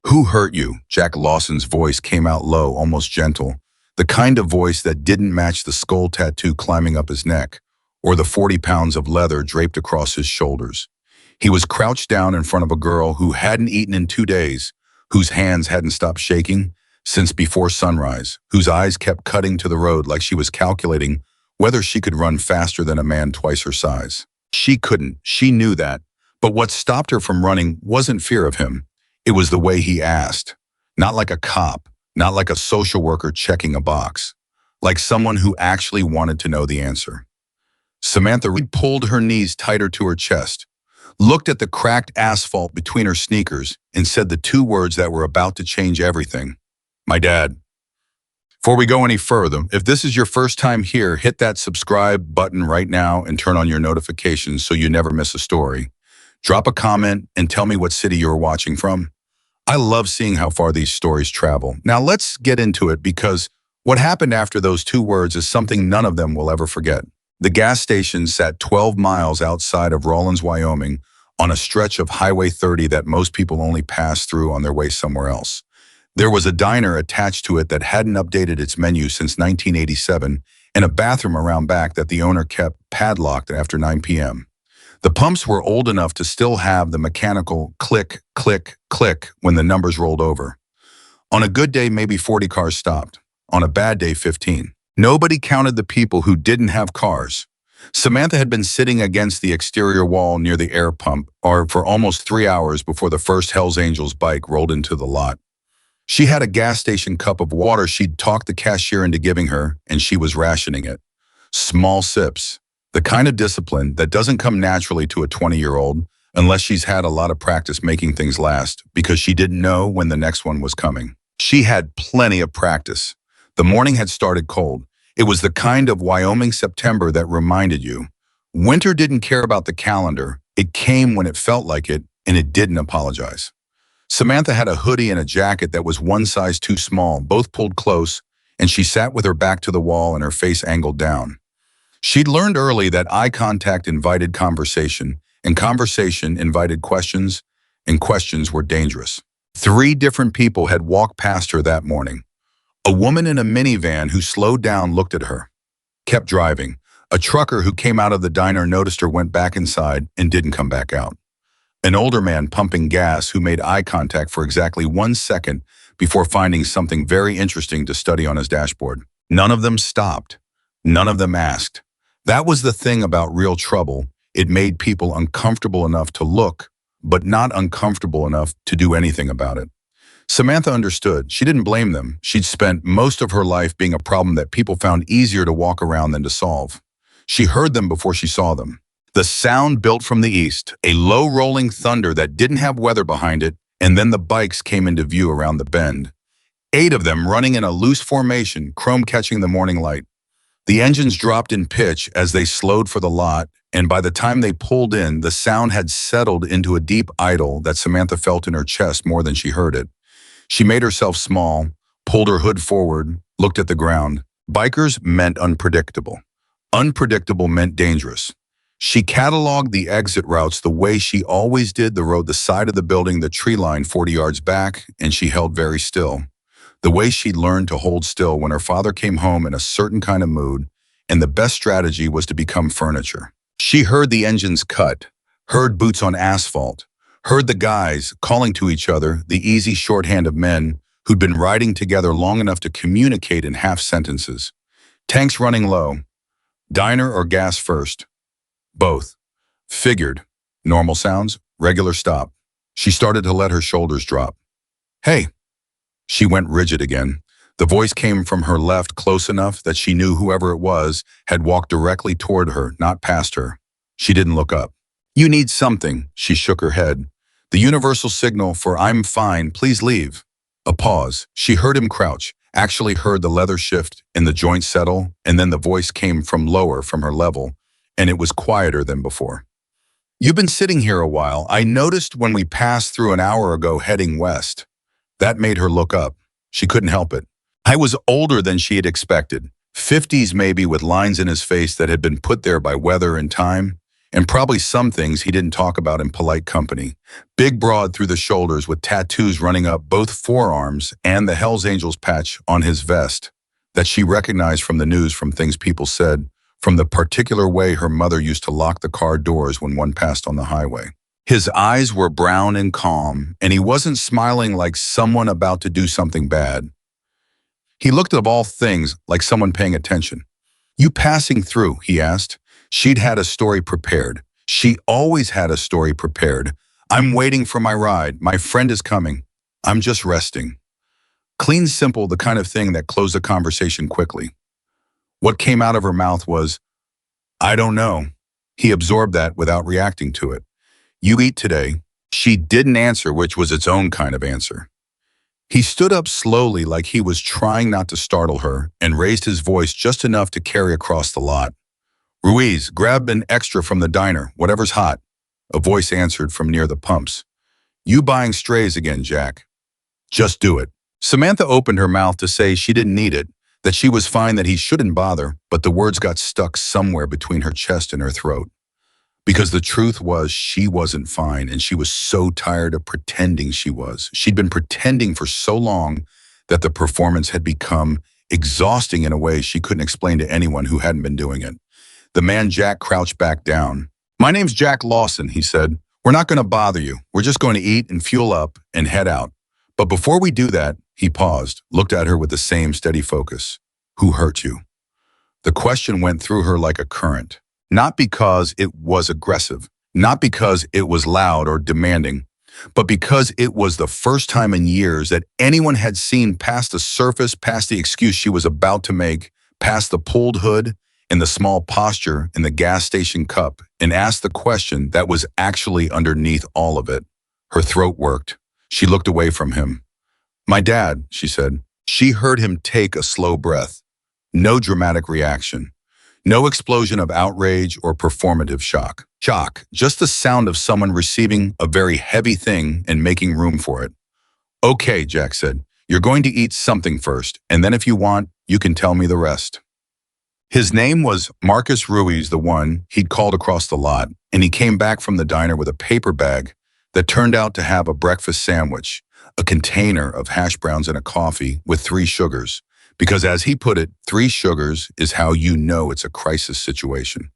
Who hurt you? Jack Lawson's voice came out low, almost gentle, the kind of voice that didn't match the skull tattoo climbing up his neck, or the 40 pounds of leather draped across his shoulders. He was crouched down in front of a girl who hadn't eaten in 2 days, whose hands hadn't stopped shaking since before sunrise, whose eyes kept cutting to the road like she was calculating whether she could run faster than a man twice her size. She couldn't, she knew that, but what stopped her from running wasn't fear of him. It was the way he asked, not like a cop, not like a social worker checking a box, like someone who actually wanted to know the answer. Samantha Reed pulled her knees tighter to her chest, looked at the cracked asphalt between her sneakers, and said the two words that were about to change everything. My dad. Before we go any further, if this is your first time here, hit that subscribe button right now and turn on your notifications so you never miss a story. Drop a comment and tell me what city you're watching from. I love seeing how far these stories travel. Now let's get into it, because what happened after those two words is something none of them will ever forget. The gas station sat 12 miles outside of Rawlins, Wyoming, on a stretch of Highway 30 that most people only pass through on their way somewhere else. There was a diner attached to it that hadn't updated its menu since 1987, and a bathroom around back that the owner kept padlocked after 9 p.m. The pumps were old enough to still have the mechanical click, click, click when the numbers rolled over. On a good day, maybe 40 cars stopped. On a bad day, 15. Nobody counted the people who didn't have cars. Samantha had been sitting against the exterior wall near the air pump for almost 3 hours before the first Hells Angels bike rolled into the lot. She had a gas station cup of water she'd talked the cashier into giving her, and she was rationing it. Small sips. The kind of discipline that doesn't come naturally to a 20-year-old unless she's had a lot of practice making things last, because she didn't know when the next one was coming. She had plenty of practice. The morning had started cold. It was the kind of Wyoming September that reminded you. Winter didn't care about the calendar. It came when it felt like it, and it didn't apologize. Samantha had a hoodie and a jacket that was one size too small, both pulled close, and she sat with her back to the wall and her face angled down. She'd learned early that eye contact invited conversation, and conversation invited questions, and questions were dangerous. 3 different people had walked past her that morning. A woman in a minivan who slowed down looked at her, kept driving. A trucker who came out of the diner noticed her, went back inside, and didn't come back out. An older man pumping gas who made eye contact for exactly 1 second before finding something very interesting to study on his dashboard. None of them stopped. None of them asked. That was the thing about real trouble. It made people uncomfortable enough to look, but not uncomfortable enough to do anything about it. Samantha understood. She didn't blame them. She'd spent most of her life being a problem that people found easier to walk around than to solve. She heard them before she saw them. The sound built from the east, a low rolling thunder that didn't have weather behind it, and then the bikes came into view around the bend. 8 of them running in a loose formation, chrome catching the morning light. The engines dropped in pitch as they slowed for the lot, and by the time they pulled in, the sound had settled into a deep idle that Samantha felt in her chest more than she heard it. She made herself small, pulled her hood forward, looked at the ground. Bikers meant unpredictable. Unpredictable meant dangerous. She cataloged the exit routes the way she always did: the road, the side of the building, the tree line 40 yards back, and she held very still. The way she'd learned to hold still when her father came home in a certain kind of mood, and the best strategy was to become furniture. She heard the engines cut, heard boots on asphalt, heard the guys calling to each other, the easy shorthand of men who'd been riding together long enough to communicate in half sentences. Tanks running low. Diner or gas first? Both. Figured. Normal sounds, regular stop. She started to let her shoulders drop. Hey. She went rigid again. The voice came from her left, close enough that she knew whoever it was had walked directly toward her, not past her. She didn't look up. You need something. She shook her head. The universal signal for I'm fine, please leave. A pause. She heard him crouch, actually heard the leather shift and the joint settle, and then the voice came from lower, from her level, and it was quieter than before. You've been sitting here a while. I noticed when we passed through an hour ago heading west. That made her look up. She couldn't help it. I was older than she had expected. 50s maybe, with lines in his face that had been put there by weather and time. and probably some things he didn't talk about in polite company. Big broad through the shoulders with tattoos running up both forearms and the Hells Angels patch on his vest that she recognized from the news, from things people said, from the particular way her mother used to lock the car doors when one passed on the highway. His eyes were brown and calm, and he wasn't smiling like someone about to do something bad. He looked, of all things, like someone paying attention. "You passing through?" he asked. She'd had a story prepared. She always had a story prepared. "I'm waiting for my ride. My friend is coming. I'm just resting." Clean, simple, the kind of thing that closed the conversation quickly. What came out of her mouth was, "I don't know." He absorbed that without reacting to it. "You eat today?" She didn't answer, which was its own kind of answer. He stood up slowly, like he was trying not to startle her, and raised his voice just enough to carry across the lot. "Ruiz, grab an extra from the diner, whatever's hot." A voice answered from near the pumps. "You buying strays again, Jack?" "Just do it." Samantha opened her mouth to say she didn't need it, that she was fine, that he shouldn't bother, but the words got stuck somewhere between her chest and her throat. Because the truth was, she wasn't fine, and she was so tired of pretending she was. She'd been pretending for so long that the performance had become exhausting in a way she couldn't explain to anyone who hadn't been doing it. The man Jack crouched back down. "My name's Jack Lawson," he said. "We're not going to bother you. We're just going to eat and fuel up and head out. But before we do that," he paused, looked at her with the same steady focus. "Who hurt you?" The question went through her like a current. Not because it was aggressive, not because it was loud or demanding, but because it was the first time in years that anyone had seen past the surface, past the excuse she was about to make, past the pulled hood and the small posture in the gas station cup, and asked the question that was actually underneath all of it. Her throat worked. She looked away from him. "My dad," she said. She heard him take a slow breath. No dramatic reaction. No explosion of outrage or performative shock. Just the sound of someone receiving a very heavy thing and making room for it. "Okay," Jack said. "You're going to eat something first, and then if you want, you can tell me the rest." His name was Marcus Ruiz, the one he'd called across the lot, and he came back from the diner with a paper bag that turned out to have a breakfast sandwich, a container of hash browns and a coffee with 3 sugars. Because as he put it, 3 sugars is how you know it's a crisis situation.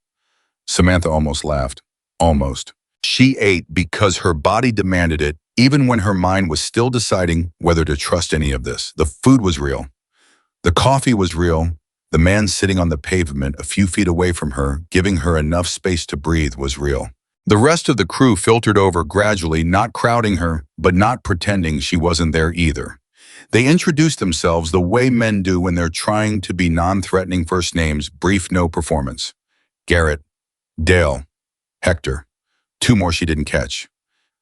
Samantha almost laughed. Almost. She ate because her body demanded it, even when her mind was still deciding whether to trust any of this. The food was real. The coffee was real. The man sitting on the pavement a few feet away from her, giving her enough space to breathe, was real. The rest of the crew filtered over gradually, not crowding her, but not pretending she wasn't there either. They introduced themselves the way men do when they're trying to be non-threatening: first names, brief, no performance. Garrett, Dale, Hector. 2 more she didn't catch.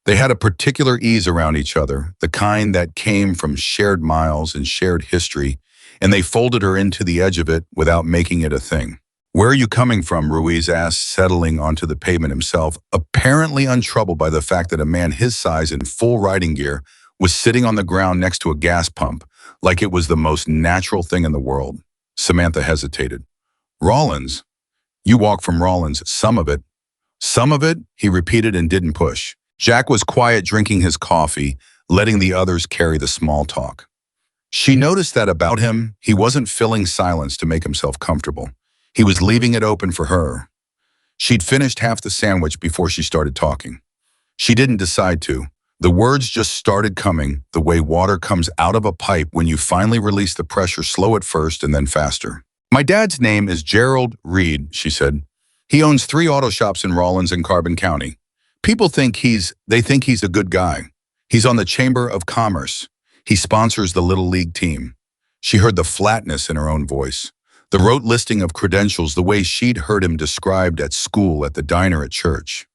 They had a particular ease around each other, the kind that came from shared miles and shared history, and they folded her into the edge of it without making it a thing. "Where are you coming from?" Ruiz asked, settling onto the pavement himself, apparently untroubled by the fact that a man his size in full riding gear was sitting on the ground next to a gas pump, like it was the most natural thing in the world. Samantha hesitated. "Rollins? You walk from Rollins, some of it." "Some of it," he repeated and didn't push. Jack was quiet, drinking his coffee, letting the others carry the small talk. She noticed that about him, he wasn't filling silence to make himself comfortable. He was leaving it open for her. She'd finished half the sandwich before she started talking. She didn't decide to. The words just started coming, the way water comes out of a pipe when you finally release the pressure, slow at first and then faster. "My dad's name is Gerald Reed," she said. "He owns 3 auto shops in Rawlins and Carbon County. People think he's a good guy. He's on the Chamber of Commerce. He sponsors the Little League team." She heard the flatness in her own voice. The rote listing of credentials, the way she'd heard him described at school, at the diner, at church.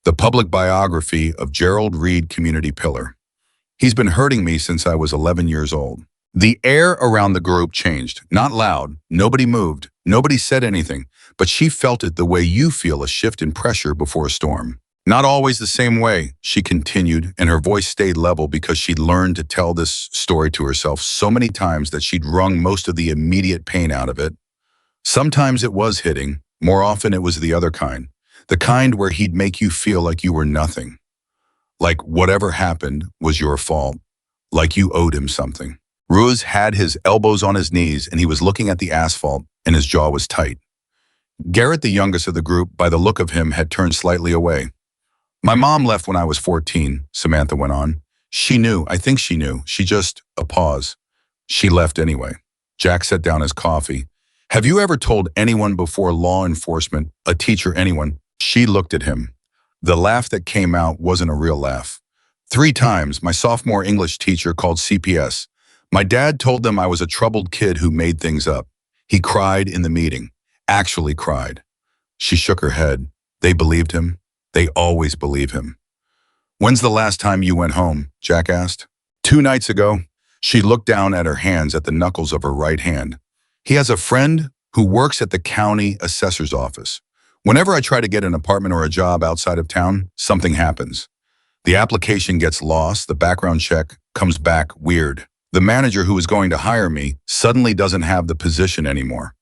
The public biography of Gerald Reed, community pillar. "He's been hurting me since I was 11 years old." The air around the group changed. Not loud. Nobody moved. Nobody said anything. But she felt it the way you feel a shift in pressure before a storm. "Not always the same way," she continued, and her voice stayed level because she'd learned to tell this story to herself so many times that she'd wrung most of the immediate pain out of it. Sometimes it was hitting. More often it was the other kind. The kind where he'd make you feel like you were nothing, like whatever happened was your fault, like you owed him something. Ruiz had his elbows on his knees and he was looking at the asphalt and his jaw was tight. Garrett, the youngest of the group, by the look of him, had turned slightly away. My mom left when I was 14, Samantha went on. She knew, I think she knew. She just, a pause. She left anyway. Jack set down his coffee. Have you ever told anyone before law enforcement, a teacher, anyone? She looked at him. The laugh that came out wasn't a real laugh. 3 times, my sophomore English teacher called CPS. My dad told them I was a troubled kid who made things up. He cried in the meeting. Actually cried. She shook her head. They believed him. They always believe him. When's the last time you went home? Jack asked. 2 nights ago. She looked down at her hands at the knuckles of her right hand. He has a friend who works at the county assessor's office. Whenever I try to get an apartment or a job outside of town, something happens. The application gets lost, the background check comes back weird. The manager who is going to hire me suddenly doesn't have the position anymore.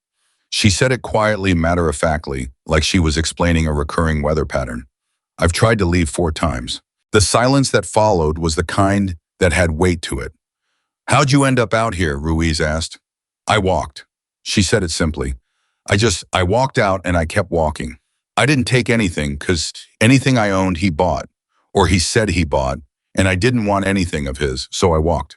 She said it quietly, matter-of-factly, like she was explaining a recurring weather pattern. I've tried to leave 4 times. The silence that followed was the kind that had weight to it. How'd you end up out here? Ruiz asked. I walked. She said it simply. I walked out and I kept walking. I didn't take anything because anything I owned he bought, or he said he bought, and I didn't want anything of his, so I walked.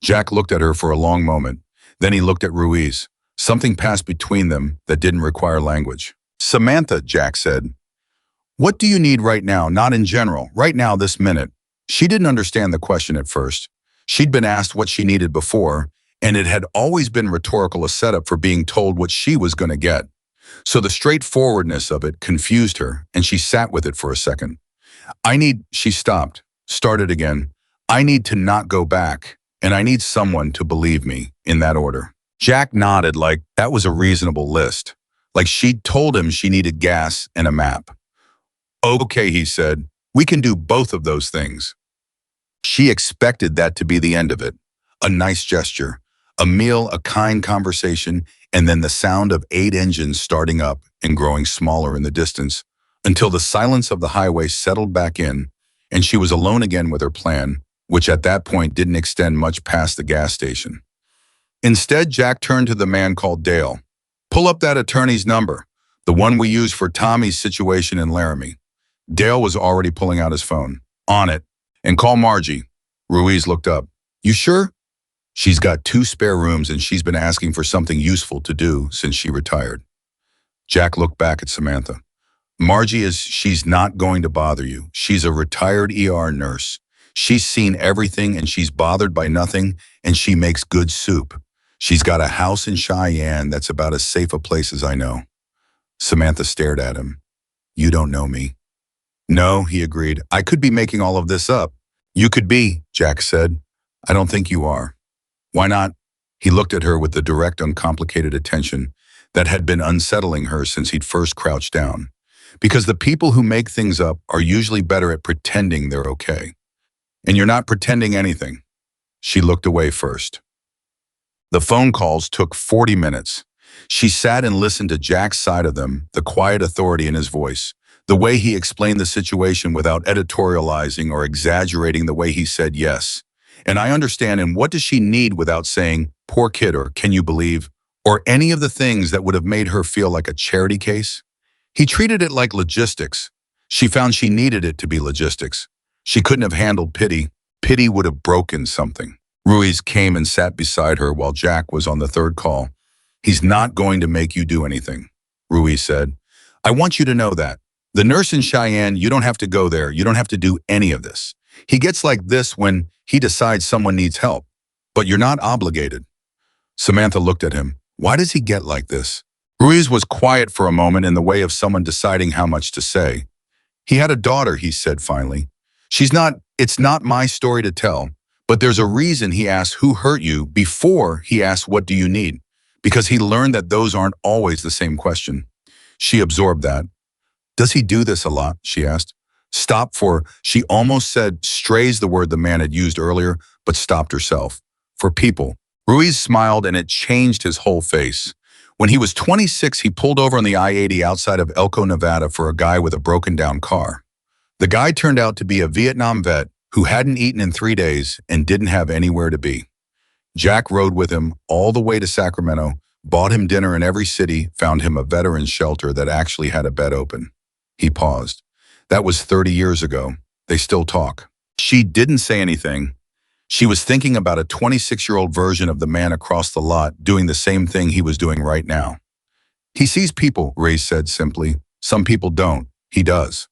Jack looked at her for a long moment. Then he looked at Ruiz. Something passed between them that didn't require language. Samantha, Jack said. What do you need right now? Not in general. Right now, this minute. She didn't understand the question at first. She'd been asked what she needed before, and it had always been rhetorical, a setup for being told what she was going to get. So the straightforwardness of it confused her, and she sat with it for a second. She stopped, started again. I need to not go back, and I need someone to believe me, in that order. Jack nodded like that was a reasonable list, like she'd told him she needed gas and a map. Okay, he said, we can do both of those things. She expected that to be the end of it. A nice gesture, a meal, a kind conversation, and then the sound of 8 engines starting up and growing smaller in the distance until the silence of the highway settled back in and she was alone again with her plan, which at that point didn't extend much past the gas station. Instead, Jack turned to the man called Dale. Pull up that attorney's number, the one we used for Tommy's situation in Laramie. Dale was already pulling out his phone. On it. And call Margie. Ruiz looked up. You sure? She's got 2 spare rooms and she's been asking for something useful to do since she retired. Jack looked back at Samantha. She's not going to bother you. She's a retired ER nurse. She's seen everything and she's bothered by nothing, and she makes good soup. She's got a house in Cheyenne that's about as safe a place as I know. Samantha stared at him. You don't know me. No, he agreed. I could be making all of this up. You could be, Jack said. I don't think you are. Why not? He looked at her with the direct, uncomplicated attention that had been unsettling her since he'd first crouched down. Because the people who make things up are usually better at pretending they're okay. And you're not pretending anything. She looked away first. The phone calls took 40 minutes. She sat and listened to Jack's side of them, the quiet authority in his voice, the way he explained the situation without editorializing or exaggerating the way he said yes. And I understand, and what does she need without saying, poor kid, or can you believe, or any of the things that would have made her feel like a charity case? He treated it like logistics. She found she needed it to be logistics. She couldn't have handled pity. Pity would have broken something. Ruiz came and sat beside her while Jack was on the 3rd call. He's not going to make you do anything, Ruiz said. I want you to know that. The nurse in Cheyenne, you don't have to go there. You don't have to do any of this. He gets like this when he decides someone needs help, but you're not obligated. Samantha looked at him. Why does he get like this? Ruiz was quiet for a moment in the way of someone deciding how much to say. He had a daughter, he said finally. It's not my story to tell, but there's a reason he asked who hurt you before he asked what do you need, because he learned that those aren't always the same question. She absorbed that. Does he do this a lot? She asked. She almost said strays, the word the man had used earlier, but stopped herself. For people. Ruiz smiled and it changed his whole face. When he was 26, he pulled over on the I-80 outside of Elko, Nevada for a guy with a broken-down car. The guy turned out to be a Vietnam vet who hadn't eaten in 3 days and didn't have anywhere to be. Jack rode with him all the way to Sacramento, bought him dinner in every city, found him a veteran's shelter that actually had a bed open. He paused. That was 30 years ago. They still talk. She didn't say anything. She was thinking about a 26-year-old version of the man across the lot doing the same thing he was doing right now. He sees people, Ray said simply. Some people don't. He does.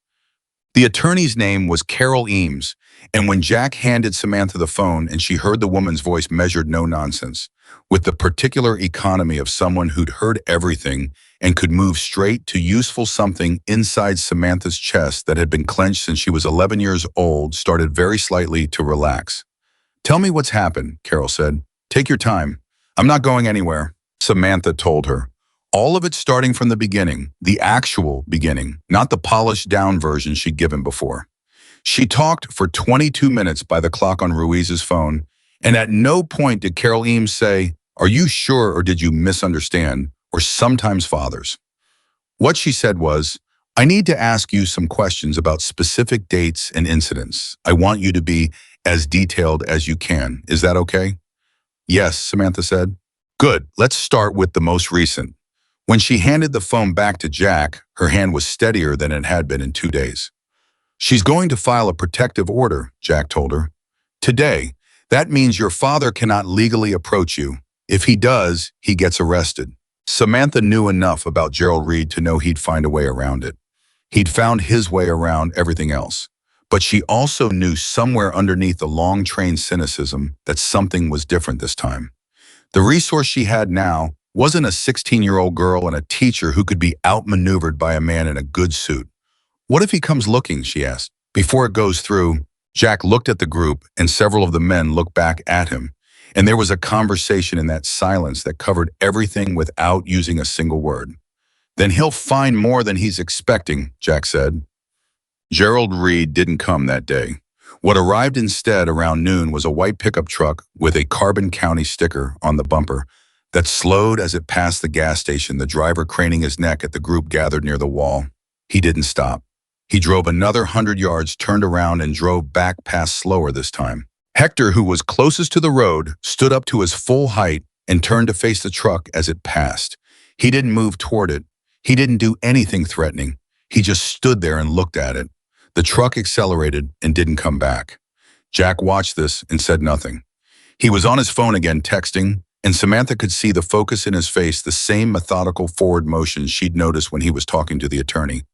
The attorney's name was Carol Eames, and when Jack handed Samantha the phone and she heard the woman's voice measured no nonsense, with the particular economy of someone who'd heard everything and could move straight to useful, something inside Samantha's chest that had been clenched since she was 11 years old started very slightly to relax. "Tell me what's happened," Carol said. "Take your time. I'm not going anywhere." Samantha told her. All of it starting from the beginning, the actual beginning, not the polished down version she'd given before. She talked for 22 minutes by the clock on Ruiz's phone, and at no point did Carol Eames say, "Are you sure, or did you misunderstand?" or sometimes fathers. What she said was, "I need to ask you some questions about specific dates and incidents. I want you to be as detailed as you can. Is that okay?" "Yes," Samantha said. "Good. Let's start with the most recent." When she handed the phone back to Jack, her hand was steadier than it had been in 2 days. "She's going to file a protective order," Jack told her. "Today. That means your father cannot legally approach you. If he does, he gets arrested." Samantha knew enough about Gerald Reed to know he'd find a way around it. He'd found his way around everything else. But she also knew somewhere underneath the long-trained cynicism that something was different this time. The resource she had now wasn't a 16-year-old girl and a teacher who could be outmaneuvered by a man in a good suit. "What if he comes looking?" she asked. "Before it goes through." Jack looked at the group, and several of the men looked back at him, and there was a conversation in that silence that covered everything without using a single word. "Then he'll find more than he's expecting," Jack said. Gerald Reed didn't come that day. What arrived instead around noon was a white pickup truck with a Carbon County sticker on the bumper that slowed as it passed the gas station, the driver craning his neck at the group gathered near the wall. He didn't stop. He drove another 100 yards, turned around, and drove back past slower this time. Hector, who was closest to the road, stood up to his full height and turned to face the truck as it passed. He didn't move toward it. He didn't do anything threatening. He just stood there and looked at it. The truck accelerated and didn't come back. Jack watched this and said nothing. He was on his phone again, texting, and Samantha could see the focus in his face, the same methodical forward motion she'd noticed when he was talking to the attorney.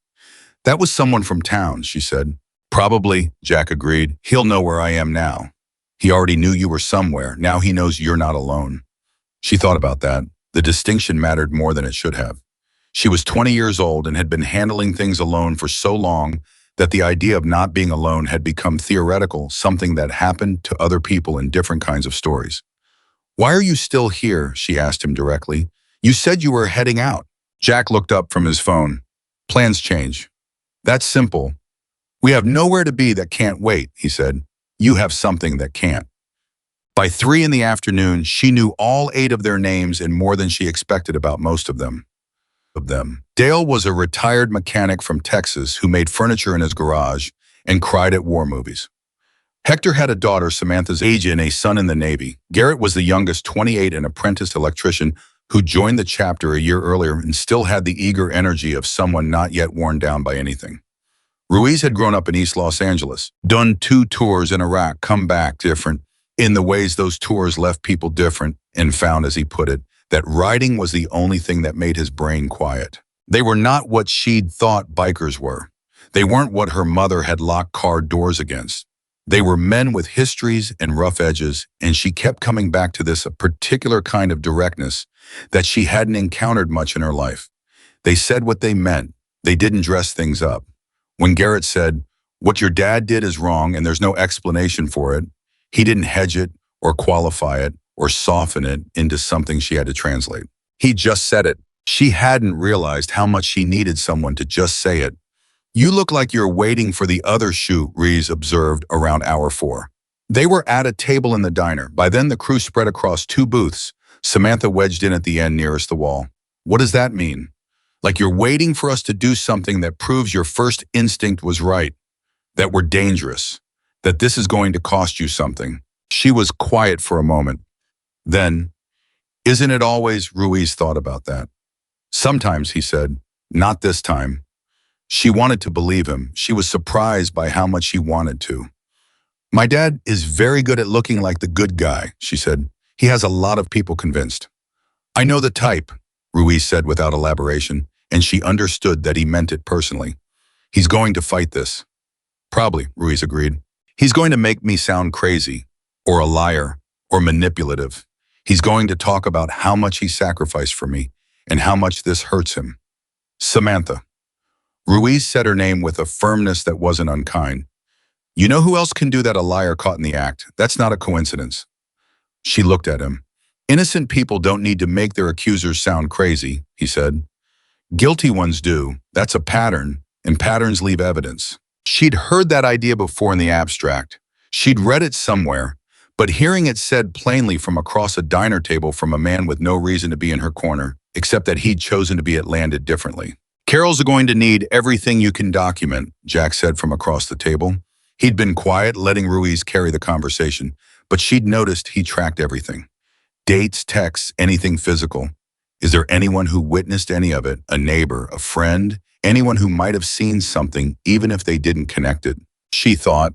"That was someone from town," she said. "Probably," Jack agreed. "He'll know where I am now. He already knew you were somewhere. Now he knows you're not alone." She thought about that. The distinction mattered more than it should have. She was 20 years old and had been handling things alone for so long that the idea of not being alone had become theoretical, something that happened to other people in different kinds of stories. "Why are you still here?" she asked him directly. "You said you were heading out." Jack looked up from his phone. "Plans change. That's simple. We have nowhere to be that can't wait," he said. "You have something that can't." By 3 in the afternoon, she knew all 8 of their names and more than she expected about most of them. Dale was a retired mechanic from Texas who made furniture in his garage and cried at war movies. Hector had a daughter Samantha's age and a son in the Navy. Garrett was the youngest, 28, an apprenticed electrician who joined the chapter a year earlier and still had the eager energy of someone not yet worn down by anything. Ruiz had grown up in East Los Angeles, done 2 tours in Iraq, come back different in the ways those tours left people different, and found, as he put it, that riding was the only thing that made his brain quiet. They were not what she'd thought bikers were. They weren't what her mother had locked car doors against. They were men with histories and rough edges, and she kept coming back to this, a particular kind of directness that she hadn't encountered much in her life. They said what they meant. They didn't dress things up. When Garrett said, "What your dad did is wrong and there's no explanation for it," he didn't hedge it or qualify it or soften it into something she had to translate. He just said it. She hadn't realized how much she needed someone to just say it. "You look like you're waiting for the other shoe," Rees observed around hour 4. They were at a table in the diner. By then the crew spread across 2 booths, Samantha wedged in at the end nearest the wall. What does that mean? Like you're waiting for us to do something that proves your first instinct was right, that we're dangerous, that this is going to cost you something. She was quiet for a moment. Then, isn't it always? Ruiz thought about that. Sometimes, he said, not this time. She wanted to believe him. She was surprised by how much he wanted to. My dad is very good at looking like the good guy, she said. He has a lot of people convinced. I know the type, Ruiz said without elaboration, and she understood that he meant it personally. He's going to fight this. Probably, Ruiz agreed. He's going to make me sound crazy, or a liar, or manipulative. He's going to talk about how much he sacrificed for me, and how much this hurts him. Samantha. Ruiz said her name with a firmness that wasn't unkind. You know who else can do that? A liar caught in the act. That's not a coincidence. She looked at him. Innocent people don't need to make their accusers sound crazy, he said. Guilty ones do. That's a pattern, and patterns leave evidence. She'd heard that idea before in the abstract. She'd read it somewhere, but hearing it said plainly from across a diner table from a man with no reason to be in her corner, except that he'd chosen to be it landed differently. Carol's going to need everything you can document, Jack said from across the table. He'd been quiet, letting Ruiz carry the conversation, but she'd noticed he tracked everything. Dates, texts, anything physical. Is there anyone who witnessed any of it? A neighbor, a friend, anyone who might have seen something even if they didn't connect it? She thought,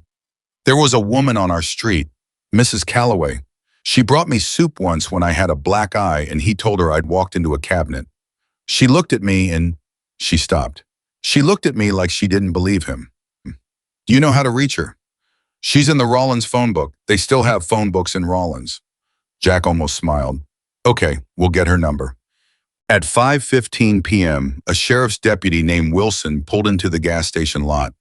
there was a woman on our street, Mrs. Calloway. She brought me soup once when I had a black eye and he told her I'd walked into a cabinet. She looked at me and she stopped. She looked at me like she didn't believe him. Do you know how to reach her? She's in the Rollins phone book. They still have phone books in Rollins. Jack almost smiled. Okay, we'll get her number. At 5:15 p.m., a sheriff's deputy named Wilson pulled into the gas station lot.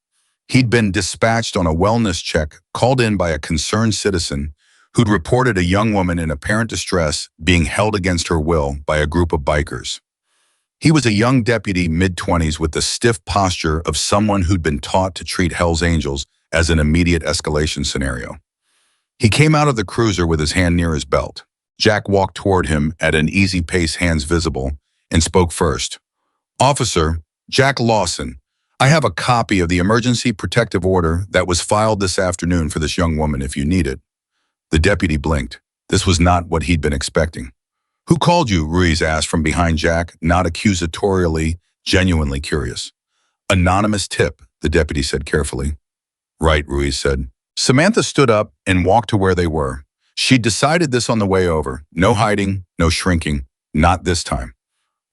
He'd been dispatched on a wellness check called in by a concerned citizen who'd reported a young woman in apparent distress being held against her will by a group of bikers. He was a young deputy, mid-20s, with the stiff posture of someone who'd been taught to treat Hell's Angels as an immediate escalation scenario. He came out of the cruiser with his hand near his belt. Jack walked toward him at an easy pace, hands visible, and spoke first. Officer, Jack Lawson, I have a copy of the emergency protective order that was filed this afternoon for this young woman if you need it. The deputy blinked. This was not what he'd been expecting. Who called you? Ruiz asked from behind Jack, not accusatorially, genuinely curious. Anonymous tip, the deputy said carefully. Right, Ruiz said. Samantha stood up and walked to where they were. She'd decided this on the way over. No hiding, no shrinking. Not this time.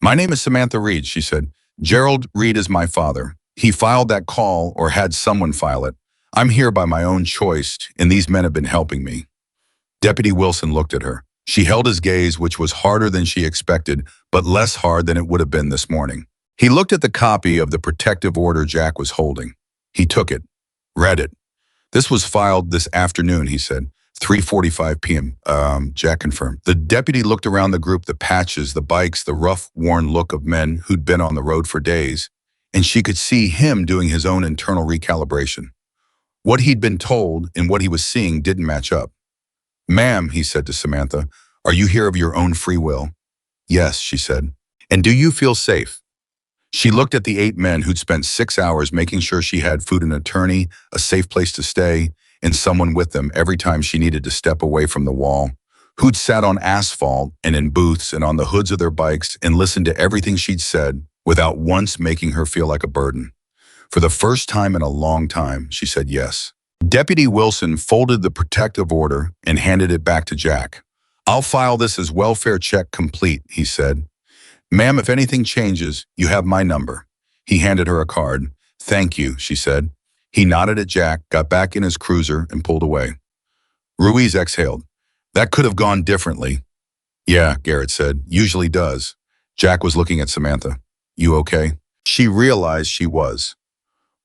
My name is Samantha Reed, she said. Gerald Reed is my father. He filed that call or had someone file it. I'm here by my own choice, and these men have been helping me. Deputy Wilson looked at her. She held his gaze, which was harder than she expected, but less hard than it would have been this morning. He looked at the copy of the protective order Jack was holding. He took it, read it. This was filed this afternoon, he said. 3:45 p.m., Jack confirmed. The deputy looked around the group, the patches, the bikes, the rough, worn look of men who'd been on the road for days, and she could see him doing his own internal recalibration. What he'd been told and what he was seeing didn't match up. Ma'am, he said to Samantha, are you here of your own free will? Yes, she said. And do you feel safe? She looked at the 8 men who'd spent 6 hours making sure she had food, an attorney, a safe place to stay, and someone with them every time she needed to step away from the wall, who'd sat on asphalt and in booths and on the hoods of their bikes and listened to everything she'd said without once making her feel like a burden. For the first time in a long time, she said yes. Deputy Wilson folded the protective order and handed it back to Jack. I'll file this as welfare check complete, he said. Ma'am, if anything changes, you have my number. He handed her a card. Thank you, she said. He nodded at Jack, got back in his cruiser, and pulled away. Ruiz exhaled. That could have gone differently. Yeah, Garrett said. Usually does. Jack was looking at Samantha. You okay? She realized she was.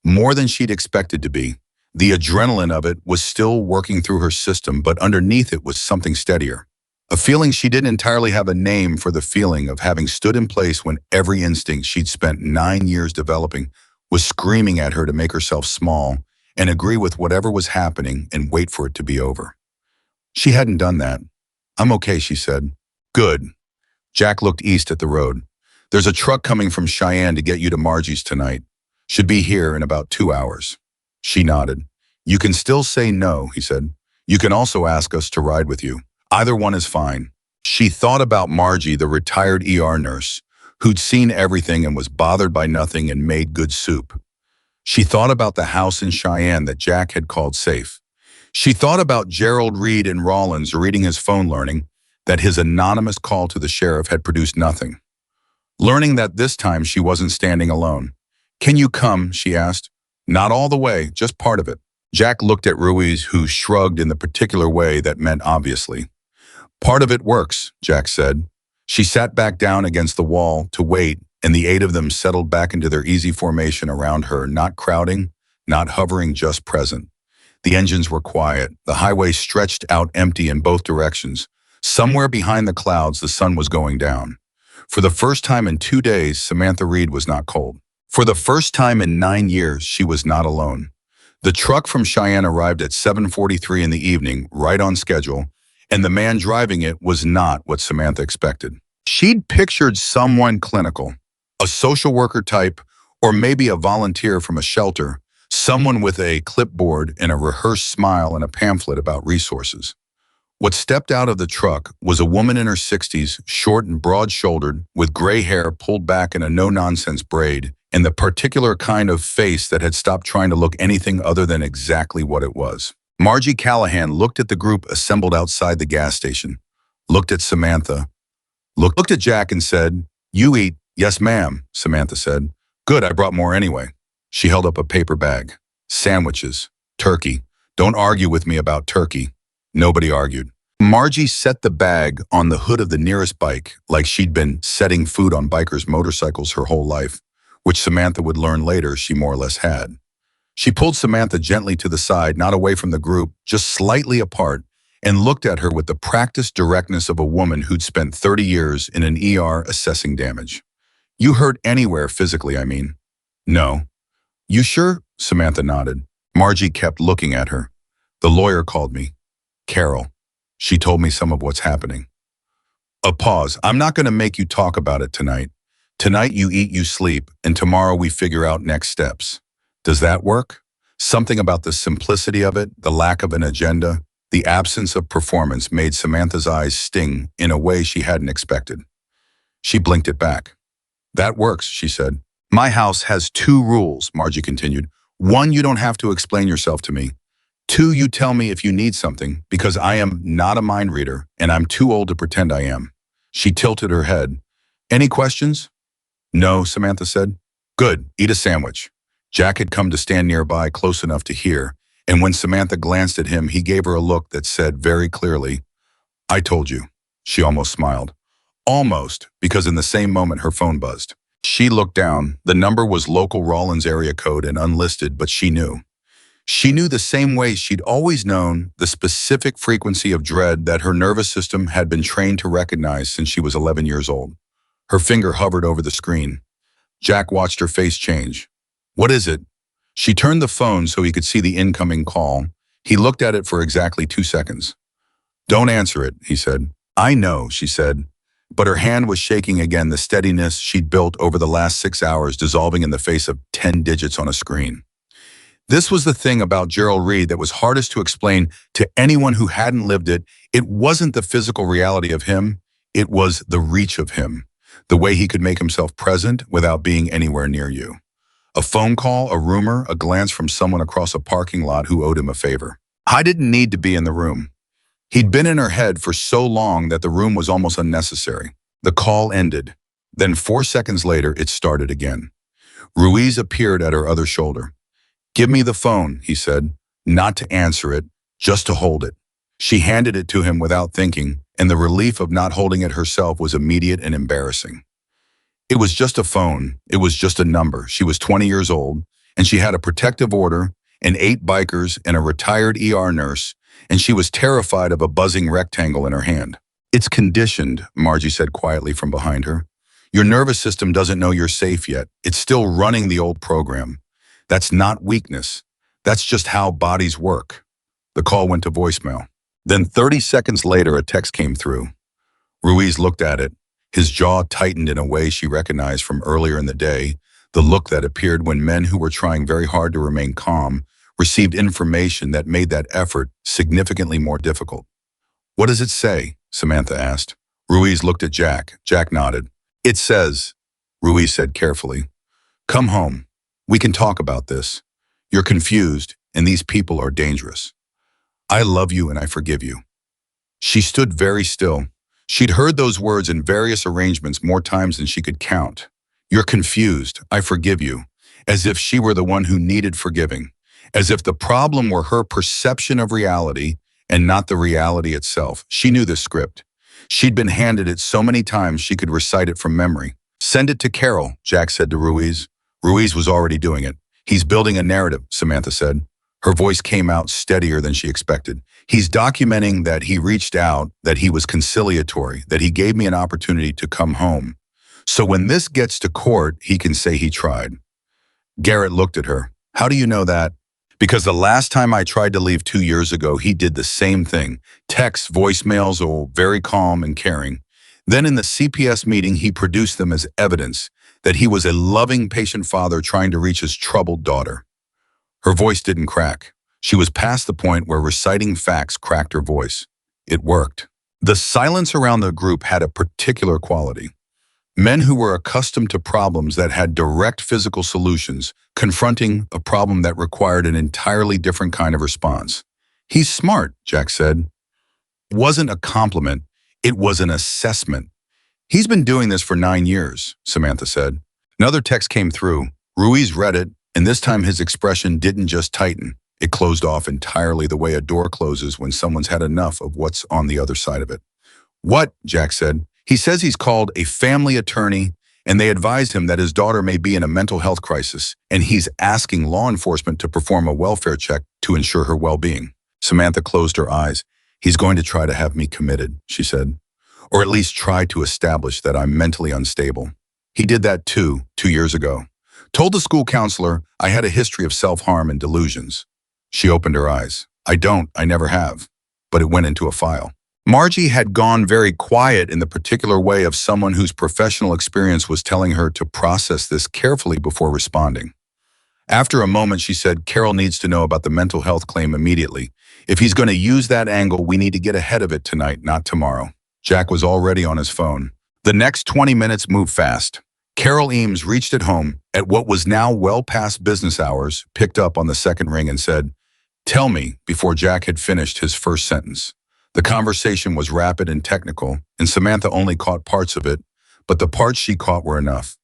More than she'd expected to be. The adrenaline of it was still working through her system, but underneath it was something steadier. A feeling she didn't entirely have a name for, the feeling of having stood in place when every instinct she'd spent 9 years developing was screaming at her to make herself small and agree with whatever was happening and wait for it to be over. She hadn't done that. I'm okay, she said. Good. Jack looked east at the road. There's a truck coming from Cheyenne to get you to Margie's tonight. Should be here in about 2 hours. She nodded. You can still say no, he said. You can also ask us to ride with you. Either one is fine. She thought about Margie, the retired ER nurse, who'd seen everything and was bothered by nothing and made good soup. She thought about the house in Cheyenne that Jack had called safe. She thought about Gerald Reed in Rollins reading his phone, learning that his anonymous call to the sheriff had produced nothing. Learning that this time she wasn't standing alone. Can you come, she asked. Not all the way, just part of it. Jack looked at Ruiz, who shrugged in the particular way that meant obviously. Part of it works, Jack said. She sat back down against the wall to wait, and the eight of them settled back into their easy formation around her, not crowding, not hovering, just present. The engines were quiet. The highway stretched out empty in both directions. Somewhere behind the clouds, the sun was going down. For the first time in 2 days, Samantha Reed was not cold. For the first time in 9 years, she was not alone. The truck from Cheyenne arrived at 7:43 in the evening, right on schedule, and the man driving it was not what Samantha expected. She'd pictured someone clinical, a social worker type, or maybe a volunteer from a shelter, someone with a clipboard and a rehearsed smile and a pamphlet about resources. What stepped out of the truck was a woman in her 60s, short and broad-shouldered, with gray hair pulled back in a no-nonsense braid, and the particular kind of face that had stopped trying to look anything other than exactly what it was. Margie Callahan looked at the group assembled outside the gas station, looked at Samantha, looked at Jack and said, "You eat." "Yes, ma'am," Samantha said. "Good, I brought more anyway." She held up a paper bag. "Sandwiches. Turkey. Don't argue with me about turkey." Nobody argued. Margie set the bag on the hood of the nearest bike, like she'd been setting food on bikers' motorcycles her whole life, which Samantha would learn later she more or less had. She pulled Samantha gently to the side, not away from the group, just slightly apart, and looked at her with the practiced directness of a woman who'd spent 30 years in an ER assessing damage. "You hurt anywhere physically, I mean?" "No." "You sure?" Samantha nodded. Margie kept looking at her. "The lawyer called me. Carol. She told me some of what's happening." A pause. "I'm not going to make you talk about it tonight. Tonight you eat, you sleep, and tomorrow we figure out next steps. Does that work?" Something about the simplicity of it, the lack of an agenda, the absence of performance made Samantha's eyes sting in a way she hadn't expected. She blinked it back. "That works," she said. "My house has 2 rules," Margie continued. "1, you don't have to explain yourself to me. 2, you tell me if you need something, because I am not a mind reader, and I'm too old to pretend I am." She tilted her head. "Any questions?" "No," Samantha said. "Good, eat a sandwich." Jack had come to stand nearby, close enough to hear, and when Samantha glanced at him, he gave her a look that said very clearly, "I told you." She almost smiled. Almost, because in the same moment her phone buzzed. She looked down. The number was local Rollins area code and unlisted, but she knew. She knew the same way she'd always known the specific frequency of dread that her nervous system had been trained to recognize since she was 11 years old. Her finger hovered over the screen. Jack watched her face change. "What is it?" She turned the phone so he could see the incoming call. He looked at it for exactly 2 seconds. "Don't answer it," he said. "I know," she said. But her hand was shaking again, the steadiness she'd built over the last 6 hours dissolving in the face of 10 digits on a screen. This was the thing about Gerald Reed that was hardest to explain to anyone who hadn't lived it. It wasn't the physical reality of him. It was the reach of him, the way he could make himself present without being anywhere near you. A phone call, a rumor, a glance from someone across a parking lot who owed him a favor. I didn't need to be in the room. He'd been in her head for so long that the room was almost unnecessary. The call ended. Then 4 seconds later, it started again. Ruiz appeared at her other shoulder. "Give me the phone," he said, not to answer it, just to hold it. She handed it to him without thinking, and the relief of not holding it herself was immediate and embarrassing. It was just a phone. It was just a number. She was 20 years old, and she had a protective order, and 8 bikers, and a retired ER nurse, and she was terrified of a buzzing rectangle in her hand. "It's conditioned," Margie said quietly from behind her. "Your nervous system doesn't know you're safe yet. It's still running the old program. That's not weakness. That's just how bodies work." The call went to voicemail. Then 30 seconds later, a text came through. Ruiz looked at it. His jaw tightened in a way she recognized from earlier in the day, the look that appeared when men who were trying very hard to remain calm received information that made that effort significantly more difficult. "What does it say?" Samantha asked. Ruiz looked at Jack. Jack nodded. "It says," Ruiz said carefully, "come home. We can talk about this. You're confused, and these people are dangerous. I love you and I forgive you." She stood very still. She'd heard those words in various arrangements more times than she could count. "You're confused, I forgive you," as if she were the one who needed forgiving, as if the problem were her perception of reality and not the reality itself. She knew this script. She'd been handed it so many times she could recite it from memory. "Send it to Carol," Jack said to Ruiz. Ruiz was already doing it. "He's building a narrative," Samantha said. Her voice came out steadier than she expected. "He's documenting that he reached out, that he was conciliatory, that he gave me an opportunity to come home. So when this gets to court, he can say he tried." Garrett looked at her. "How do you know that?" "Because the last time I tried to leave 2 years ago, he did the same thing. Texts, voicemails, all very calm and caring. Then in the CPS meeting, he produced them as evidence that he was a loving, patient father trying to reach his troubled daughter." Her voice didn't crack. She was past the point where reciting facts cracked her voice. It worked. The silence around the group had a particular quality. Men who were accustomed to problems that had direct physical solutions, confronting a problem that required an entirely different kind of response. "He's smart," Jack said. It wasn't a compliment, it was an assessment. "He's been doing this for 9 years, Samantha said. Another text came through. Ruiz read it, and this time his expression didn't just tighten. It closed off entirely the way a door closes when someone's had enough of what's on the other side of it. "What?" Jack said. "He says he's called a family attorney, and they advised him that his daughter may be in a mental health crisis, and he's asking law enforcement to perform a welfare check to ensure her well-being." Samantha closed her eyes. "He's going to try to have me committed," she said. "Or at least try to establish that I'm mentally unstable. He did that too, 2 years ago. Told the school counselor I had a history of self-harm and delusions." She opened her eyes. I never have." But it went into a file. Margie had gone very quiet in the particular way of someone whose professional experience was telling her to process this carefully before responding. After a moment, she said, "Carol needs to know about the mental health claim immediately. If he's going to use that angle, we need to get ahead of it tonight, not tomorrow." Jack was already on his phone. The next 20 minutes moved fast. Carol Eames reached at home at what was now well past business hours, picked up on the second ring and said, "Tell me," before Jack had finished his first sentence. The conversation was rapid and technical, and Samantha only caught parts of it, but the parts she caught were enough.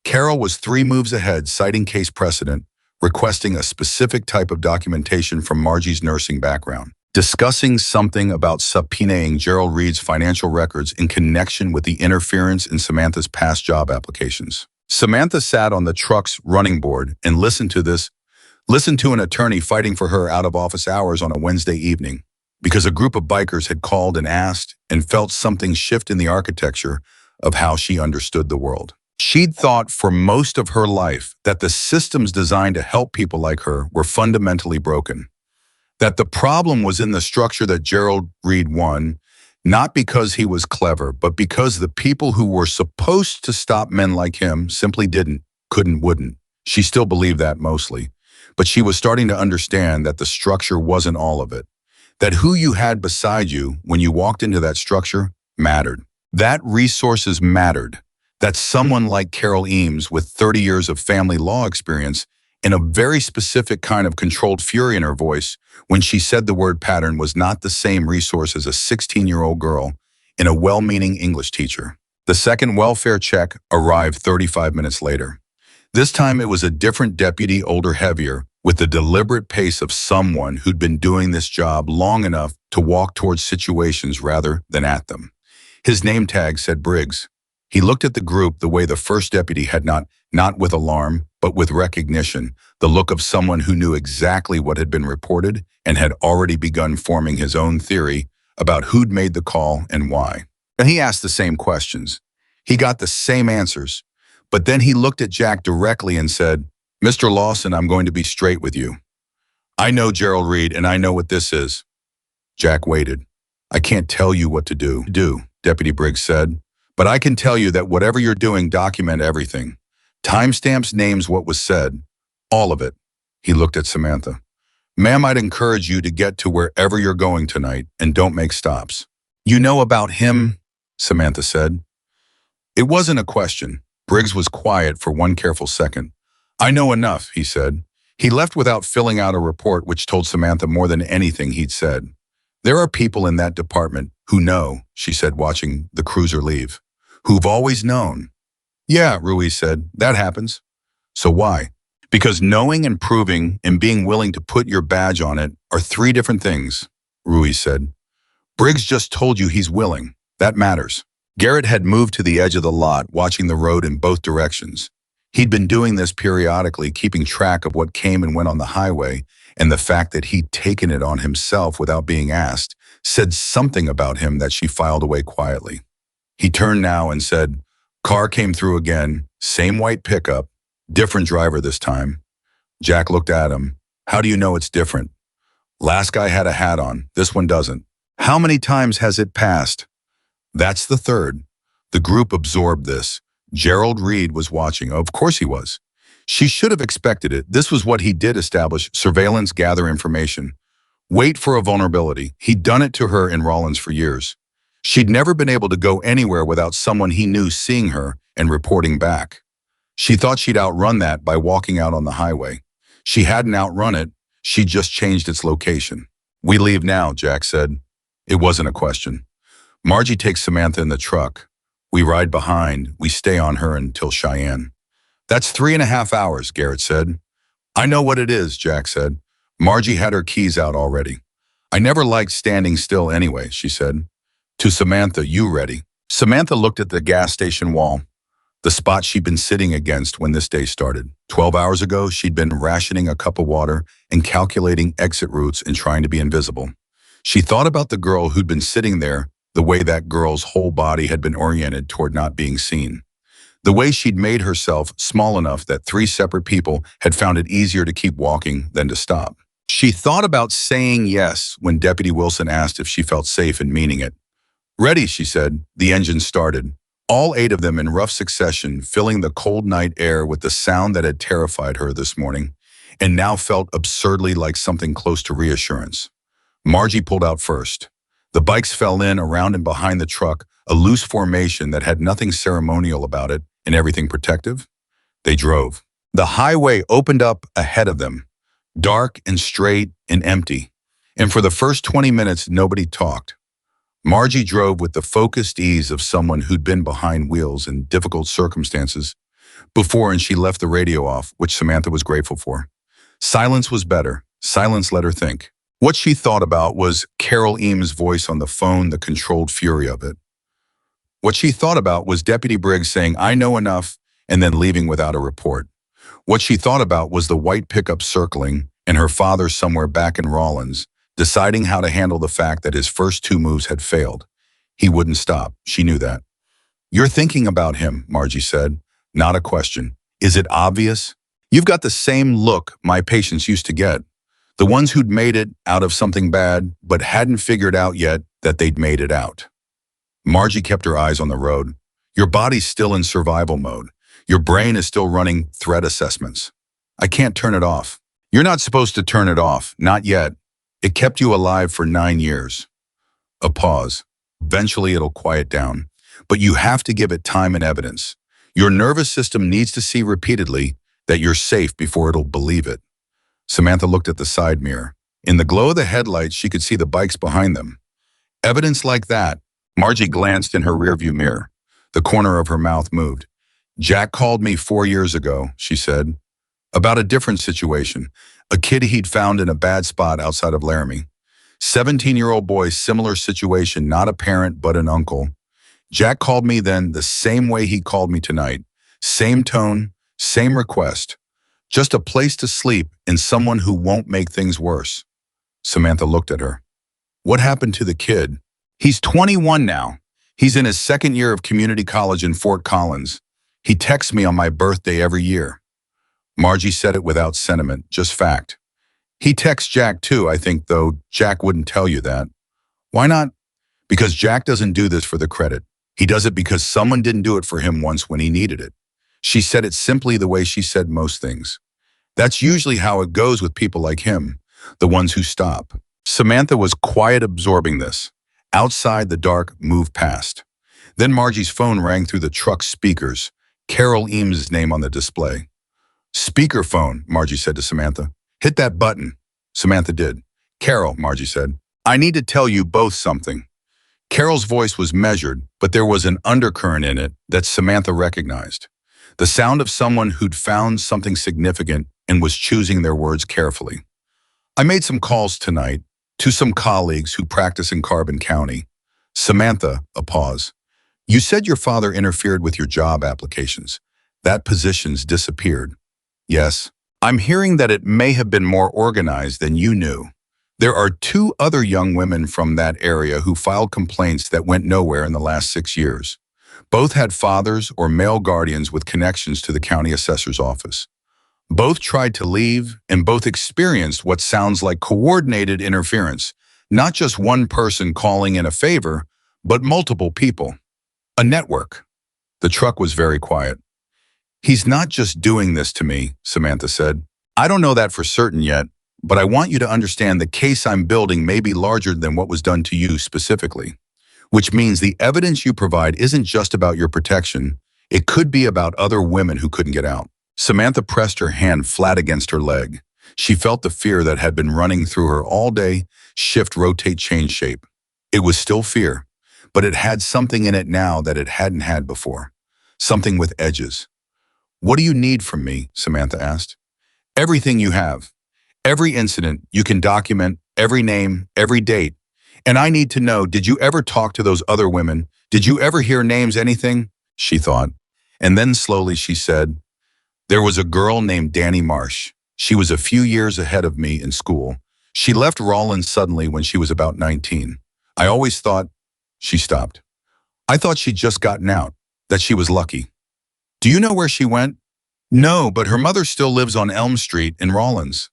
Carol was 3 moves ahead, citing case precedent, requesting a specific type of documentation from Margie's nursing background, discussing something about subpoenaing Gerald Reed's financial records in connection with the interference in Samantha's past job applications. Samantha sat on the truck's running board and listened to an attorney fighting for her out of office hours on a Wednesday evening, because a group of bikers had called and asked and felt something shift in the architecture of how she understood the world. She'd thought for most of her life that the systems designed to help people like her were fundamentally broken. That the problem was in the structure that Gerald Reed won, not because he was clever, but because the people who were supposed to stop men like him simply didn't, couldn't, wouldn't. She still believed that mostly, but she was starting to understand that the structure wasn't all of it. That who you had beside you when you walked into that structure mattered. That resources mattered. That someone like Carol Eames with 30 years of family law experience and a very specific kind of controlled fury in her voice when she said the word pattern was not the same resource as a 16-year-old girl and a well-meaning English teacher. The second welfare check arrived 35 minutes later. This time it was a different deputy, older, heavier, with the deliberate pace of someone who'd been doing this job long enough to walk towards situations rather than at them. His name tag said Briggs. He looked at the group the way the first deputy had, not with alarm, but with recognition, the look of someone who knew exactly what had been reported and had already begun forming his own theory about who'd made the call and why. And he asked the same questions. He got the same answers. But then he looked at Jack directly and said, "Mr. Lawson, I'm going to be straight with you. I know Gerald Reed, and I know what this is." Jack waited. "I can't tell you what to do," Deputy Briggs said, But I can tell you that whatever you're doing, document everything. Timestamps, names, what was said. All of it. He looked at Samantha. Ma'am, I'd encourage you to get to wherever you're going tonight and don't make stops. You know about him? Samantha said. It wasn't a question. Briggs was quiet for one careful second. I know enough, he said. He left without filling out a report which told Samantha more than anything he'd said. There are people in that department who know, she said, watching the cruiser leave, who've always known. Yeah, Ruiz said, that happens. So why? Because knowing and proving and being willing to put your badge on it are three different things, Ruiz said. Briggs just told you he's willing. That matters. Garrett had moved to the edge of the lot, watching the road in both directions. He'd been doing this periodically, keeping track of what came and went on the highway, and the fact that he'd taken it on himself without being asked said something about him that she filed away quietly. He turned now and said, car came through again, same white pickup, different driver this time. Jack looked at him. How do you know it's different? Last guy had a hat on, this one doesn't. How many times has it passed? That's the third. The group absorbed this. Gerald Reed was watching. Of course he was. She should have expected it. This was what he did establish: surveillance, gather information. Wait for a vulnerability. He'd done it to her in Rollins for years. She'd never been able to go anywhere without someone he knew seeing her and reporting back. She thought she'd outrun that by walking out on the highway. She hadn't outrun it. She just changed its location. We leave now, Jack said. It wasn't a question. Margie takes Samantha in the truck. We ride behind. We stay on her until Cheyenne. That's 3.5 hours, Garrett said. I know what it is, Jack said. Margie had her keys out already. I never liked standing still anyway, she said. To Samantha, you ready? Samantha looked at the gas station wall, the spot she'd been sitting against when this day started. 12 hours ago, she'd been rationing a cup of water and calculating exit routes and trying to be invisible. She thought about the girl who'd been sitting there, the way that girl's whole body had been oriented toward not being seen. The way she'd made herself small enough that 3 separate people had found it easier to keep walking than to stop. She thought about saying yes when Deputy Wilson asked if she felt safe and meaning it. Ready, she said. The engine started. All 8 of them in rough succession, filling the cold night air with the sound that had terrified her this morning, and now felt absurdly like something close to reassurance. Margie pulled out first. The bikes fell in around and behind the truck, a loose formation that had nothing ceremonial about it and everything protective. They drove. The highway opened up ahead of them, dark and straight and empty, and for the first 20 minutes, nobody talked. Margie drove with the focused ease of someone who'd been behind wheels in difficult circumstances before, and she left the radio off, which Samantha was grateful for. Silence was better. Silence let her think. What she thought about was Carol Eames' voice on the phone, the controlled fury of it. What she thought about was Deputy Briggs saying, I know enough, and then leaving without a report. What she thought about was the white pickup circling and her father somewhere back in Rollins, deciding how to handle the fact that his first 2 moves had failed. He wouldn't stop. She knew that. You're thinking about him, Margie said. Not a question. Is it obvious? You've got the same look my patients used to get. The ones who'd made it out of something bad, but hadn't figured out yet that they'd made it out. Margie kept her eyes on the road. Your body's still in survival mode. Your brain is still running threat assessments. I can't turn it off. You're not supposed to turn it off, not yet. It kept you alive for 9 years. A pause. Eventually it'll quiet down, but you have to give it time and evidence. Your nervous system needs to see repeatedly that you're safe before it'll believe it. Samantha looked at the side mirror. In the glow of the headlights, she could see the bikes behind them. Evidence like that. Margie glanced in her rearview mirror. The corner of her mouth moved. Jack called me 4 years ago, she said, about a different situation. A kid he'd found in a bad spot outside of Laramie. 17-year-old boy, similar situation, not a parent but an uncle. Jack called me then the same way he called me tonight. Same tone, same request. Just a place to sleep and someone who won't make things worse. Samantha looked at her. What happened to the kid? He's 21 now. He's in his 2nd year of community college in Fort Collins. He texts me on my birthday every year. Margie said it without sentiment, just fact. He texts Jack too, I think, though Jack wouldn't tell you that. Why not? Because Jack doesn't do this for the credit. He does it because someone didn't do it for him once when he needed it. She said it simply the way she said most things. That's usually how it goes with people like him, the ones who stop. Samantha was quiet absorbing this. Outside, the dark moved past. Then Margie's phone rang through the truck's speakers. Carol Eames' name on the display. Speakerphone, Margie said to Samantha. Hit that button. Samantha did. Carol, Margie said, I need to tell you both something. Carol's voice was measured, but there was an undercurrent in it that Samantha recognized. The sound of someone who'd found something significant and was choosing their words carefully. I made some calls tonight to some colleagues who practice in Carbon County. Samantha, a pause. You said your father interfered with your job applications. That position's disappeared. Yes. I'm hearing that it may have been more organized than you knew. There are 2 other young women from that area who filed complaints that went nowhere in the last 6 years. Both had fathers or male guardians with connections to the county assessor's office. Both tried to leave, and both experienced what sounds like coordinated interference, not just one person calling in a favor, but multiple people. A network. The truck was very quiet. He's not just doing this to me, Samantha said. I don't know that for certain yet, but I want you to understand the case I'm building may be larger than what was done to you specifically, which means the evidence you provide isn't just about your protection. It could be about other women who couldn't get out. Samantha pressed her hand flat against her leg. She felt the fear that had been running through her all day shift, rotate, change shape. It was still fear, but it had something in it now that it hadn't had before. Something with edges. What do you need from me? Samantha asked. Everything you have. Every incident you can document, every name, every date. And I need to know, did you ever talk to those other women? Did you ever hear names, anything? She thought. And then slowly she said, there was a girl named Danny Marsh. She was a few years ahead of me in school. She left Rollins suddenly when she was about 19. I always thought, she stopped. I thought she'd just gotten out, that she was lucky. Do you know where she went? No, but her mother still lives on Elm Street in Rollins.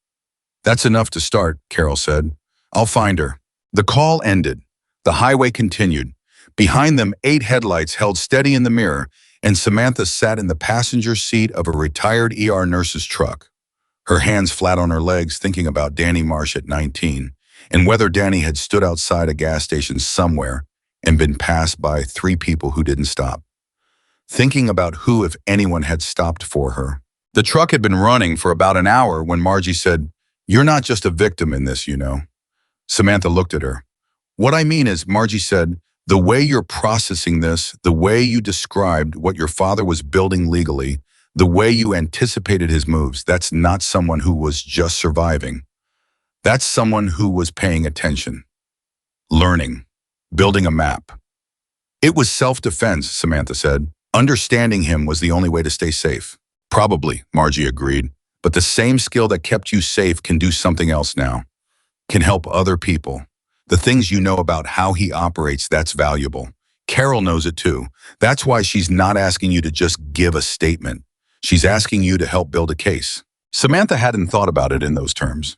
That's enough to start, Carol said. I'll find her. The call ended. The highway continued. Behind them, 8 headlights held steady in the mirror, and Samantha sat in the passenger seat of a retired ER nurse's truck. Her hands flat on her legs, thinking about Danny Marsh at 19, and whether Danny had stood outside a gas station somewhere and been passed by 3 people who didn't stop. Thinking about who, if anyone, had stopped for her. The truck had been running for about an hour when Margie said, you're not just a victim in this, you know. Samantha looked at her. What I mean is, Margie said, the way you're processing this, the way you described what your father was building legally, the way you anticipated his moves, that's not someone who was just surviving. That's someone who was paying attention, learning, building a map. It was self-defense, Samantha said. Understanding him was the only way to stay safe. Probably, Margie agreed, but the same skill that kept you safe can do something else now, can help other people. The things you know about how he operates, that's valuable. Carol knows it too. That's why she's not asking you to just give a statement. She's asking you to help build a case. Samantha hadn't thought about it in those terms.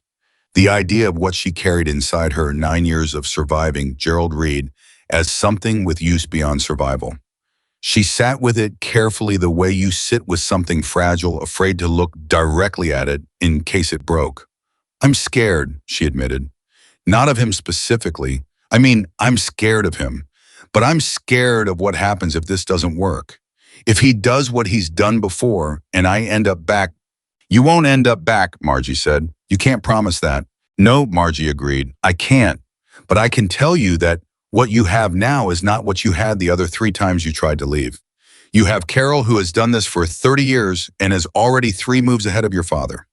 The idea of what she carried inside her 9 years of surviving Gerald Reed as something with use beyond survival. She sat with it carefully the way you sit with something fragile, afraid to look directly at it in case it broke. I'm scared, she admitted. Not of him specifically. I mean, I'm scared of him. But I'm scared of what happens if this doesn't work. If he does what he's done before and I end up back. You won't end up back, Margie said. You can't promise that. No, Margie agreed. I can't. But I can tell you that what you have now is not what you had the other 3 times you tried to leave. You have Carol, who has done this for 30 years and is already 3 moves ahead of your father.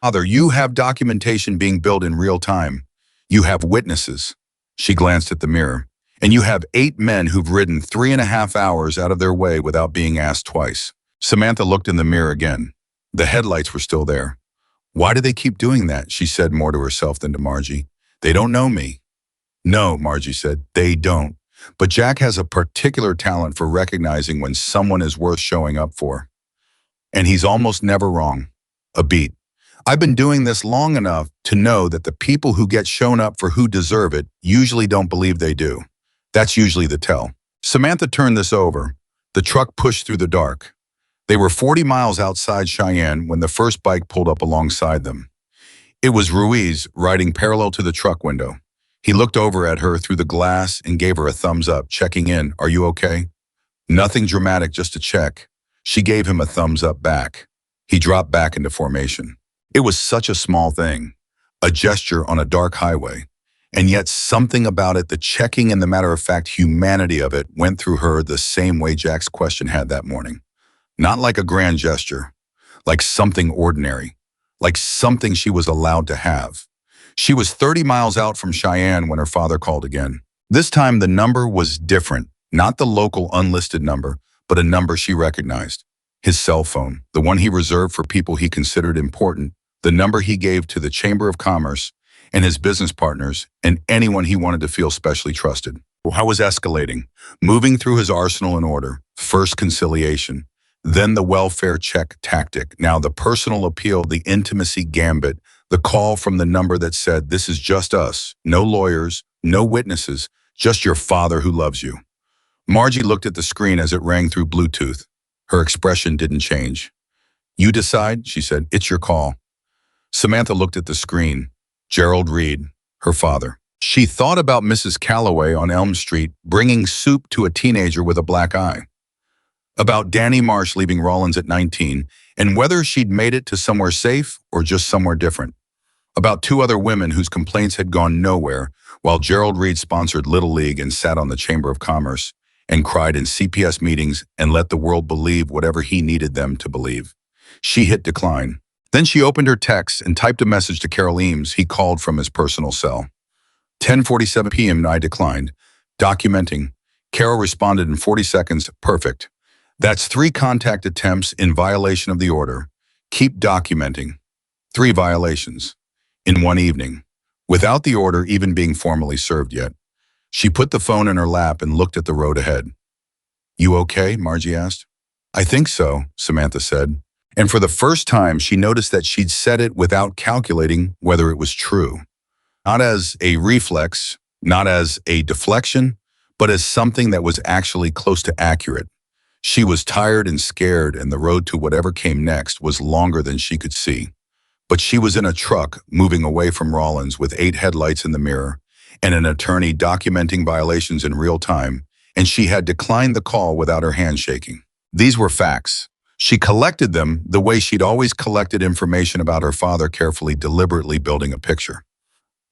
You have documentation being built in real time. You have witnesses. She glanced at the mirror. And you have 8 men who've ridden 3.5 hours out of their way without being asked twice. Samantha looked in the mirror again. The headlights were still there. Why do they keep doing that? She said more to herself than to Margie. They don't know me. No, Margie said, they don't. But Jack has a particular talent for recognizing when someone is worth showing up for. And he's almost never wrong. A beat. I've been doing this long enough to know that the people who get shown up for who deserve it usually don't believe they do. That's usually the tell. Samantha turned this over. The truck pushed through the dark. They were 40 miles outside Cheyenne when the first bike pulled up alongside them. It was Ruiz riding parallel to the truck window. He looked over at her through the glass and gave her a thumbs up, checking in. Are you okay? Nothing dramatic, just a check. She gave him a thumbs up back. He dropped back into formation. It was such a small thing, a gesture on a dark highway. And yet something about it, the checking and the matter-of-fact humanity of it, went through her the same way Jack's question had that morning. Not like a grand gesture, like something ordinary, like something she was allowed to have. She was 30 miles out from Cheyenne when her father called again. This time the number was different, not the local unlisted number, but a number she recognized. His cell phone, the one he reserved for people he considered important, the number he gave to the Chamber of Commerce and his business partners and anyone he wanted to feel specially trusted. How was escalating, moving through his arsenal in order. First conciliation, then the welfare check tactic, now the personal appeal, the intimacy gambit, the call from the number that said, this is just us, no lawyers, no witnesses, just your father who loves you. Margie looked at the screen as it rang through Bluetooth. Her expression didn't change. You decide, she said, it's your call. Samantha looked at the screen. Gerald Reed, her father. She thought about Mrs. Calloway on Elm Street bringing soup to a teenager with a black eye. About Danny Marsh leaving Rollins at 19 and whether she'd made it to somewhere safe or just somewhere different. About two other women whose complaints had gone nowhere while Gerald Reed sponsored Little League and sat on the Chamber of Commerce and cried in CPS meetings and let the world believe whatever he needed them to believe. She hit decline. Then she opened her text and typed a message to Carol Eames he called from his personal cell. 10:47 p.m. I declined. Documenting. Carol responded in 40 seconds. Perfect. That's 3 contact attempts in violation of the order. Keep documenting. 3 violations. In one evening. Without the order even being formally served yet. She put the phone in her lap and looked at the road ahead. You okay? Margie asked. I think so, Samantha said. And for the first time, she noticed that she'd said it without calculating whether it was true. Not as a reflex, not as a deflection, but as something that was actually close to accurate. She was tired and scared, and the road to whatever came next was longer than she could see. But she was in a truck moving away from Rollins with 8 headlights in the mirror and an attorney documenting violations in real time, and she had declined the call without her hand shaking. These were facts. She collected them the way she'd always collected information about her father, carefully, deliberately building a picture.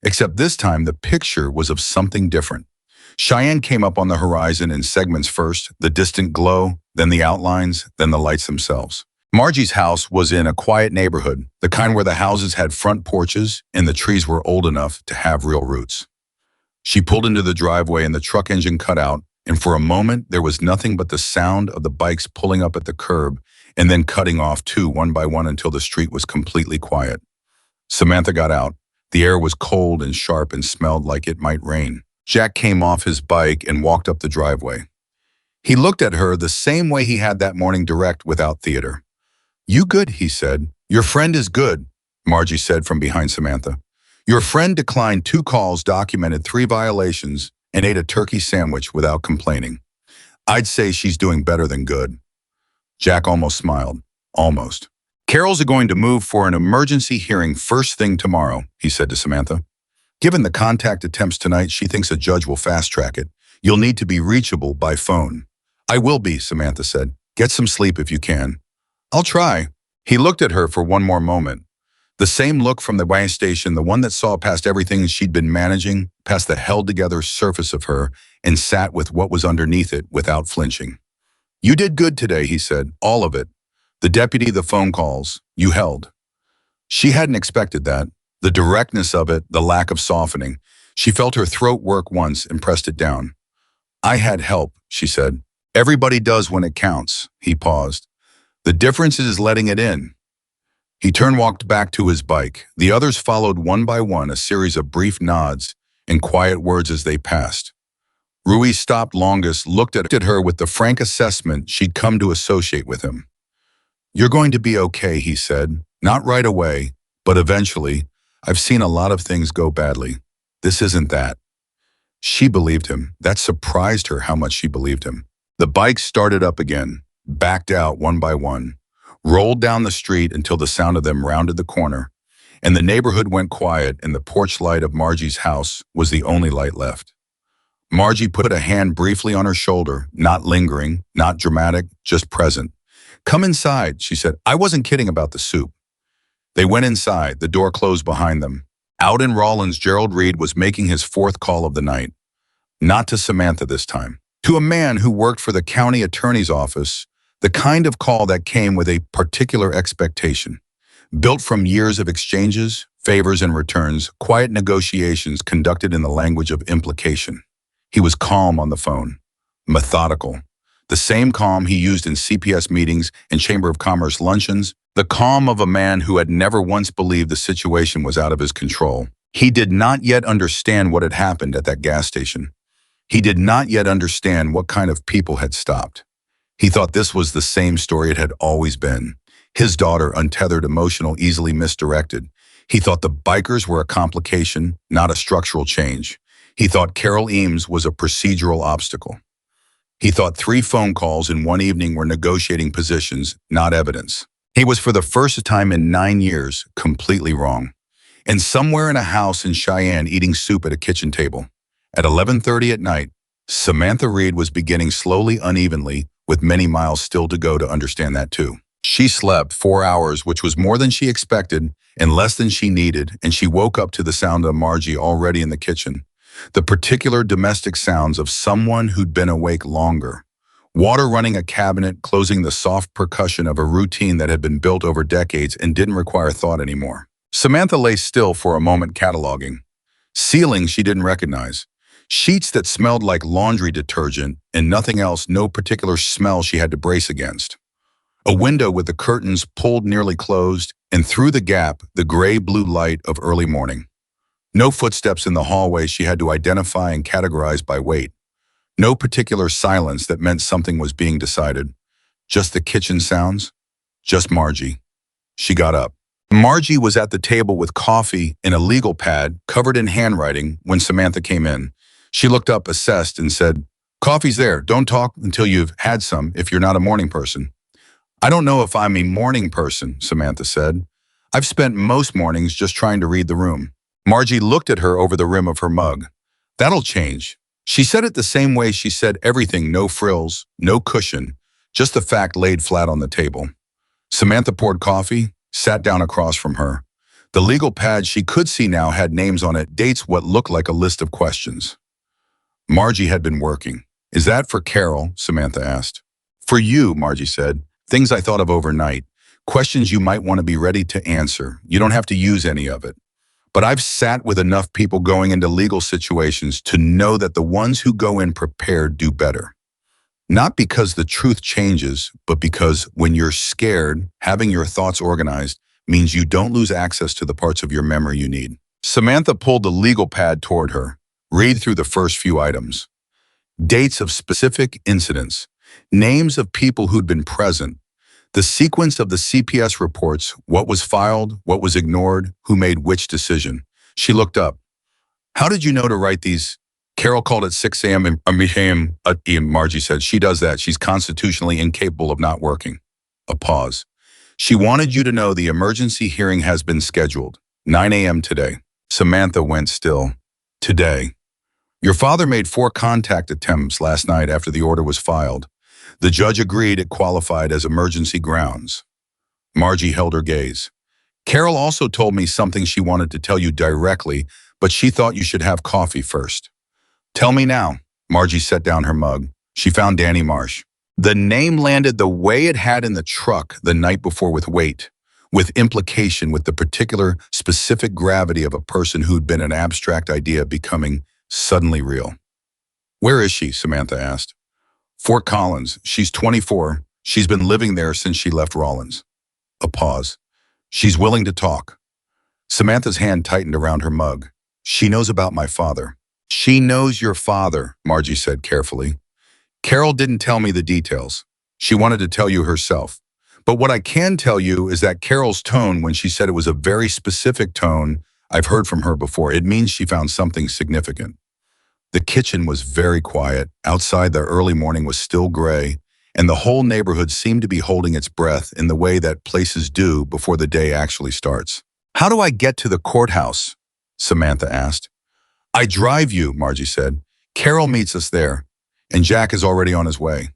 Except this time, the picture was of something different. Cheyenne came up on the horizon in segments first, the distant glow, then the outlines, then the lights themselves. Margie's house was in a quiet neighborhood, the kind where the houses had front porches and the trees were old enough to have real roots. She pulled into the driveway and the truck engine cut out, and for a moment there was nothing but the sound of the bikes pulling up at the curb and then cutting off too, one by one, until the street was completely quiet. Samantha got out. The air was cold and sharp and smelled like it might rain. Jack came off his bike and walked up the driveway. He looked at her the same way he had that morning, direct, without theater. You good, he said. Your friend is good, Margie said from behind Samantha. Your friend declined 2 calls, documented 3 violations, and ate a turkey sandwich without complaining. I'd say she's doing better than good. Jack almost smiled. Almost. Carol's going to move for an emergency hearing first thing tomorrow, he said to Samantha. Given the contact attempts tonight, she thinks a judge will fast-track it. You'll need to be reachable by phone. I will be, Samantha said. Get some sleep if you can. I'll try. He looked at her for one more moment. The same look from the gas station, the one that saw past everything she'd been managing, past the held-together surface of her, and sat with what was underneath it without flinching. You did good today, he said. All of it. The deputy, the phone calls. You held. She hadn't expected that. The directness of it, the lack of softening. She felt her throat work once and pressed it down. I had help, she said. Everybody does when it counts. He paused. The difference is letting it in. He turned, walked back to his bike. The others followed one by one, a series of brief nods and quiet words as they passed. Ruiz stopped longest, looked at her with the frank assessment she'd come to associate with him. You're going to be okay, he said. Not right away, but eventually. I've seen a lot of things go badly. This isn't that. She believed him. That surprised her how much she believed him. The bikes started up again, backed out one by one, rolled down the street until the sound of them rounded the corner, and the neighborhood went quiet and the porch light of Margie's house was the only light left. Margie put a hand briefly on her shoulder, not lingering, not dramatic, just present. "Come inside," she said. "I wasn't kidding about the soup." They went inside, the door closed behind them. Out in Rawlins, Gerald Reed was making his fourth call of the night. Not to Samantha this time. To a man who worked for the county attorney's office, the kind of call that came with a particular expectation. Built from years of exchanges, favors and returns, quiet negotiations conducted in the language of implication. He was calm on the phone, methodical. The same calm he used in CPS meetings and Chamber of Commerce luncheons, the calm of a man who had never once believed the situation was out of his control. He did not yet understand what had happened at that gas station. He did not yet understand what kind of people had stopped. He thought this was the same story it had always been. His daughter, untethered, emotional, easily misdirected. He thought the bikers were a complication, not a structural change. He thought Carol Eames was a procedural obstacle. He thought 3 phone calls in one evening were negotiating positions, not evidence. He was, for the first time in 9 years, completely wrong. And somewhere in a house in Cheyenne eating soup at a kitchen table. At 11:30 at night, Samantha Reed was beginning slowly, unevenly, with many miles still to go to understand that too. She slept 4 hours, which was more than she expected and less than she needed, and she woke up to the sound of Margie already in the kitchen. The particular domestic sounds of someone who'd been awake longer. Water running a cabinet, closing the soft percussion of a routine that had been built over decades and didn't require thought anymore. Samantha lay still for a moment, cataloging. Ceilings she didn't recognize. Sheets that smelled like laundry detergent and nothing else, no particular smell she had to brace against. A window with the curtains pulled nearly closed, and through the gap, the gray-blue light of early morning. No footsteps in the hallway she had to identify and categorize by weight. No particular silence that meant something was being decided. Just the kitchen sounds. Just Margie. She got up. Margie was at the table with coffee and a legal pad covered in handwriting when Samantha came in. She looked up, assessed, and said, "Coffee's there. Don't talk until you've had some if you're not a morning person." "I don't know if I'm a morning person," Samantha said. "I've spent most mornings just trying to read the room." Margie looked at her over the rim of her mug. "That'll change." She said it the same way she said everything, no frills, no cushion, just the fact laid flat on the table. Samantha poured coffee, sat down across from her. The legal pad she could see now had names on it, dates, what looked like a list of questions. Margie had been working. "Is that for Carol?" Samantha asked. "For you," Margie said. "Things I thought of overnight. Questions you might want to be ready to answer. You don't have to use any of it. But I've sat with enough people going into legal situations to know that the ones who go in prepared do better. Not because the truth changes, but because when you're scared, having your thoughts organized means you don't lose access to the parts of your memory you need." Samantha pulled the legal pad toward her. "Read through the first few items. Dates of specific incidents, names of people who'd been present, the sequence of the CPS reports, what was filed, what was ignored, who made which decision." She looked up. "How did you know to write these?" "Carol called at 6 a.m. Margie said. "She does that. She's constitutionally incapable of not working." A pause. "She wanted you to know the emergency hearing has been scheduled. 9 a.m. today." Samantha went still. "Today. Your father made 4 contact attempts last night after the order was filed. The judge agreed it qualified as emergency grounds." Margie held her gaze. "Carol also told me something she wanted to tell you directly, but she thought you should have coffee first." "Tell me now." Margie set down her mug. She found Danny Marsh. The name landed the way it had in the truck the night before, with weight, with implication, with the particular specific gravity of a person who'd been an abstract idea becoming suddenly real. "Where is she?" Samantha asked. "Fort Collins. She's 24. She's been living there since she left Rawlins." A pause. "She's willing to talk." Samantha's hand tightened around her mug. "She knows about my father." "She knows your father," Margie said carefully. "Carol didn't tell me the details. She wanted to tell you herself. But what I can tell you is that Carol's tone when she said it was a very specific tone I've heard from her before. It means she found something significant." The kitchen was very quiet. Outside, the early morning was still gray, and the whole neighborhood seemed to be holding its breath in the way that places do before the day actually starts. "How do I get to the courthouse?" Samantha asked. "I drive you," Margie said. "Carol meets us there, and Jack is already on his way."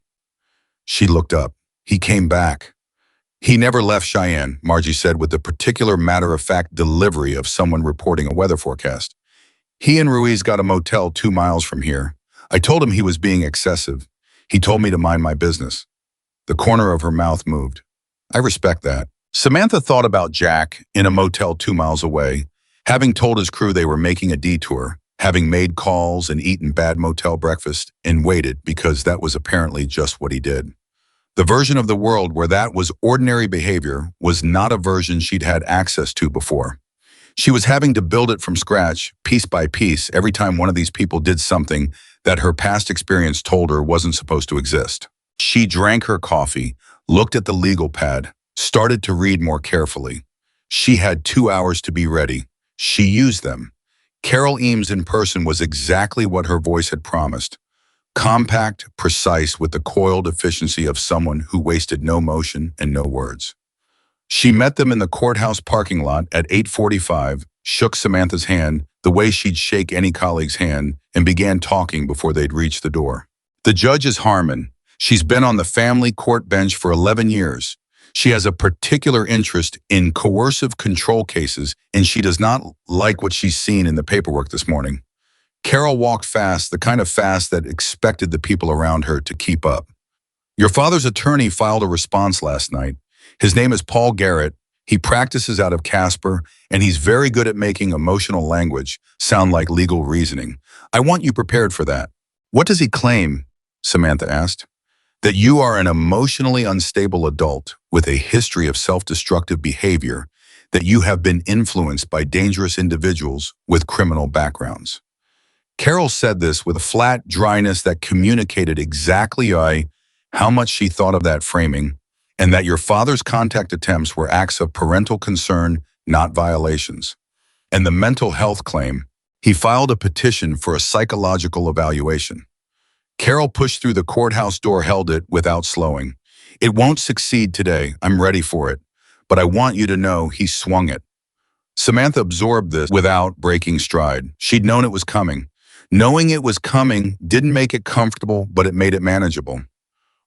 She looked up. "He came back." "He never left Cheyenne," Margie said with the particular matter-of-fact delivery of someone reporting a weather forecast. "He and Ruiz got a motel 2 miles from here. I told him he was being excessive. He told me to mind my business." The corner of her mouth moved. "I respect that." Samantha thought about Jack in a motel 2 miles away, having told his crew they were making a detour, having made calls and eaten bad motel breakfast, and waited because that was apparently just what he did. The version of the world where that was ordinary behavior was not a version she'd had access to before. She was having to build it from scratch, piece by piece, every time one of these people did something that her past experience told her wasn't supposed to exist. She drank her coffee, looked at the legal pad, started to read more carefully. She had 2 hours to be ready. She used them. Carol Eames in person was exactly what her voice had promised. Compact, precise, with the coiled efficiency of someone who wasted no motion and no words. She met them in the courthouse parking lot at 8:45, shook Samantha's hand the way she'd shake any colleague's hand, and began talking before they'd reached the door. "The judge is Harmon. She's been on the family court bench for 11 years. She has a particular interest in coercive control cases, and she does not like what she's seen in the paperwork this morning." Carol walked fast, the kind of fast that expected the people around her to keep up. "Your father's attorney filed a response last night. His name is Paul Garrett. He practices out of Casper, and he's very good at making emotional language sound like legal reasoning. I want you prepared for that." "What does he claim?" Samantha asked. "That you are an emotionally unstable adult with a history of self-destructive behavior, that you have been influenced by dangerous individuals with criminal backgrounds." Carol said this with a flat dryness that communicated exactly how much she thought of that framing, and that your father's contact attempts were acts of parental concern, not violations. And the mental health claim, he filed a petition for a psychological evaluation. Carol pushed through the courthouse door, held it without slowing. "It won't succeed today. I'm ready for it. But I want you to know he swung it." Samantha absorbed this without breaking stride. She'd known it was coming. Knowing it was coming didn't make it comfortable, but it made it manageable.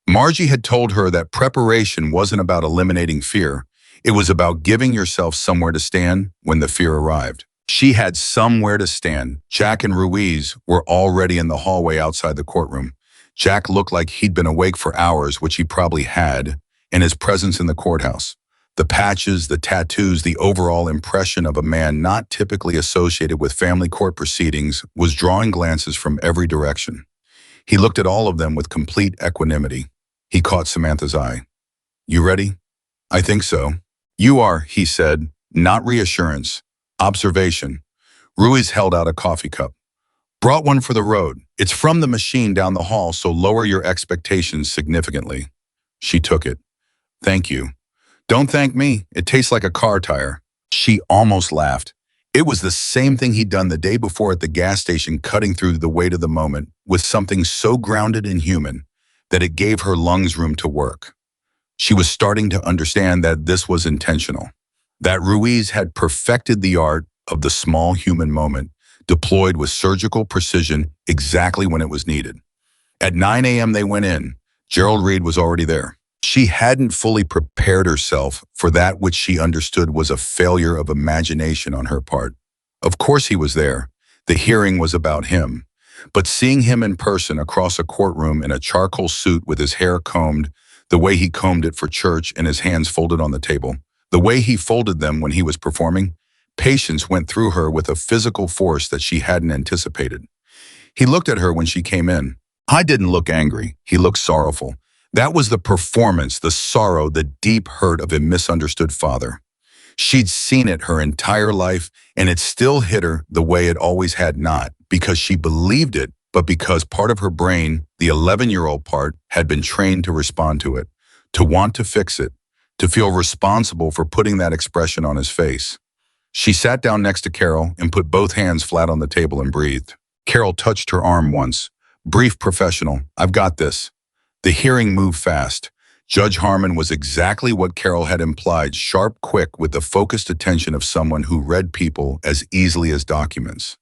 Margie had told her that preparation wasn't about eliminating fear. It was about giving yourself somewhere to stand when the fear arrived. She had somewhere to stand. Jack and Ruiz were already in the hallway outside the courtroom. Jack looked like he'd been awake for hours, which he probably had, and his presence in the courthouse. The patches, the tattoos, the overall impression of a man not typically associated with family court proceedings was drawing glances from every direction. He looked at all of them with complete equanimity. He caught Samantha's eye. "You ready?" "I think so." "You are," he said, not reassurance, observation. Ruiz held out a coffee cup. "Brought one for the road. It's from the machine down the hall, so lower your expectations significantly." She took it. "Thank you." "Don't thank me. It tastes like a car tire." She almost laughed. It was the same thing he'd done the day before at the gas station, cutting through the weight of the moment with something so grounded and human that it gave her lungs room to work. She was starting to understand that this was intentional, that Ruiz had perfected the art of the small human moment, deployed with surgical precision exactly when it was needed. At 9 a.m. they went in. Gerald Reed was already there. She hadn't fully prepared herself for that which she understood was a failure of imagination on her part. Of course he was there. The hearing was about him. But seeing him in person across a courtroom in a charcoal suit with his hair combed, the way he combed it for church and his hands folded on the table, the way he folded them when he was performing, patience went through her with a physical force that she hadn't anticipated. He looked at her when she came in. I didn't look angry. He looked sorrowful. That was the performance, the sorrow, the deep hurt of a misunderstood father. She'd seen it her entire life, and it still hit her the way it always had, not because she believed it, but because part of her brain, the 11-year-old part, had been trained to respond to it, to want to fix it, to feel responsible for putting that expression on his face. She sat down next to Carol and put both hands flat on the table and breathed. Carol touched her arm once. Brief, professional. I've got this. The hearing moved fast. Judge Harmon was exactly what Carol had implied, sharp, quick, with the focused attention of someone who read people as easily as documents.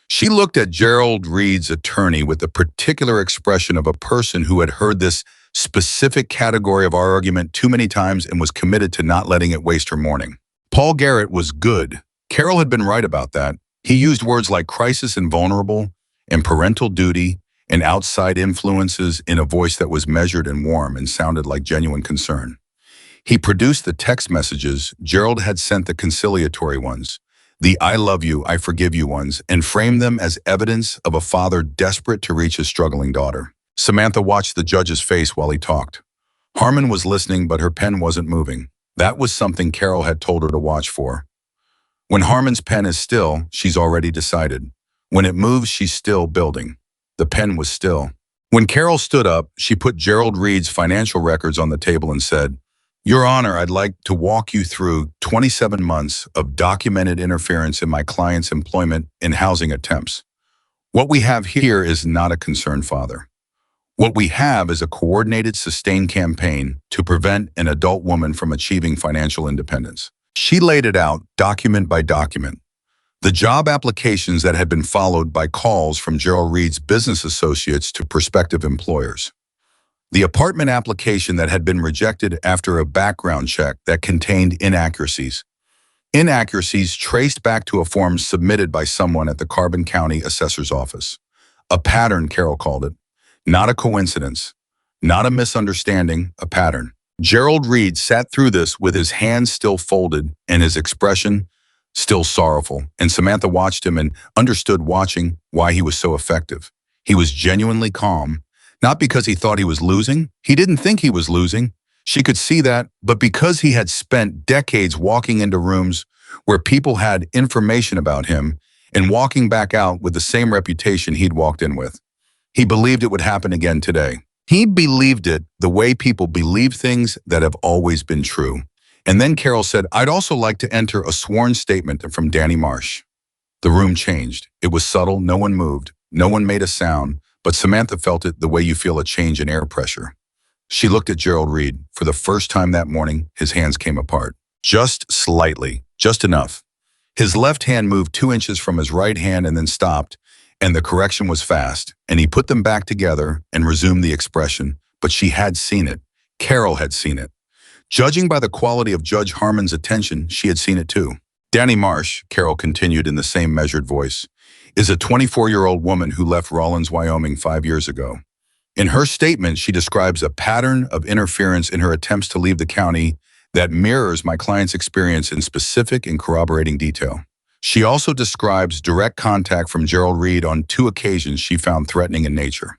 She looked at Gerald Reed's attorney with the particular expression of a person who had heard this specific category of our argument too many times and was committed to not letting it waste her morning. Paul Garrett was good. Carol had been right about that. He used words like crisis and vulnerable, and parental duty, and outside influences in a voice that was measured and warm and sounded like genuine concern. He produced the text messages. Gerald had sent the conciliatory ones, the I love you, I forgive you ones, and framed them as evidence of a father desperate to reach his struggling daughter. Samantha watched the judge's face while he talked. Harmon was listening, but her pen wasn't moving. That was something Carol had told her to watch for. When Harmon's pen is still, she's already decided. When it moves, she's still building. The pen was still. When Carol stood up, she put Gerald Reed's financial records on the table and said, Your Honor, I'd like to walk you through 27 months of documented interference in my client's employment and housing attempts. What we have here is not a concerned father. What we have is a coordinated, sustained campaign to prevent an adult woman from achieving financial independence. She laid it out, document by document. The job applications that had been followed by calls from Gerald Reed's business associates to prospective employers. The apartment application that had been rejected after a background check that contained inaccuracies. Inaccuracies traced back to a form submitted by someone at the Carbon County Assessor's Office. A pattern, Carol called it. Not a coincidence. Not a misunderstanding, a pattern. Gerald Reed sat through this with his hands still folded and his expression still sorrowful, and Samantha watched him and understood watching why he was so effective. He was genuinely calm, not because he thought he was losing. He didn't think he was losing. She could see that, but because he had spent decades walking into rooms where people had information about him and walking back out with the same reputation he'd walked in with. He believed it would happen again today. He believed it the way people believe things that have always been true. And then Carol said, I'd also like to enter a sworn statement from Danny Marsh. The room changed. It was subtle. No one moved. No one made a sound, but Samantha felt it the way you feel a change in air pressure. She looked at Gerald Reed. For the first time that morning, his hands came apart. Just slightly. Just enough. His left hand moved 2 inches from his right hand and then stopped, and the correction was fast, and he put them back together and resumed the expression. But she had seen it. Carol had seen it. Judging by the quality of Judge Harmon's attention, she had seen it too. Danny Marsh, Carol continued in the same measured voice, is a 24-year-old woman who left Rawlins, Wyoming 5 years ago. In her statement, she describes a pattern of interference in her attempts to leave the county that mirrors my client's experience in specific and corroborating detail. She also describes direct contact from Gerald Reed on 2 occasions she found threatening in nature.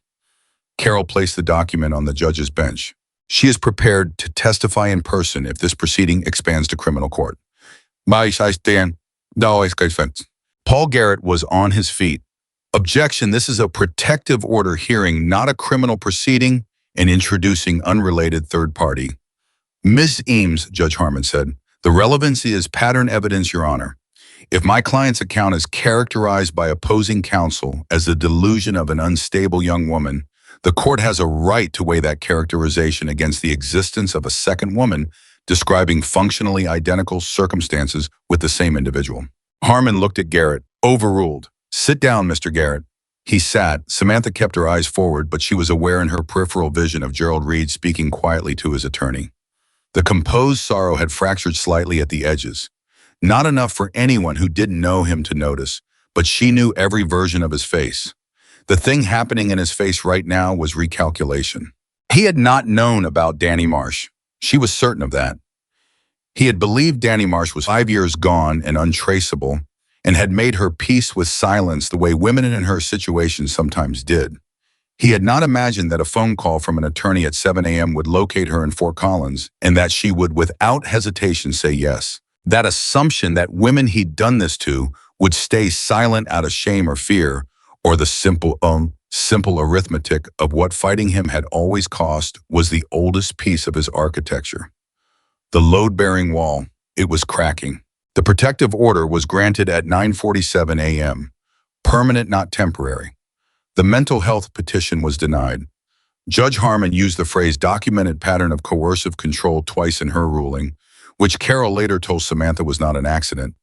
Carol placed the document on the judge's bench. She is prepared to testify in person if this proceeding expands to criminal court. I stand. Paul Garrett was on his feet. Objection, this is a protective order hearing, not a criminal proceeding, and introducing unrelated third party. Ms. Eames, Judge Harmon said, the relevancy is pattern evidence, Your Honor. If my client's account is characterized by opposing counsel as the delusion of an unstable young woman, the court has a right to weigh that characterization against the existence of a second woman describing functionally identical circumstances with the same individual. Harmon looked at Garrett. Overruled. Sit down, Mr. Garrett. He sat. Samantha kept her eyes forward, but she was aware in her peripheral vision of Gerald Reed speaking quietly to his attorney. The composed sorrow had fractured slightly at the edges. Not enough for anyone who didn't know him to notice, but she knew every version of his face. The thing happening in his face right now was recalculation. He had not known about Danny Marsh. She was certain of that. He had believed Danny Marsh was 5 years gone and untraceable, and had made her peace with silence the way women in her situation sometimes did. He had not imagined that a phone call from an attorney at 7 a.m. would locate her in Fort Collins, and that she would without hesitation say yes. That assumption that women he'd done this to would stay silent out of shame or fear, or the simple arithmetic of what fighting him had always cost, was the oldest piece of his architecture. The load-bearing wall, it was cracking. The protective order was granted at 9:47 a.m. Permanent, not temporary. The mental health petition was denied. Judge Harmon used the phrase documented pattern of coercive control twice in her ruling, which Carol later told Samantha was not an accident.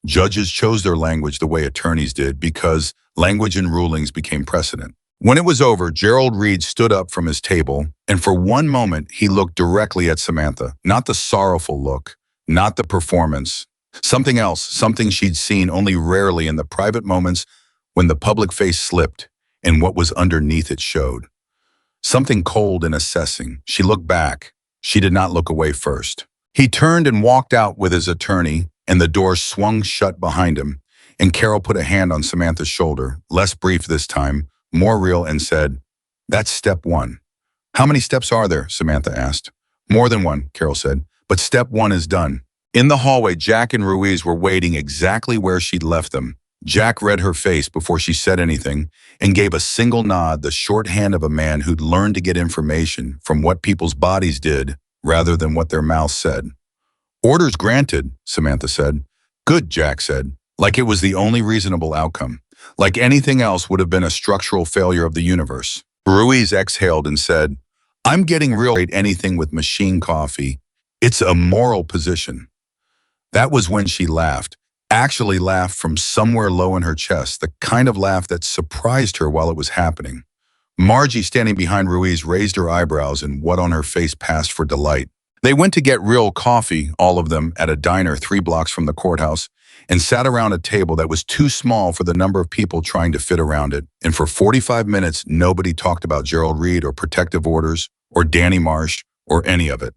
Judges chose their language the way attorneys did because language in rulings became precedent. When it was over, Gerald Reed stood up from his table, and for one moment he looked directly at Samantha. Not the sorrowful look, not the performance. Something else, something she'd seen only rarely in the private moments when the public face slipped and what was underneath it showed. Something cold and assessing. She looked back. She did not look away first. He turned and walked out with his attorney, and the door swung shut behind him, and Carol put a hand on Samantha's shoulder, less brief this time, more real, and said, "That's step one." "How many steps are there?" Samantha asked. "More than one," Carol said, "but step one is done." In the hallway, Jack and Ruiz were waiting exactly where she'd left them. Jack read her face before she said anything and gave a single nod, the shorthand of a man who'd learned to get information from what people's bodies did rather than what their mouths said. "Orders granted," Samantha said. "Good," Jack said, like it was the only reasonable outcome. Like anything else would have been a structural failure of the universe. Ruiz exhaled and said, "I'm getting real at anything with machine coffee. It's a moral position." That was when she laughed. Actually laughed from somewhere low in her chest, the kind of laugh that surprised her while it was happening. Margie, standing behind Ruiz, raised her eyebrows and what on her face passed for delight. They went to get real coffee, all of them, at a diner 3 blocks from the courthouse, and sat around a table that was too small for the number of people trying to fit around it. And for 45 minutes, nobody talked about Gerald Reed or protective orders or Danny Marsh or any of it.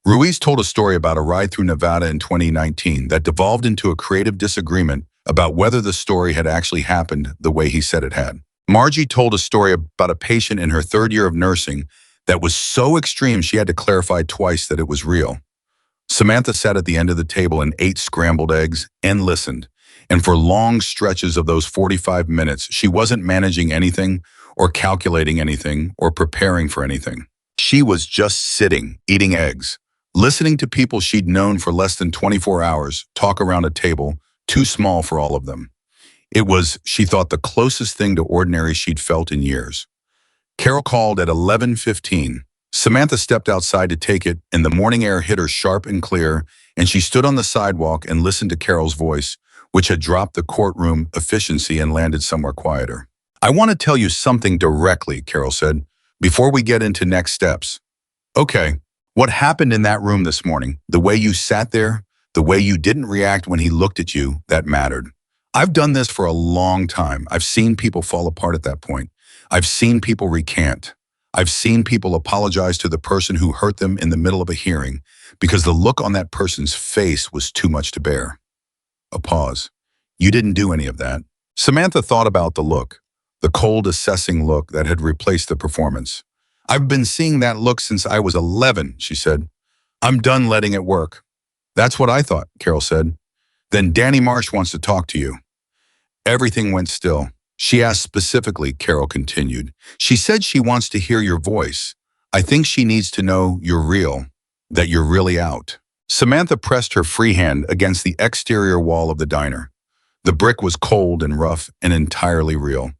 Ruiz told a story about a ride through Nevada in 2019 that devolved into a creative disagreement about whether the story had actually happened the way he said it had. Margie told a story about a patient in her 3rd year of nursing that was so extreme she had to clarify twice that it was real. Samantha sat at the end of the table and ate scrambled eggs and listened. And for long stretches of those 45 minutes, she wasn't managing anything or calculating anything or preparing for anything. She was just sitting, eating eggs, listening to people she'd known for less than 24 hours talk around a table too small for all of them. It was, she thought, the closest thing to ordinary she'd felt in years. Carol called at 11:15. Samantha stepped outside to take it, and the morning air hit her sharp and clear, and she stood on the sidewalk and listened to Carol's voice, which had dropped the courtroom efficiency and landed somewhere quieter. "I want to tell you something directly," Carol said, "before we get into next steps." "Okay. What happened in that room this morning, the way you sat there, the way you didn't react when he looked at you, that mattered. I've done this for a long time. I've seen people fall apart at that point. I've seen people recant. I've seen people apologize to the person who hurt them in the middle of a hearing because the look on that person's face was too much to bear." A pause. "You didn't do any of that." Samantha thought about the look, the cold, assessing look that had replaced the performance. "I've been seeing that look since I was 11, she said. "I'm done letting it work." "That's what I thought," Carol said. "Then Danny Marsh wants to talk to you." Everything went still. "She asked specifically," Carol continued. "She said she wants to hear your voice. I think she needs to know you're real, that you're really out." Samantha pressed her free hand against the exterior wall of the diner. The brick was cold and rough and entirely real.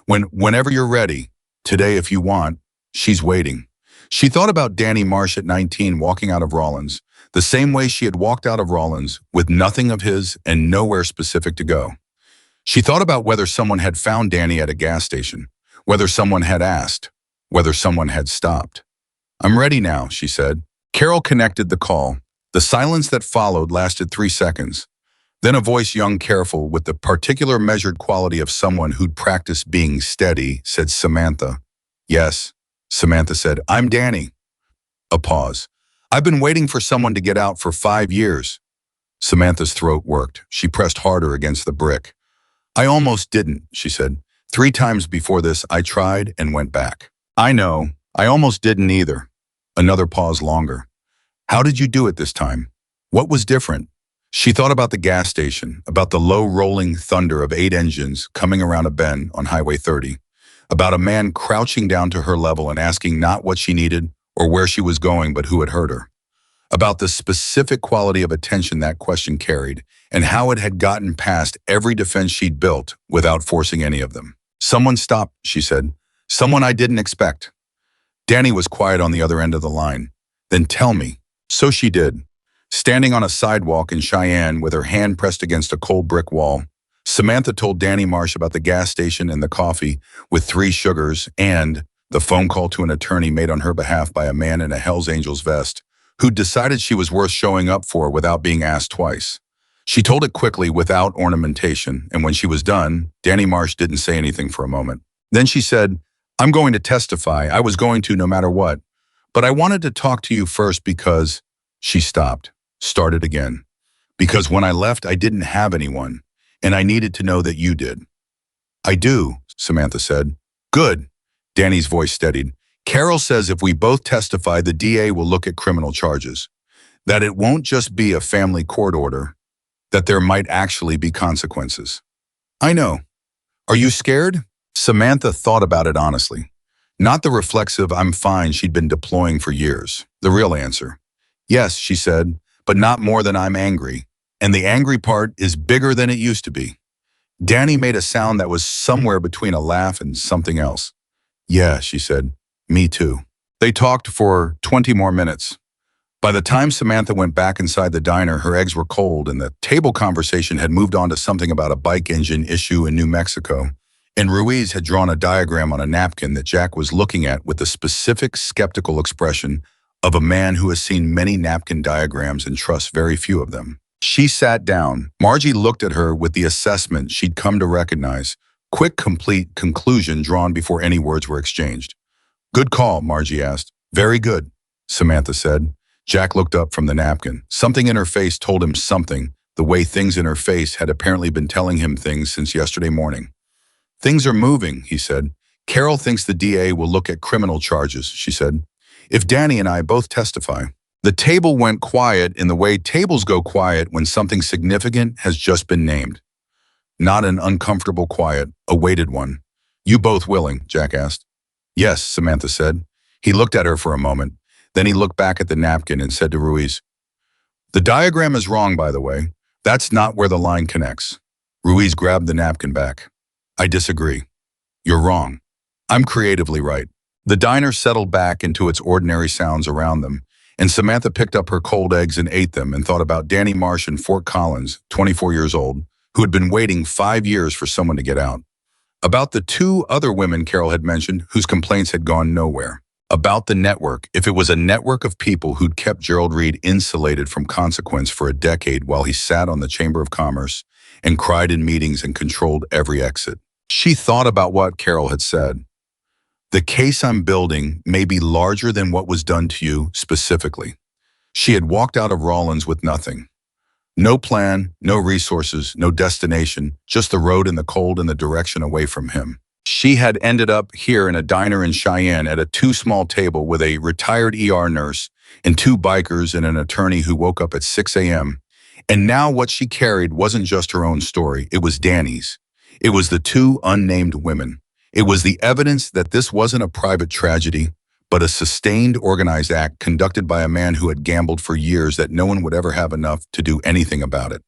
Whenever you're ready, today if you want, she's waiting." She thought about Danny Marsh at 19 walking out of Rollins, the same way she had walked out of Rollins with nothing of his and nowhere specific to go. She thought about whether someone had found Danny at a gas station, whether someone had asked, whether someone had stopped. "I'm ready now," she said. Carol connected the call. The silence that followed lasted 3 seconds. Then a voice, young, careful, with the particular measured quality of someone who'd practiced being steady, said, "Samantha." "Yes," Samantha said. "I'm Danny." A pause. "I've been waiting for someone to get out for 5 years." Samantha's throat worked. She pressed harder against the brick. "I almost didn't," she said. "3 times before this, I tried and went back." "I know. I almost didn't either." Another pause longer. "How did you do it this time? What was different?" She thought about the gas station, about the low rolling thunder of 8 engines coming around a bend on Highway 30, about a man crouching down to her level and asking not what she needed or where she was going, but who had hurt her. about the specific quality of attention that question carried and how it had gotten past every defense she'd built without forcing any of them. Someone stopped, she said. Someone I didn't expect. Danny was quiet on the other end of the line. Then tell me. So she did. Standing on a sidewalk in Cheyenne with her hand pressed against a cold brick wall, Samantha told Danny Marsh about the gas station and the coffee with 3 sugars and the phone call to an attorney made on her behalf by a man in a Hells Angels vest who'd decided she was worth showing up for without being asked twice. She told it quickly without ornamentation, and when she was done, Danny Marsh didn't say anything for a moment. Then she said, I'm going to testify. I was going to no matter what. But I wanted to talk to you first because… She stopped, started again. Because when I left, I didn't have anyone, and I needed to know that you did. I do, Samantha said. Good. Danny's voice steadied. Carol says if we both testify, the DA will look at criminal charges. That it won't just be a family court order, that there might actually be consequences. I know. Are you scared? Samantha thought about it honestly. Not the reflexive I'm fine she'd been deploying for years. The real answer. Yes, she said, but not more than I'm angry. And the angry part is bigger than it used to be. Danny made a sound that was somewhere between a laugh and something else. Yeah, she said. Me too. They talked for 20 more minutes. By the time Samantha went back inside the diner, her eggs were cold and the table conversation had moved on to something about a bike engine issue in New Mexico. And Ruiz had drawn a diagram on a napkin that Jack was looking at with the specific skeptical expression of a man who has seen many napkin diagrams and trusts very few of them. She sat down. Margie looked at her with the assessment she'd come to recognize. Quick, complete conclusion drawn before any words were exchanged. Good call, Margie asked. Very good, Samantha said. Jack looked up from the napkin. Something in her face told him something, the way things in her face had apparently been telling him things since yesterday morning. Things are moving, he said. Carol thinks the DA will look at criminal charges, she said. If Danny and I both testify. The table went quiet in the way tables go quiet when something significant has just been named. Not an uncomfortable quiet, a weighted one. You both willing? Jack asked. Yes, Samantha said. He looked at her for a moment. Then he looked back at the napkin and said to Ruiz, The diagram is wrong, by the way. That's not where the line connects. Ruiz grabbed the napkin back. I disagree. You're wrong. I'm creatively right. The diner settled back into its ordinary sounds around them, and Samantha picked up her cold eggs and ate them and thought about Danny Marsh in Fort Collins, 24 years old, who had been waiting 5 years for someone to get out. About the 2 other women Carol had mentioned whose complaints had gone nowhere. About the network, if it was a network of people who'd kept Gerald Reed insulated from consequence for a decade while he sat on the Chamber of Commerce and cried in meetings and controlled every exit. She thought about what Carol had said. The case I'm building may be larger than what was done to you specifically. She had walked out of Rollins with nothing. No plan, no resources, no destination, just the road and the cold and the direction away from him. She had ended up here in a diner in Cheyenne at a too small table with a retired ER nurse and 2 bikers and an attorney who woke up at 6 a.m. And now what she carried wasn't just her own story, it was Danny's. It was the 2 unnamed women. It was the evidence that this wasn't a private tragedy, but a sustained, organized act conducted by a man who had gambled for years that no one would ever have enough to do anything about it.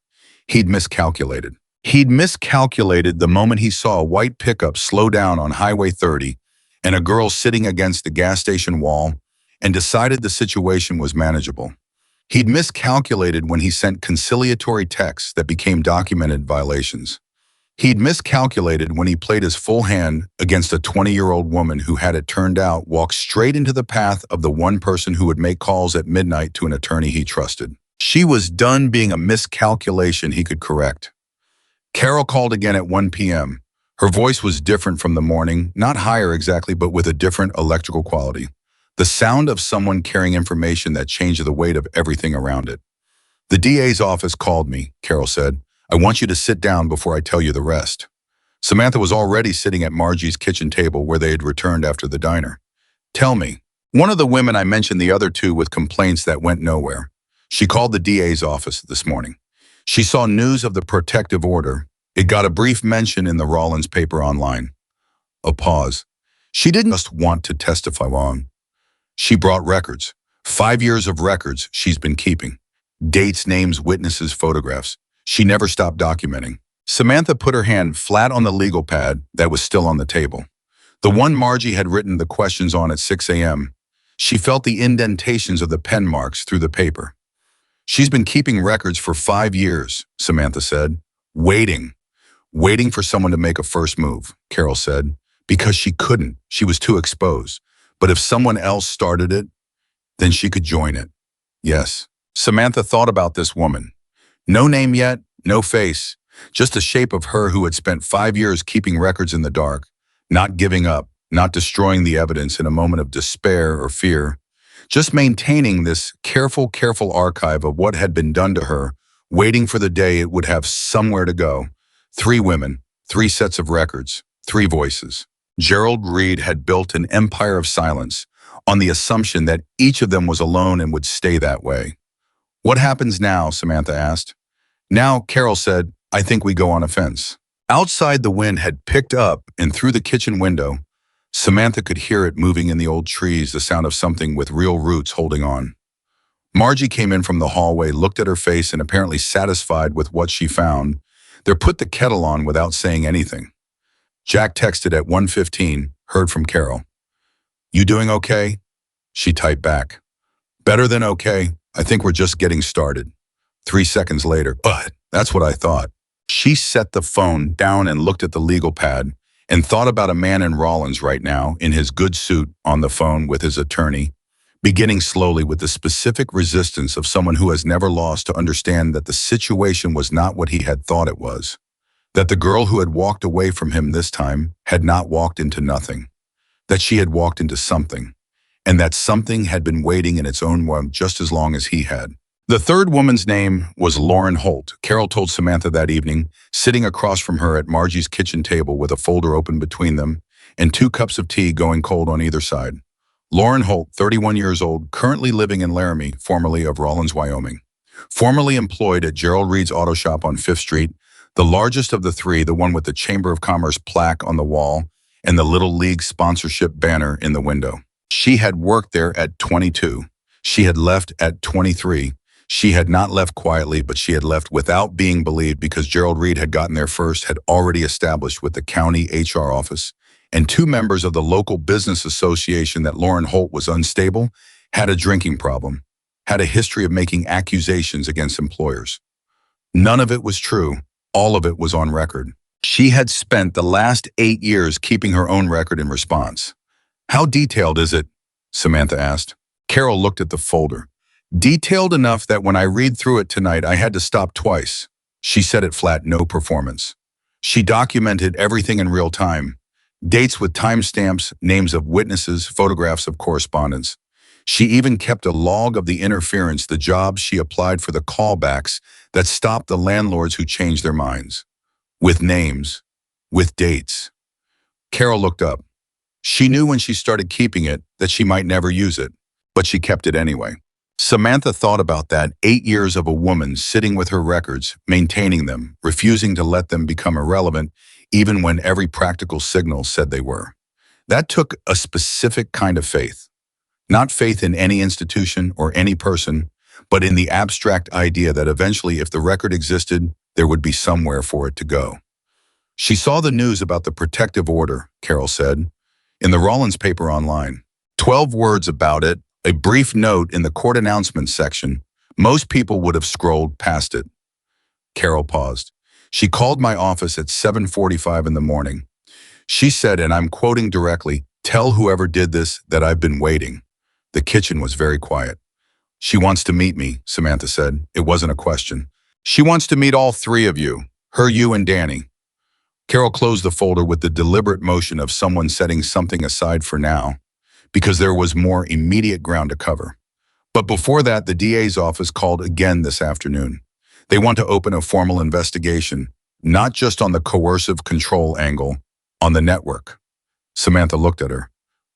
He'd miscalculated. He'd miscalculated the moment he saw a white pickup slow down on Highway 30 and a girl sitting against the gas station wall and decided the situation was manageable. He'd miscalculated when he sent conciliatory texts that became documented violations. He'd miscalculated when he played his full hand against a 20-year-old woman who had it turned out walked straight into the path of the one person who would make calls at midnight to an attorney he trusted. She was done being a miscalculation he could correct. Carol called again at 1 p.m. Her voice was different from the morning, not higher exactly, but with a different electrical quality. The sound of someone carrying information that changed the weight of everything around it. The DA's office called me, Carol said. I want you to sit down before I tell you the rest. Samantha was already sitting at Margie's kitchen table where they had returned after the diner. Tell me. One of the women I mentioned the other 2 with complaints that went nowhere. She called the DA's office this morning. She saw news of the protective order. It got a brief mention in the Rollins paper online. A pause. She didn't just want to testify on. She brought records. 5 years of records she's been keeping. Dates, names, witnesses, photographs. She never stopped documenting. Samantha put her hand flat on the legal pad that was still on the table. The one Margie had written the questions on at 6 a.m. She felt the indentations of the pen marks through the paper. She's been keeping records for 5 years, Samantha said. Waiting for someone to make a first move, Carol said, because she couldn't. She was too exposed. But if someone else started it, then she could join it. Yes. Samantha thought about this woman. No name yet, no face, just the shape of her who had spent 5 years keeping records in the dark, not giving up, not destroying the evidence in a moment of despair or fear, just maintaining this careful archive of what had been done to her, waiting for the day it would have somewhere to go. 3 women, 3 sets of records, 3 voices. Gerald Reed had built an empire of silence on the assumption that each of them was alone and would stay that way. What happens now? Samantha asked. Now, Carol said, I think we go on a fence. Outside, the wind had picked up, and through the kitchen window, Samantha could hear it moving in the old trees, the sound of something with real roots holding on. Margie came in from the hallway, looked at her face, and apparently satisfied with what she found, they put the kettle on without saying anything. Jack texted at 1:15, heard from Carol. You doing okay? She typed back. Better than okay. I think we're just getting started. 3 seconds later, but that's what I thought. She set the phone down and looked at the legal pad and thought about a man in Rollins right now in his good suit on the phone with his attorney, beginning slowly with the specific resistance of someone who has never lost to understand that the situation was not what he had thought it was, that the girl who had walked away from him this time had not walked into nothing, that she had walked into something, and that something had been waiting in its own way just as long as he had. The third woman's name was Lauren Holt. Carol told Samantha that evening, sitting across from her at Margie's kitchen table with a folder open between them and 2 cups of tea going cold on either side. Lauren Holt, 31 years old, currently living in Laramie, formerly of Rollins, Wyoming. Formerly employed at Gerald Reed's auto shop on 5th Street, the largest of the 3, the one with the Chamber of Commerce plaque on the wall and the Little League sponsorship banner in the window. She had worked there at 22. She had left at 23. She had not left quietly, but she had left without being believed because Gerald Reed had gotten there first, had already established with the county HR office, and 2 members of the local business association that Lauren Holt was unstable, had a drinking problem, had a history of making accusations against employers. None of it was true. All of it was on record. She had spent the last 8 years keeping her own record in response. How detailed is it? Samantha asked. Carol looked at the folder. Detailed enough that when I read through it tonight, I had to stop twice. She said it flat, no performance. She documented everything in real time. Dates with timestamps, names of witnesses, photographs of correspondence. She even kept a log of the interference, the jobs she applied for, the callbacks that stopped the landlords who changed their minds. With names, with dates. Carol looked up. She knew when she started keeping it that she might never use it, but she kept it anyway. Samantha thought about that 8 years of a woman sitting with her records, maintaining them, refusing to let them become irrelevant, even when every practical signal said they were. That took a specific kind of faith. Not faith in any institution or any person, but in the abstract idea that eventually, if the record existed, there would be somewhere for it to go. She saw the news about the protective order, Carol said, in the Rollins paper online. 12 words about it, a brief note in the court announcements section. Most people would have scrolled past it. Carol paused. She called my office at 7:45 in the morning. She said, and I'm quoting directly, "Tell whoever did this that I've been waiting." The kitchen was very quiet. She wants to meet me, Samantha said. It wasn't a question. She wants to meet all 3 of you, her, you, and Danny. Carol closed the folder with the deliberate motion of someone setting something aside for now, because there was more immediate ground to cover. But before that, the DA's office called again this afternoon. They want to open a formal investigation, not just on the coercive control angle, on the network. Samantha looked at her.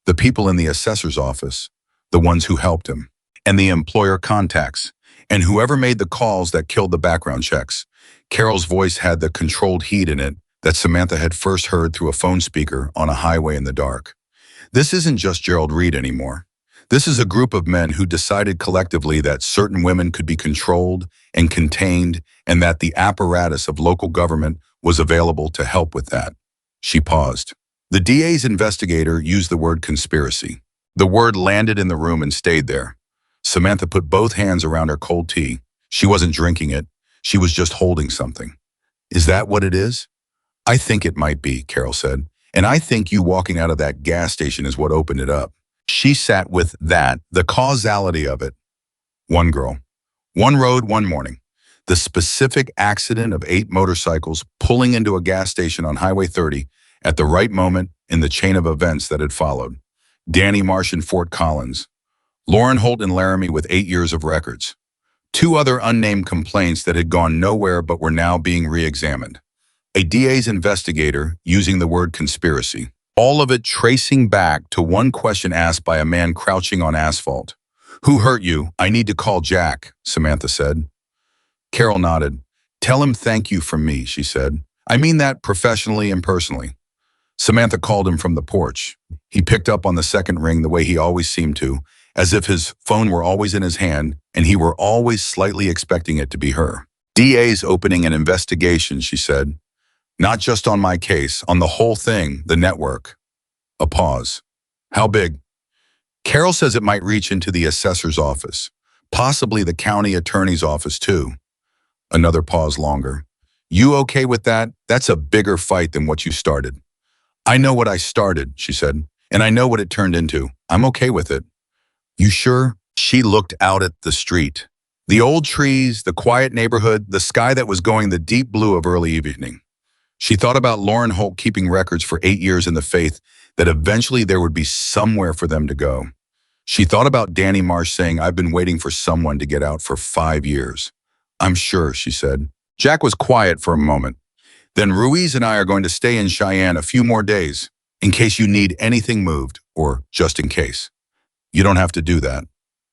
The people in the assessor's office, the ones who helped him, and the employer contacts, and whoever made the calls that killed the background checks. Carol's voice had the controlled heat in it that Samantha had first heard through a phone speaker on a highway in the dark. This isn't just Gerald Reed anymore. This is a group of men who decided collectively that certain women could be controlled and contained and that the apparatus of local government was available to help with that. She paused. The DA's investigator used the word conspiracy. The word landed in the room and stayed there. Samantha put both hands around her cold tea. She wasn't drinking it. She was just holding something. Is that what it is? I think it might be, Carol said. And I think you walking out of that gas station is what opened it up. She sat with that, the causality of it. One girl, one road, one morning. The specific accident of 8 motorcycles pulling into a gas station on Highway 30 at the right moment in the chain of events that had followed. Danny Marsh in Fort Collins. Lauren Holt in Laramie with 8 years of records. 2 other unnamed complaints that had gone nowhere but were now being re-examined. A DA's investigator using the word conspiracy. All of it tracing back to one question asked by a man crouching on asphalt. Who hurt you? I need to call Jack, Samantha said. Carol nodded. Tell him thank you from me, she said. I mean that professionally and personally. Samantha called him from the porch. He picked up on the second ring the way he always seemed to, as if his phone were always in his hand and he were always slightly expecting it to be her. DA's opening an investigation, she said. Not just on my case, on the whole thing, the network. A pause. How big? Carol says it might reach into the assessor's office, possibly the county attorney's office too. Another pause longer. You okay with that? That's a bigger fight than what you started. I know what I started, she said, and I know what it turned into. I'm okay with it. You sure? She looked out at the street. The old trees, the quiet neighborhood, the sky that was going the deep blue of early evening. She thought about Lauren Holt keeping records for 8 years in the faith that eventually there would be somewhere for them to go. She thought about Danny Marsh saying, I've been waiting for someone to get out for 5 years. I'm sure, she said. Jack was quiet for a moment. Then Ruiz and I are going to stay in Cheyenne a few more days, in case you need anything moved, or just in case. You don't have to do that.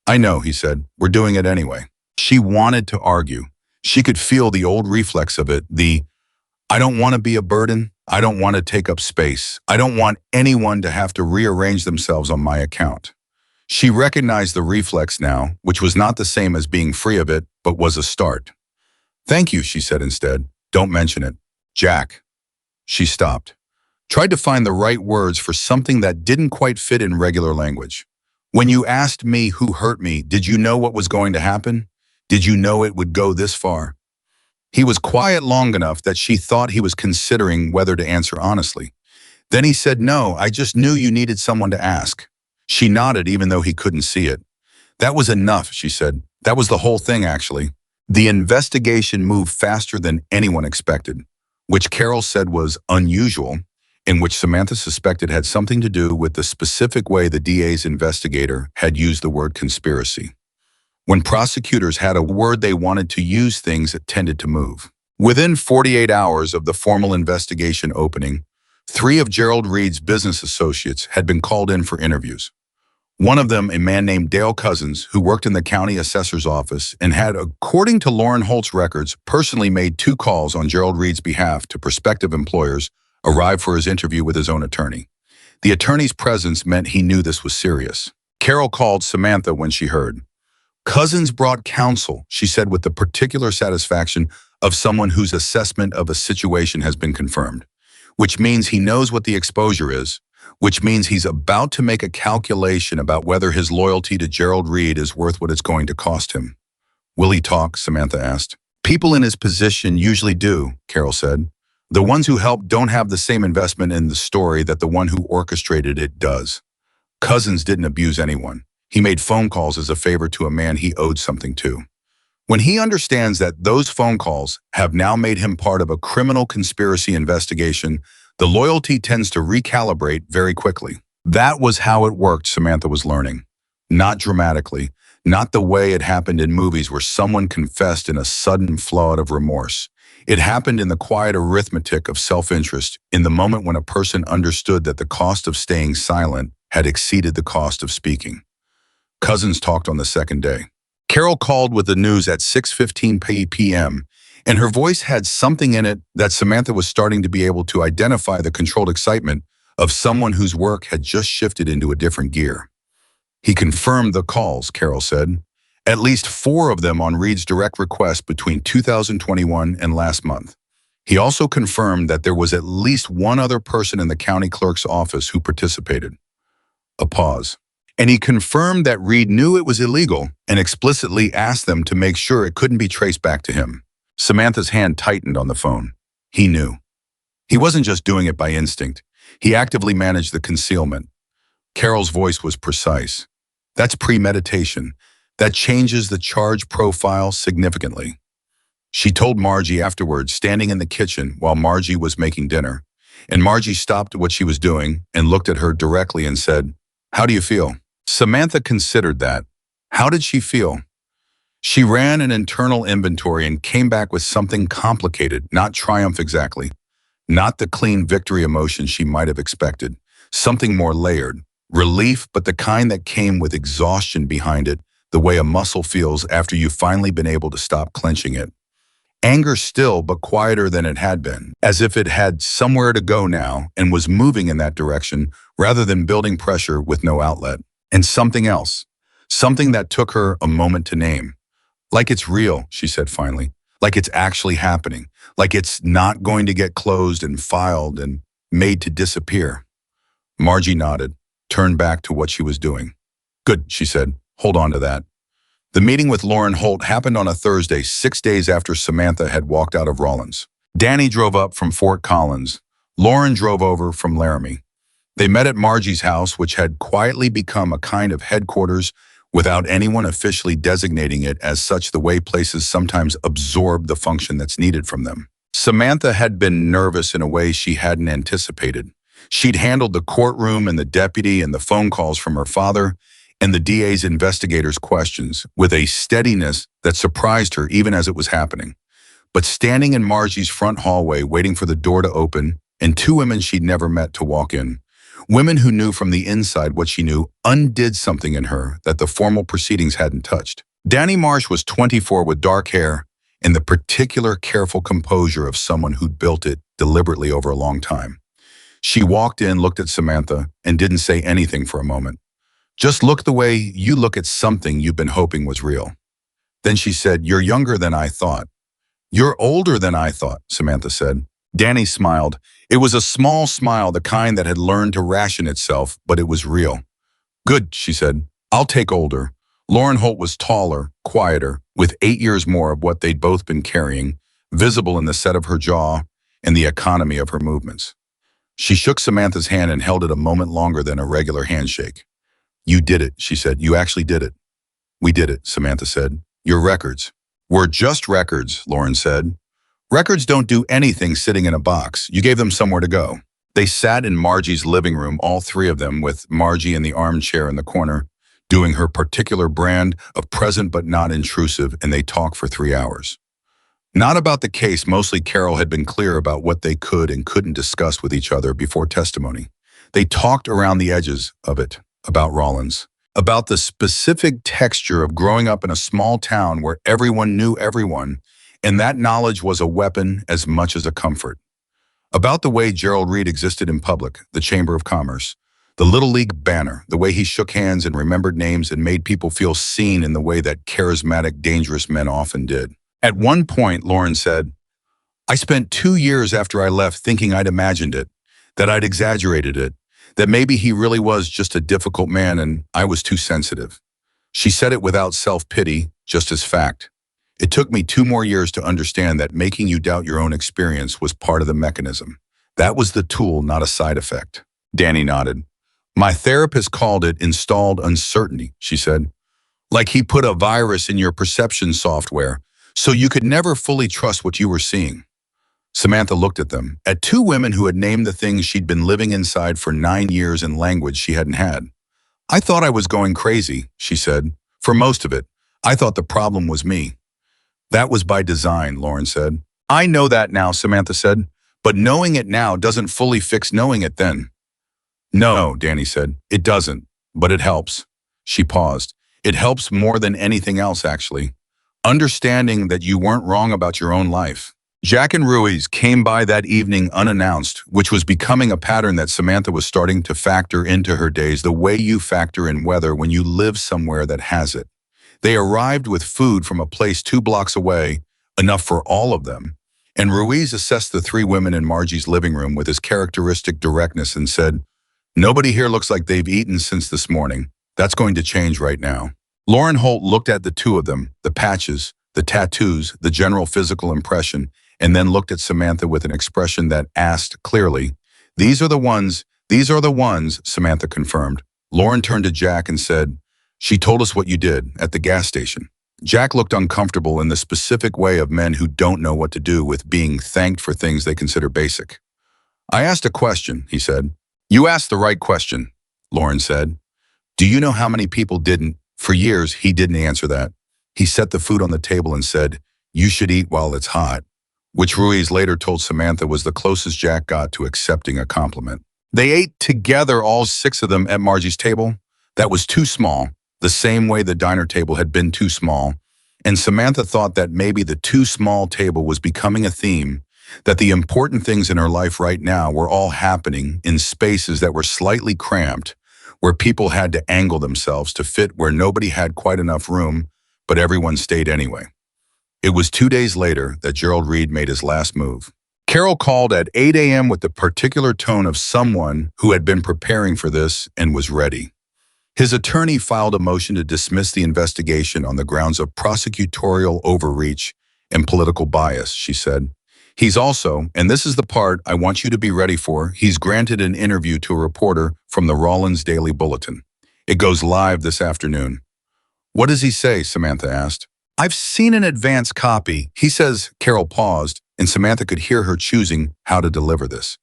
I know, he said. We're doing it anyway. She wanted to argue. She could feel the old reflex of it, I don't want to be a burden. I don't want to take up space. I don't want anyone to have to rearrange themselves on my account. She recognized the reflex now, which was not the same as being free of it, but was a start. Thank you, she said instead. Don't mention it. Jack. She stopped. Tried to find the right words for something that didn't quite fit in regular language. When you asked me who hurt me, did you know what was going to happen? Did you know it would go this far? He was quiet long enough that she thought he was considering whether to answer honestly. Then he said, no, I just knew you needed someone to ask. She nodded even though he couldn't see it. That was enough, she said. That was the whole thing, actually. The investigation moved faster than anyone expected, which Carol said was unusual, and which Samantha suspected had something to do with the specific way the DA's investigator had used the word conspiracy. When prosecutors had a word they wanted to use, things tended to move. Within 48 hours of the formal investigation opening, 3 of Gerald Reed's business associates had been called in for interviews. One of them, a man named Dale Cousins, who worked in the county assessor's office and had, according to Lauren Holt's records, personally made 2 calls on Gerald Reed's behalf to prospective employers, arrived for his interview with his own attorney. The attorney's presence meant he knew this was serious. Carol called Samantha when she heard. Cousins brought counsel, she said with the particular satisfaction of someone whose assessment of a situation has been confirmed, which means he knows what the exposure is, which means he's about to make a calculation about whether his loyalty to Gerald Reed is worth what it's going to cost him. Will he talk? Samantha asked. People in his position usually do, Carol said. The ones who help don't have the same investment in the story that the one who orchestrated it does. Cousins didn't abuse anyone. He made phone calls as a favor to a man he owed something to. When he understands that those phone calls have now made him part of a criminal conspiracy investigation, the loyalty tends to recalibrate very quickly. That was how it worked, Samantha was learning. Not dramatically, not the way it happened in movies where someone confessed in a sudden flood of remorse. It happened in the quiet arithmetic of self-interest, in the moment when a person understood that the cost of staying silent had exceeded the cost of speaking. Cousins talked on the second day. Carol called with the news at 6:15 p.m., and her voice had something in it that Samantha was starting to be able to identify the controlled excitement of someone whose work had just shifted into a different gear. He confirmed the calls, Carol said. At least 4 of them on Reed's direct request between 2021 and last month. He also confirmed that there was at least one other person in the county clerk's office who participated. A pause. And he confirmed that Reed knew it was illegal and explicitly asked them to make sure it couldn't be traced back to him. Samantha's hand tightened on the phone. He knew. He wasn't just doing it by instinct. He actively managed the concealment. Carol's voice was precise. That's premeditation. That changes the charge profile significantly. She told Margie afterwards, standing in the kitchen while Margie was making dinner. And Margie stopped what she was doing and looked at her directly and said, "How do you feel?" Samantha considered that. How did she feel? She ran an internal inventory and came back with something complicated, not triumph exactly. Not the clean victory emotion she might have expected. Something more layered. Relief, but the kind that came with exhaustion behind it, the way a muscle feels after you've finally been able to stop clenching it. Anger still, but quieter than it had been, as if it had somewhere to go now and was moving in that direction rather than building pressure with no outlet. And something else, something that took her a moment to name. Like it's real, she said finally. Like it's actually happening. Like it's not going to get closed and filed and made to disappear. Margie nodded, turned back to what she was doing. Good, she said. Hold on to that. The meeting with Lauren Holt happened on a Thursday, 6 days after Samantha had walked out of Rollins. Danny drove up from Fort Collins. Lauren drove over from Laramie. They met at Margie's house, which had quietly become a kind of headquarters without anyone officially designating it as such, the way places sometimes absorb the function that's needed from them. Samantha had been nervous in a way she hadn't anticipated. She'd handled the courtroom and the deputy and the phone calls from her father and the DA's investigators' questions with a steadiness that surprised her even as it was happening. But standing in Margie's front hallway waiting for the door to open and 2 women she'd never met to walk in, women who knew from the inside what she knew, undid something in her that the formal proceedings hadn't touched. Danny Marsh was 24 with dark hair and the particular careful composure of someone who'd built it deliberately over a long time. She walked in, looked at Samantha, and didn't say anything for a moment. Just look the way you look at something you've been hoping was real. Then she said, "You're younger than I thought." "You're older than I thought," Samantha said. Danny smiled. It was a small smile, the kind that had learned to ration itself, but it was real. "Good," she said. "I'll take older." Lauren Holt was taller, quieter, with 8 years more of what they'd both been carrying, visible in the set of her jaw and the economy of her movements. She shook Samantha's hand and held it a moment longer than a regular handshake. "You did it," she said. "You actually did it." "We did it," Samantha said. "Your records." "Were just records," Lauren said. "Records don't do anything sitting in a box. You gave them somewhere to go." They sat in Margie's living room, all 3 of them, with Margie in the armchair in the corner, doing her particular brand of present but not intrusive, and they talked for 3 hours. Not about the case. Mostly Carol had been clear about what they could and couldn't discuss with each other before testimony. They talked around the edges of it, about Rollins, about the specific texture of growing up in a small town where everyone knew everyone, and that knowledge was a weapon as much as a comfort. About the way Gerald Reed existed in public, the Chamber of Commerce, the Little League banner, the way he shook hands and remembered names and made people feel seen in the way that charismatic, dangerous men often did. At one point, Lauren said, "I spent 2 years after I left thinking I'd imagined it, that I'd exaggerated it, that maybe he really was just a difficult man and I was too sensitive." She said it without self-pity, just as fact. "It took me 2 more years to understand that making you doubt your own experience was part of the mechanism. That was the tool, not a side effect." Danny nodded. "My therapist called it installed uncertainty," she said. "Like he put a virus in your perception software, so you could never fully trust what you were seeing." Samantha looked at them, at 2 women who had named the things she'd been living inside for 9 years in language she hadn't had. "I thought I was going crazy," she said. "For most of it, I thought the problem was me." "That was by design," Lauren said. "I know that now," Samantha said, "but knowing it now doesn't fully fix knowing it then." "No," Danny said, "it doesn't, but it helps." She paused. "It helps more than anything else, actually. Understanding that you weren't wrong about your own life. Jack and Ruiz came by that evening unannounced, which was becoming a pattern that Samantha was starting to factor into her days, the way you factor in weather when you live somewhere that has it. They arrived with food from a place 2 blocks away, enough for all of them, and Ruiz assessed the 3 women in Margie's living room with his characteristic directness and said, "Nobody here looks like they've eaten since this morning. That's going to change right now." Lauren Holt looked at the 2 of them, the patches, the tattoos, the general physical impression, and then looked at Samantha with an expression that asked clearly, "These are the ones, these are the ones," Samantha confirmed. Lauren turned to Jack and said, "She told us what you did at the gas station." Jack looked uncomfortable in the specific way of men who don't know what to do with being thanked for things they consider basic. "I asked a question," he said. "You asked the right question," Lauren said. "Do you know how many people didn't?" For years, he didn't answer that. He set the food on the table and said, "You should eat while it's hot," which Ruiz later told Samantha was the closest Jack got to accepting a compliment. They ate together, all 6 of them, at Margie's table. That was too small, the same way the diner table had been too small, and Samantha thought that maybe the too small table was becoming a theme, that the important things in her life right now were all happening in spaces that were slightly cramped, where people had to angle themselves to fit where nobody had quite enough room, but everyone stayed anyway. It was 2 days later that Gerald Reed made his last move. Carol called at 8 a.m. with the particular tone of someone who had been preparing for this and was ready. His attorney filed a motion to dismiss the investigation on the grounds of prosecutorial overreach and political bias, she said. He's also, and this is the part I want you to be ready for, he's granted an interview to a reporter from the Rawlins Daily Bulletin. It goes live this afternoon. "What does he say?" Samantha asked. "I've seen an advance copy. He says," Carol paused, and Samantha could hear her choosing how to deliver this.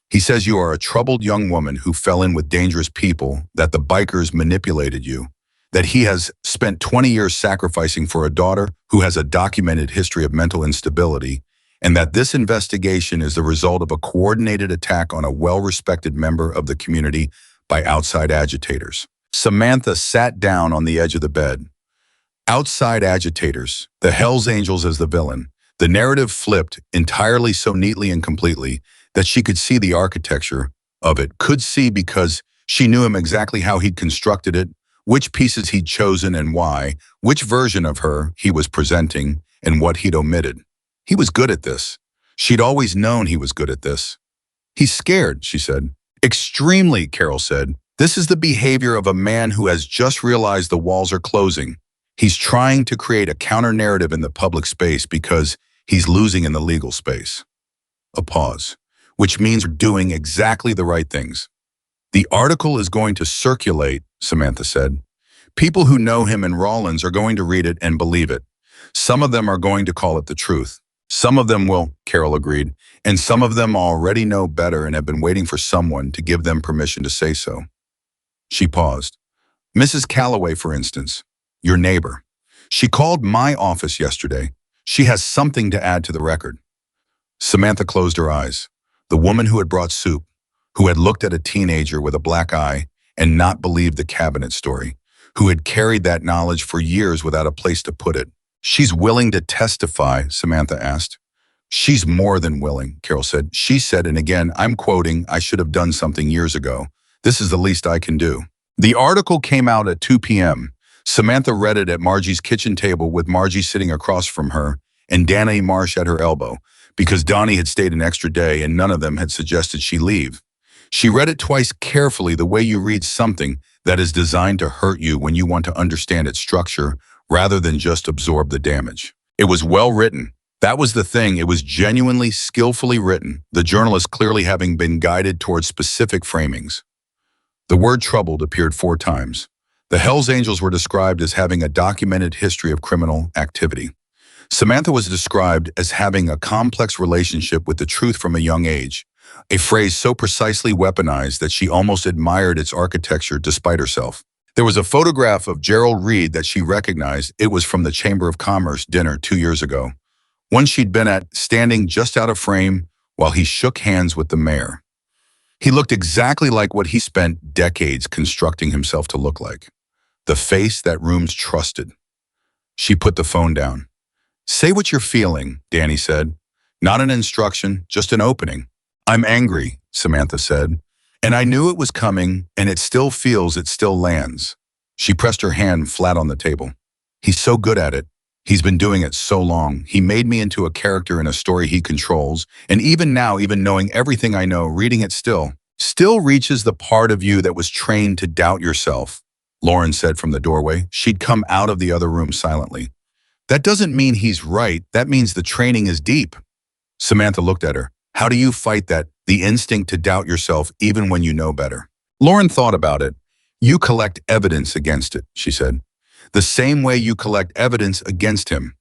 "He says you are a troubled young woman who fell in with dangerous people, that the bikers manipulated you, that he has spent 20 years sacrificing for a daughter who has a documented history of mental instability, and that this investigation is the result of a coordinated attack on a well-respected member of the community by outside agitators." Samantha sat down on the edge of the bed. Outside agitators, the Hells Angels as the villain. The narrative flipped entirely so neatly and completely that she could see the architecture of it, could see because she knew him exactly how he'd constructed it, which pieces he'd chosen and why, which version of her he was presenting, and what he'd omitted. He was good at this. She'd always known he was good at this. "He's scared," she said. "Extremely," Carol said. "This is the behavior of a man who has just realized the walls are closing. He's trying to create a counter-narrative in the public space because he's losing in the legal space." A pause, which means doing exactly the right things. "The article is going to circulate," Samantha said. "People who know him and Rawlins are going to read it and believe it. Some of them are going to call it the truth. Some of them will," Carol agreed, "and some of them already know better and have been waiting for someone to give them permission to say so." She paused. "Mrs. Calloway, for instance, your neighbor. She called my office yesterday. She has something to add to the record." Samantha closed her eyes. The woman who had brought soup, who had looked at a teenager with a black eye and not believed the cabinet story, who had carried that knowledge for years without a place to put it. "She's willing to testify?" Samantha asked. "She's more than willing," Carol said. "She said," and again, I'm quoting, "I should have done something years ago. This is the least I can do." The article came out at 2 p.m. Samantha read it at Margie's kitchen table with Margie sitting across from her and Danny Marsh at her elbow, because Donnie had stayed an extra day and none of them had suggested she leave. She read it twice carefully, the way you read something that is designed to hurt you when you want to understand its structure rather than just absorb the damage. It was well written. That was the thing. It was genuinely, skillfully written, the journalist clearly having been guided towards specific framings. The word troubled appeared 4 times. The Hells Angels were described as having a documented history of criminal activity. Samantha was described as having a complex relationship with the truth from a young age, a phrase so precisely weaponized that she almost admired its architecture despite herself. There was a photograph of Gerald Reed that she recognized. It was from the Chamber of Commerce dinner 2 years ago, one she'd been at, standing just out of frame while he shook hands with the mayor. He looked exactly like what he spent decades constructing himself to look like. The face that rooms trusted. She put the phone down. "Say what you're feeling," Danny said. Not an instruction, just an opening. I'm angry, Samantha said. And I knew it was coming, and it still lands. She pressed her hand flat on the table. He's so good at it. He's been doing it so long. He made me into a character in a story he controls, and even now, even knowing everything I know, reading it still reaches the part of you that was trained to doubt yourself, Lauren said from the doorway. She'd come out of the other room silently. That doesn't mean he's right. That means the training is deep. Samantha looked at her. How do you fight that? The instinct to doubt yourself even when you know better. Lauren thought about it. You collect evidence against it, she said. The same way you collect evidence against him.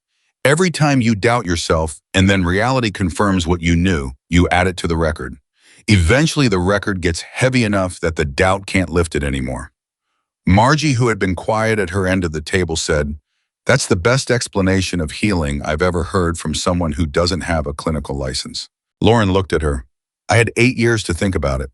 Every time you doubt yourself and then reality confirms what you knew, you add it to the record. Eventually the record gets heavy enough that the doubt can't lift it anymore. Margie, who had been quiet at her end of the table, said, "That's the best explanation of healing I've ever heard from someone who doesn't have a clinical license." Lauren looked at her. I had 8 years to think about it.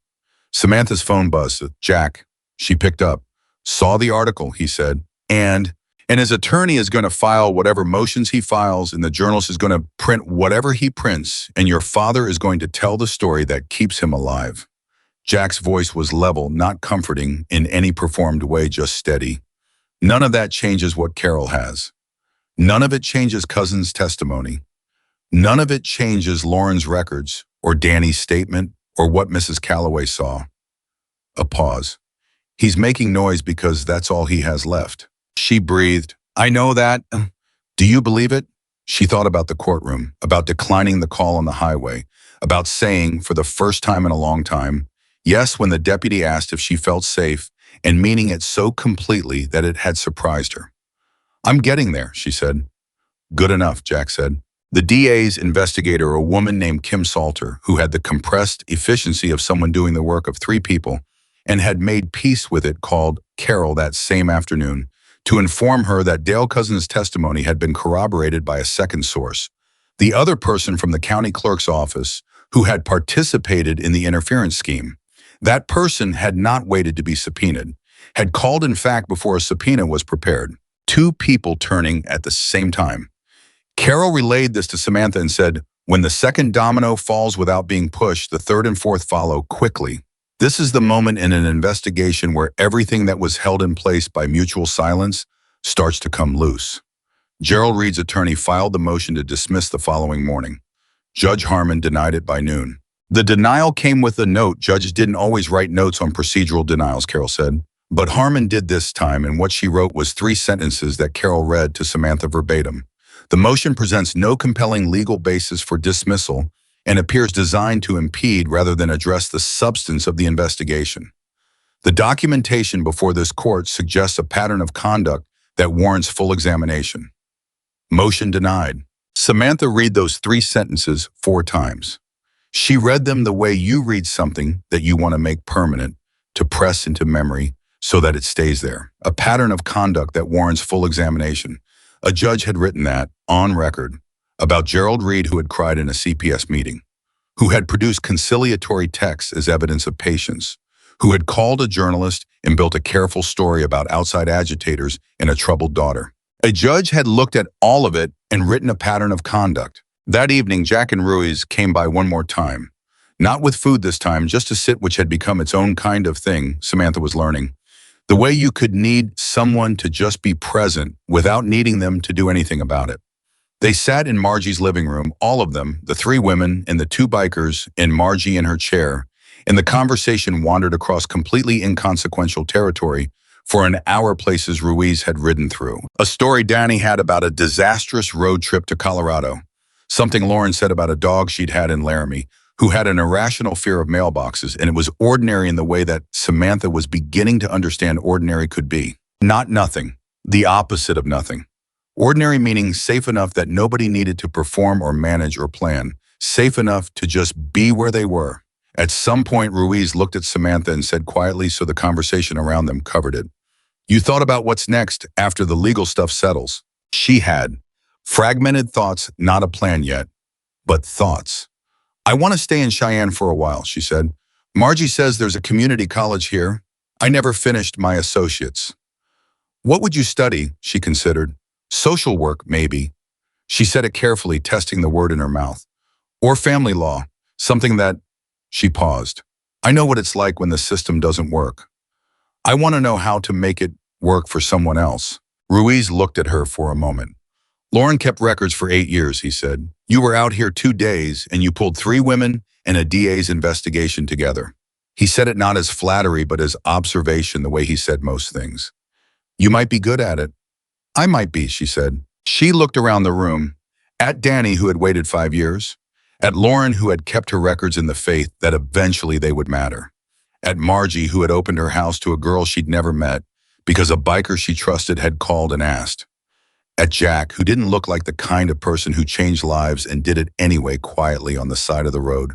Samantha's phone buzzed. Jack. She picked up. Saw the article, he said. And his attorney is going to file whatever motions he files, and the journalist is going to print whatever he prints, and your father is going to tell the story that keeps him alive. Jack's voice was level, not comforting in any performed way, just steady. None of that changes what Carol has. None of it changes Cousin's testimony. None of it changes Lauren's records, or Danny's statement, or what Mrs. Calloway saw. A pause. He's making noise because that's all he has left. She breathed. I know that. Do you believe it? She thought about the courtroom, about declining the call on the highway, about saying, for the first time in a long time, yes when the deputy asked if she felt safe, and meaning it so completely that it had surprised her. I'm getting there, she said. Good enough, Jack said. The DA's investigator, a woman named Kim Salter, who had the compressed efficiency of someone doing the work of 3 people, and had made peace with it, called Carol that same afternoon to inform her that Dale Cousin's testimony had been corroborated by a second source, the other person from the county clerk's office who had participated in the interference scheme. That person had not waited to be subpoenaed, had called in fact before a subpoena was prepared. 2 people turning at the same time. Carol relayed this to Samantha and said, when the second domino falls without being pushed, the third and fourth follow quickly. This is the moment in an investigation where everything that was held in place by mutual silence starts to come loose. Gerald Reed's attorney filed the motion to dismiss the following morning. Judge Harmon denied it by noon. The denial came with a note. Judges didn't always write notes on procedural denials, Carol said. But Harmon did this time, and what she wrote was 3 sentences that Carol read to Samantha verbatim. The motion presents no compelling legal basis for dismissal and appears designed to impede rather than address the substance of the investigation. The documentation before this court suggests a pattern of conduct that warrants full examination. Motion denied. Samantha read those 3 sentences 4 times. She read them the way you read something that you want to make permanent, to press into memory so that it stays there. A pattern of conduct that warrants full examination. A judge had written that, on record, about Gerald Reed, who had cried in a CPS meeting, who had produced conciliatory texts as evidence of patience, who had called a journalist and built a careful story about outside agitators and a troubled daughter. A judge had looked at all of it and written a pattern of conduct. That evening, Jack and Ruiz came by one more time. Not with food this time, just to sit, which had become its own kind of thing, Samantha was learning. The way you could need someone to just be present without needing them to do anything about it. They sat in Margie's living room, all of them, the 3 women and the 2 bikers, and Margie in her chair, and the conversation wandered across completely inconsequential territory for an hour, places Ruiz had ridden through. A story Danny had about a disastrous road trip to Colorado. Something Lauren said about a dog she'd had in Laramie, who had an irrational fear of mailboxes, and it was ordinary in the way that Samantha was beginning to understand ordinary could be. Not nothing, the opposite of nothing. Ordinary meaning safe enough that nobody needed to perform or manage or plan, safe enough to just be where they were. At some point, Ruiz looked at Samantha and said quietly, so the conversation around them covered it, "You thought about what's next after the legal stuff settles?" She had. Fragmented thoughts, not a plan yet, but thoughts. "I want to stay in Cheyenne for a while," she said. "Margie says there's a community college here. I never finished my associates." "What would you study?" she considered. "Social work, maybe." She said it carefully, testing the word in her mouth. Or family law, something that... She paused. I know what it's like when the system doesn't work. I want to know how to make it work for someone else. Ruiz looked at her for a moment. Lauren kept records for 8 years, he said. You were out here 2 days and you pulled 3 women and a DA's investigation together. He said it not as flattery but as observation, the way he said most things. You might be good at it. I might be, she said. She looked around the room, at Danny, who had waited 5 years, at Lauren, who had kept her records in the faith that eventually they would matter, at Margie, who had opened her house to a girl she'd never met because a biker she trusted had called and asked, at Jack, who didn't look like the kind of person who changed lives and did it anyway quietly on the side of the road,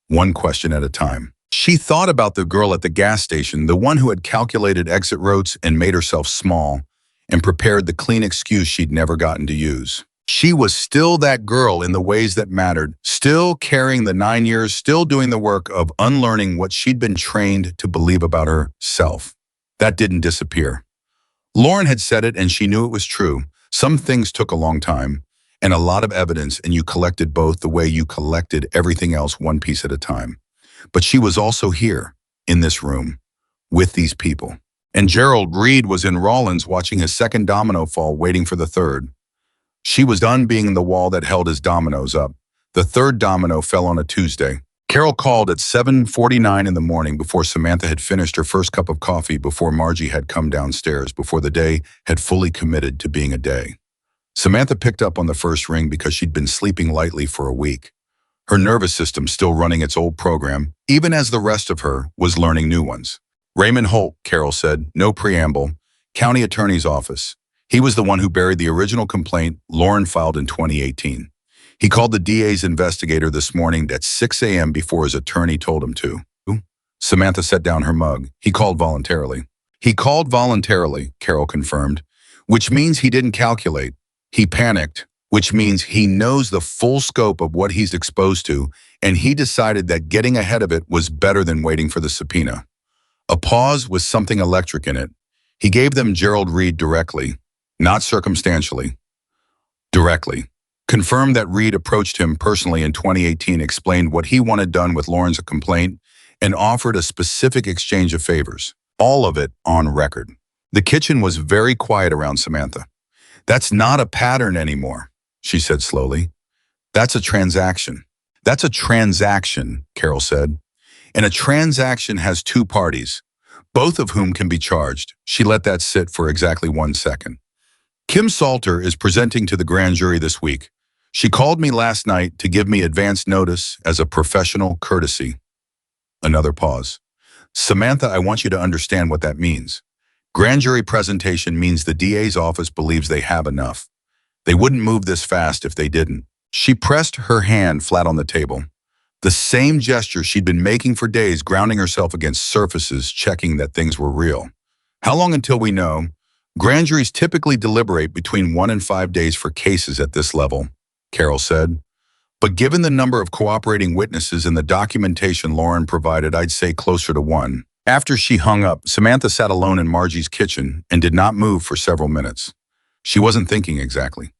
one question at a time. She thought about the girl at the gas station, the one who had calculated exit routes and made herself small and prepared the clean excuse she'd never gotten to use. She was still that girl in the ways that mattered, still carrying the 9 years, still doing the work of unlearning what she'd been trained to believe about herself. That didn't disappear. Lauren had said it and she knew it was true. Some things took a long time and a lot of evidence, and you collected both the way you collected everything else, one piece at a time. But she was also here, in this room, with these people. And Gerald Reed was in Rollins watching his second domino fall, waiting for the third. She was done being the wall that held his dominoes up. The third domino fell on a Tuesday. Carol called at 7:49 in the morning, before Samantha had finished her first cup of coffee, before Margie had come downstairs, before the day had fully committed to being a day. Samantha picked up on the first ring because she'd been sleeping lightly for a week. Her nervous system still running its old program, even as the rest of her was learning new ones. Raymond Holt, Carol said, no preamble, county attorney's office. He was the one who buried the original complaint Lauren filed in 2018. He called the DA's investigator this morning at 6 a.m. before his attorney told him to. Samantha set down her mug. He called voluntarily. He called voluntarily, Carol confirmed, which means he didn't calculate. He panicked, which means he knows the full scope of what he's exposed to, and he decided that getting ahead of it was better than waiting for the subpoena. A pause with something electric in it. He gave them Gerald Reed directly, not circumstantially. Directly. Confirmed that Reed approached him personally in 2018, explained what he wanted done with Lauren's complaint, and offered a specific exchange of favors. All of it on record. The kitchen was very quiet around Samantha. That's not a pattern anymore, she said slowly. That's a transaction. That's a transaction, Carol said. And a transaction has 2 parties, both of whom can be charged. She let that sit for exactly 1 second. Kim Salter is presenting to the grand jury this week. She called me last night to give me advance notice as a professional courtesy. Another pause. Samantha, I want you to understand what that means. Grand jury presentation means the DA's office believes they have enough. They wouldn't move this fast if they didn't. She pressed her hand flat on the table. The same gesture she'd been making for days, grounding herself against surfaces, checking that things were real. How long until we know? Grand juries typically deliberate between 1 and 5 days for cases at this level, Carol said. But given the number of cooperating witnesses and the documentation Lauren provided, I'd say closer to 1. After she hung up, Samantha sat alone in Margie's kitchen and did not move for several minutes. She wasn't thinking exactly.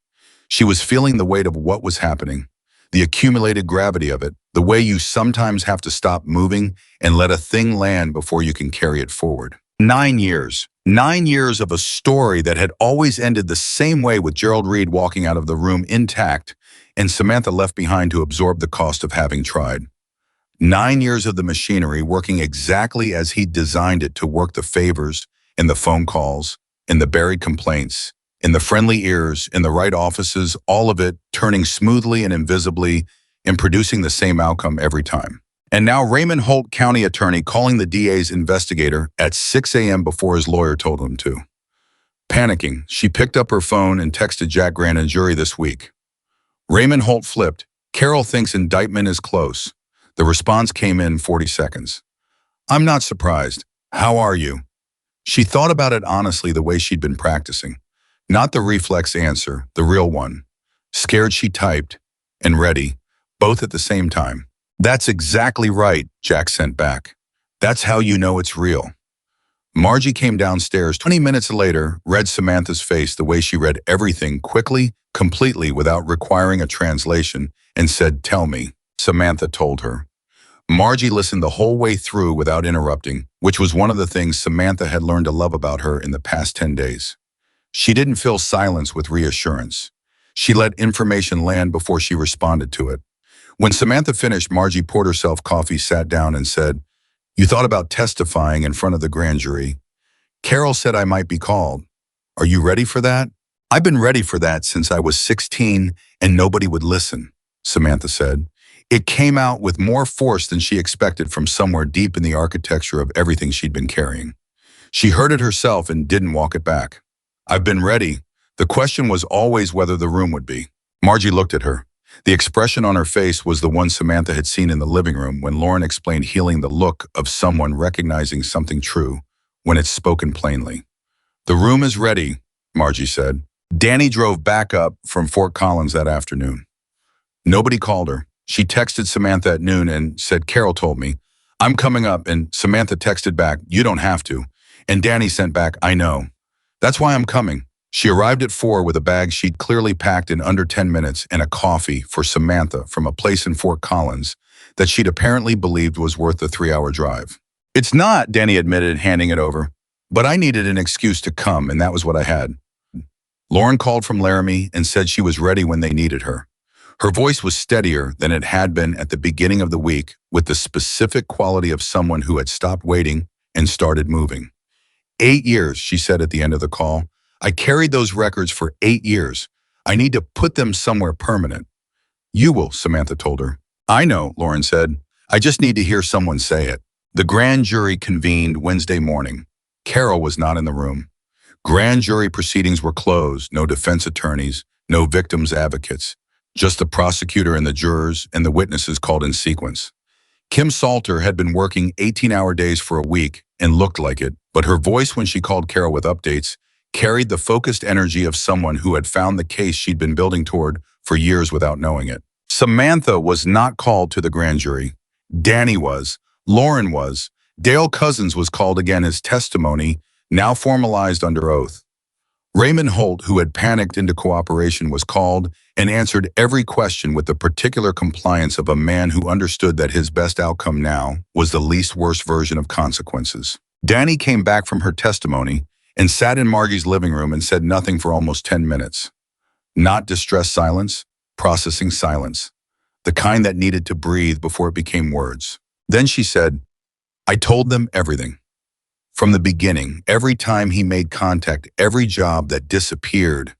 She was feeling the weight of what was happening, the accumulated gravity of it, the way you sometimes have to stop moving and let a thing land before you can carry it forward. 9 years. 9 years of a story that had always ended the same way, with Gerald Reed walking out of the room intact and Samantha left behind to absorb the cost of having tried. 9 years of the machinery working exactly as he designed it to work, the favors and the phone calls and the buried complaints, in the friendly ears, in the right offices, all of it turning smoothly and invisibly and producing the same outcome every time. And now Raymond Holt, county attorney, calling the DA's investigator at 6 a.m. before his lawyer told him to. Panicking, she picked up her phone and texted Jack Grand and jury this week. Raymond Holt flipped. Carol thinks indictment is close. The response came in 40 seconds. I'm not surprised. How are you? She thought about it honestly, the way she'd been practicing. Not the reflex answer, the real one. Scared, she typed, and ready, both at the same time. That's exactly right, Jack sent back. That's how you know it's real. Margie came downstairs 20 minutes later, read Samantha's face the way she read everything, quickly, completely, without requiring a translation, and said, tell me. Samantha told her. Margie listened the whole way through without interrupting, which was one of the things Samantha had learned to love about her in the past 10 days. She didn't fill silence with reassurance. She let information land before she responded to it. When Samantha finished, Margie poured herself coffee, sat down, and said, "You thought about testifying in front of the grand jury. Carol said I might be called. Are you ready for that?" "I've been ready for that since I was 16 and nobody would listen," Samantha said. It came out with more force than she expected from somewhere deep in the architecture of everything she'd been carrying. She heard it herself and didn't walk it back. "I've been ready. The question was always whether the room would be." Margie looked at her. The expression on her face was the one Samantha had seen in the living room when Lauren explained healing, the look of someone recognizing something true when it's spoken plainly. "The room is ready," Margie said. Danny drove back up from Fort Collins that afternoon. Nobody called her. She texted Samantha at noon and said, "Carol told me. I'm coming up," and Samantha texted back, "You don't have to." And Danny sent back, "I know. That's why I'm coming." She arrived at 4 with a bag she'd clearly packed in under 10 minutes and a coffee for Samantha from a place in Fort Collins that she'd apparently believed was worth the 3-hour drive. "It's not," Danny admitted, handing it over. "But I needed an excuse to come, and that was what I had." Lauren called from Laramie and said she was ready when they needed her. Her voice was steadier than it had been at the beginning of the week, with the specific quality of someone who had stopped waiting and started moving. 8 years, she said at the end of the call. "I carried those records for 8 years. I need to put them somewhere permanent." "You will," Samantha told her. "I know," Lauren said. "I just need to hear someone say it." The grand jury convened Wednesday morning. Carol was not in the room. Grand jury proceedings were closed, no defense attorneys, no victims' advocates, just the prosecutor and the jurors and the witnesses called in sequence. Kim Salter had been working 18-hour days for a week and looked like it, but her voice when she called Carol with updates carried the focused energy of someone who had found the case she'd been building toward for years without knowing it. Samantha was not called to the grand jury. Danny was. Lauren was. Dale Cousins was called again, his testimony now formalized under oath. Raymond Holt, who had panicked into cooperation, was called and answered every question with the particular compliance of a man who understood that his best outcome now was the least worst version of consequences. Danny came back from her testimony and sat in Margie's living room and said nothing for almost 10 minutes. Not distressed silence, processing silence, the kind that needed to breathe before it became words. Then she said, "I told them everything. From the beginning, every time he made contact, every job that disappeared,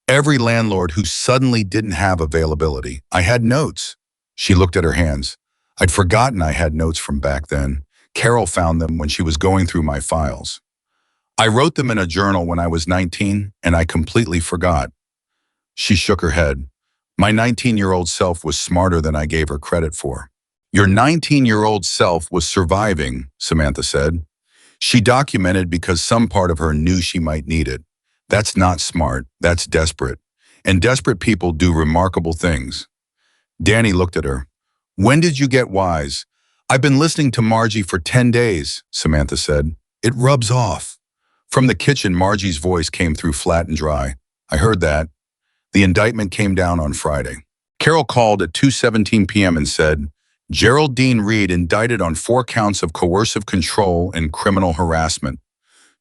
every landlord who suddenly didn't have availability. I had notes." She looked at her hands. "I'd forgotten I had notes from back then. Carol found them when she was going through my files. I wrote them in a journal when I was 19, and I completely forgot." She shook her head. "My 19-year-old self was smarter than I gave her credit for." "Your 19-year-old self was surviving," Samantha said. "She documented because some part of her knew she might need it. That's not smart, that's desperate. And desperate people do remarkable things." Danny looked at her. "When did you get wise?" "I've been listening to Margie for 10 days, Samantha said. "It rubs off." From the kitchen, Margie's voice came through flat and dry. "I heard that." The indictment came down on Friday. Carol called at 2:17 p.m. and said, "Geraldine Reed indicted on 4 counts of coercive control and criminal harassment,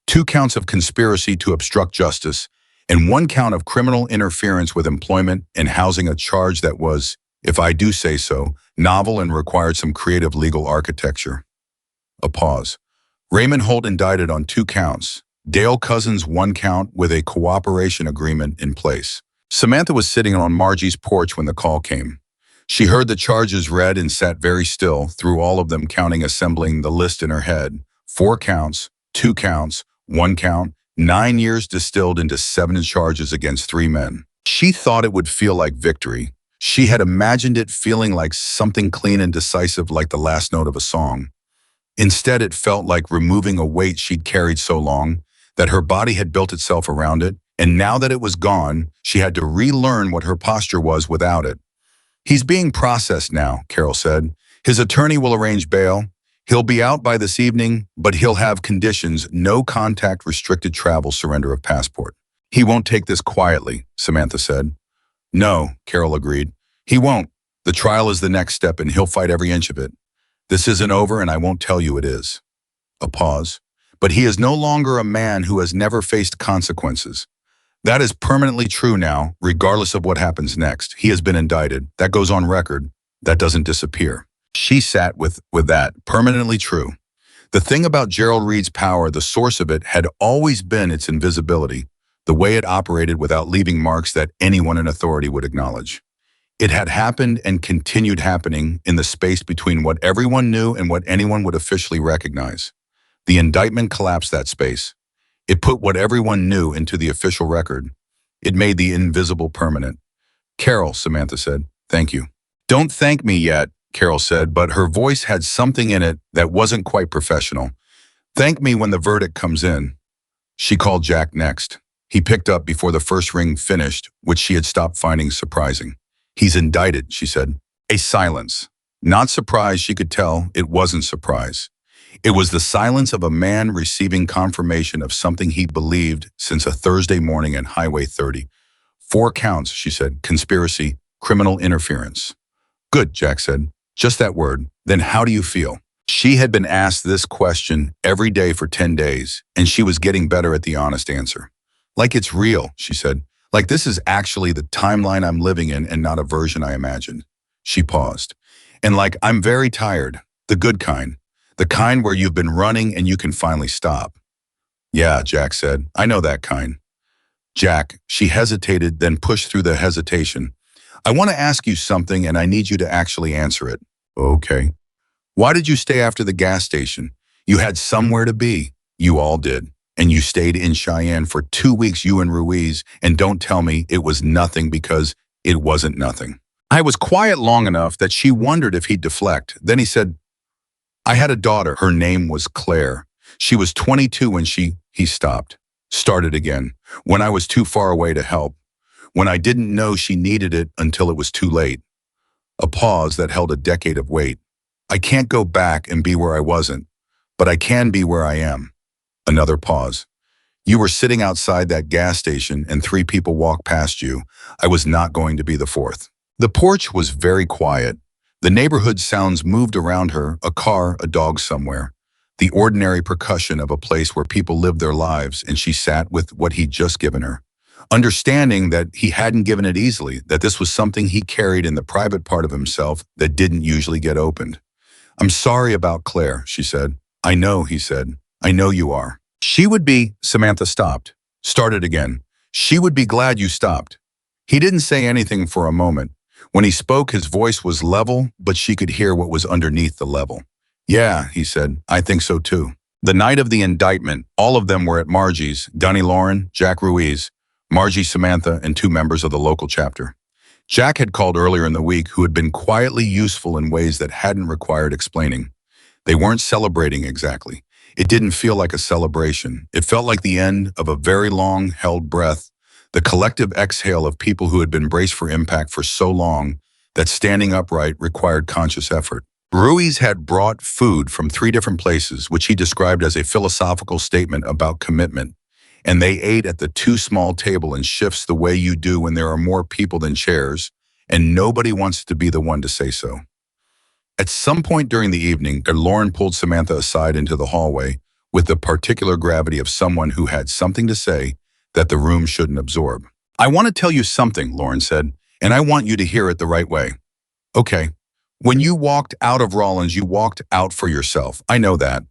2 counts of conspiracy to obstruct justice, and 1 count of criminal interference with employment and housing, a charge that was, if I do say so, novel and required some creative legal architecture." A pause. "Raymond Holt indicted on 2 counts. Dale Cousins 1 count with a cooperation agreement in place." Samantha was sitting on Margie's porch when the call came. She heard the charges read and sat very still through all of them, counting, assembling the list in her head. 4 counts, 2 counts, 1 count, 9 years distilled into 7 charges against 3 men. She thought it would feel like victory. She had imagined it feeling like something clean and decisive, like the last note of a song. Instead, it felt like removing a weight she'd carried so long that her body had built itself around it, and now that it was gone, she had to relearn what her posture was without it. "He's being processed now," Carol said. "His attorney will arrange bail. He'll be out by this evening, but he'll have conditions: no contact, restricted travel, surrender of passport." "He won't take this quietly," Samantha said. "No," Carol agreed. "He won't. The trial is the next step and he'll fight every inch of it. This isn't over and I won't tell you it is. A pause. But he is no longer a man who has never faced consequences. That is permanently true now, regardless of what happens next. He has been indicted. That goes on record. That doesn't disappear. She sat with that, permanently true. The thing about Gerald Reed's power, the source of it, had always been its invisibility, the way it operated without leaving marks that anyone in authority would acknowledge. It had happened and continued happening in the space between what everyone knew and what anyone would officially recognize. The indictment collapsed that space. It put what everyone knew into the official record. It made the invisible permanent. Carol, Samantha said, thank you. Don't thank me yet, Carol said, but her voice had something in it that wasn't quite professional. Thank me when the verdict comes in. She called Jack next. He picked up before the first ring finished, which she had stopped finding surprising. He's indicted, she said. A silence. Not surprise, she could tell. It wasn't surprise. It was the silence of a man receiving confirmation of something he believed since a Thursday morning at Highway 30. 4 counts, she said. Conspiracy, criminal interference. Good, Jack said. Just that word. Then how do you feel? She had been asked this question every day for 10 days, and she was getting better at the honest answer. Like it's real, she said. Like this is actually the timeline I'm living in and not a version I imagined. She paused. And like, I'm very tired. The good kind. The kind where you've been running and you can finally stop. Yeah, Jack said. I know that kind. Jack, she hesitated, then pushed through the hesitation. I want to ask you something and I need you to actually answer it. Okay. Why did you stay after the gas station? You had somewhere to be. You all did. And you stayed in Cheyenne for 2 weeks, you and Ruiz, and don't tell me it was nothing because it wasn't nothing. I was quiet long enough that she wondered if he'd deflect. Then he said, I had a daughter. Her name was Claire. She was 22 when he stopped. Started again. When I was too far away to help. When I didn't know she needed it until it was too late. A pause that held a decade of weight. I can't go back and be where I wasn't, but I can be where I am. Another pause. You were sitting outside that gas station and 3 people walked past you. I was not going to be the 4th. The porch was very quiet. The neighborhood sounds moved around her, a car, a dog somewhere. The ordinary percussion of a place where people live their lives, and she sat with what he'd just given her. Understanding that he hadn't given it easily, that this was something he carried in the private part of himself that didn't usually get opened. I'm sorry about Claire, she said. I know, he said. I know you are. She would be, Samantha stopped. Started again. She would be glad you stopped. He didn't say anything for a moment. When he spoke, his voice was level, but she could hear what was underneath the level. Yeah, he said, I think so too. The night of the indictment, all of them were at Margie's, Dunny Lauren, Jack Ruiz, Margie, Samantha, and 2 members of the local chapter. Jack had called earlier in the week who had been quietly useful in ways that hadn't required explaining. They weren't celebrating exactly. It didn't feel like a celebration. It felt like the end of a very long held breath, the collective exhale of people who had been braced for impact for so long that standing upright required conscious effort. Ruiz had brought food from 3 different places, which he described as a philosophical statement about commitment. And they ate at the too small table in shifts the way you do when there are more people than chairs, and nobody wants to be the one to say so. At some point during the evening, Lauren pulled Samantha aside into the hallway with the particular gravity of someone who had something to say that the room shouldn't absorb. I want to tell you something, Lauren said, and I want you to hear it the right way. Okay. When you walked out of Rollins, you walked out for yourself. I know that.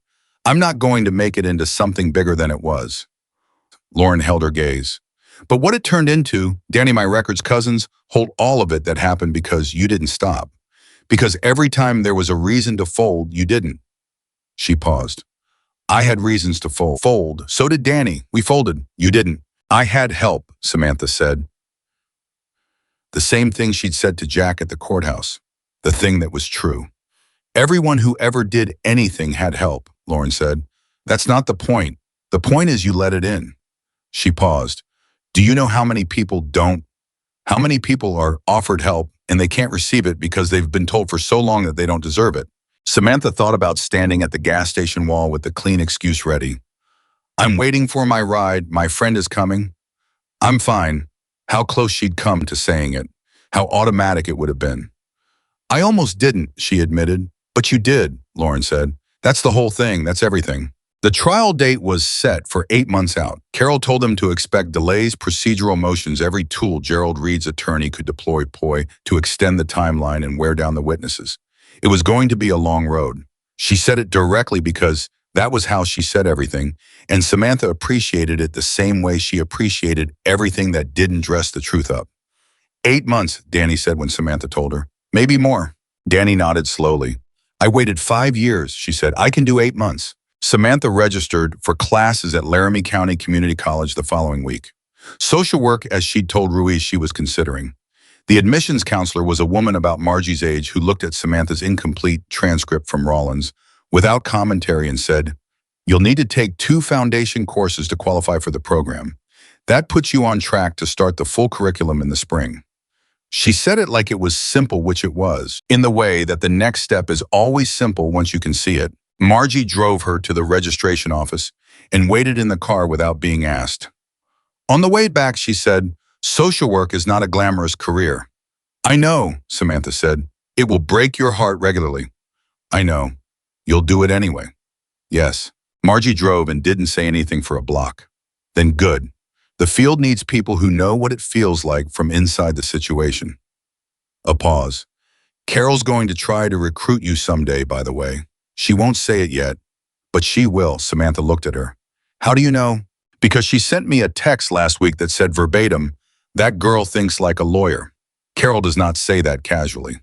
I'm not going to make it into something bigger than it was. Lauren held her gaze. But what it turned into, Danny, my record's cousins, hold all of it that happened because you didn't stop. Because every time there was a reason to fold, you didn't. She paused. I had reasons to fold. So did Danny. We folded. You didn't. I had help, Samantha said. The same thing she'd said to Jack at the courthouse. The thing that was true. Everyone who ever did anything had help, Lauren said. That's not the point. The point is you let it in. She paused. Do you know how many people don't? How many people are offered help and they can't receive it because they've been told for so long that they don't deserve it? Samantha thought about standing at the gas station wall with the clean excuse ready. I'm waiting for my ride. My friend is coming. I'm fine. How close she'd come to saying it. How automatic it would have been. I almost didn't, she admitted. But you did, Lauren said. That's the whole thing. That's everything. The trial date was set for 8 months out. Carol told them to expect delays, procedural motions, every tool Gerald Reed's attorney could deploy to extend the timeline and wear down the witnesses. It was going to be a long road. She said it directly because that was how she said everything, and Samantha appreciated it the same way she appreciated everything that didn't dress the truth up. 8 months, Danny said when Samantha told her. Maybe more. Danny nodded slowly. I waited 5 years, she said. I can do 8 months. Samantha registered for classes at Laramie County Community College the following week. Social work, as she'd told Ruiz she was considering. The admissions counselor was a woman about Margie's age who looked at Samantha's incomplete transcript from Rollins without commentary and said, "You'll need to take 2 foundation courses to qualify for the program. That puts you on track to start the full curriculum in the spring." She said it like it was simple, which it was, in the way that the next step is always simple once you can see it. Margie drove her to the registration office and waited in the car without being asked. On the way back, she said, "Social work is not a glamorous career." "I know," Samantha said. "It will break your heart regularly." "I know. You'll do it anyway." "Yes." Margie drove and didn't say anything for a block. "Then good. The field needs people who know what it feels like from inside the situation." A pause. "Carol's going to try to recruit you someday, by the way. She won't say it yet, but she will." Samantha looked at her. "How do you know?" "Because she sent me a text last week that said verbatim, 'That girl thinks like a lawyer.' Carol does not say that casually."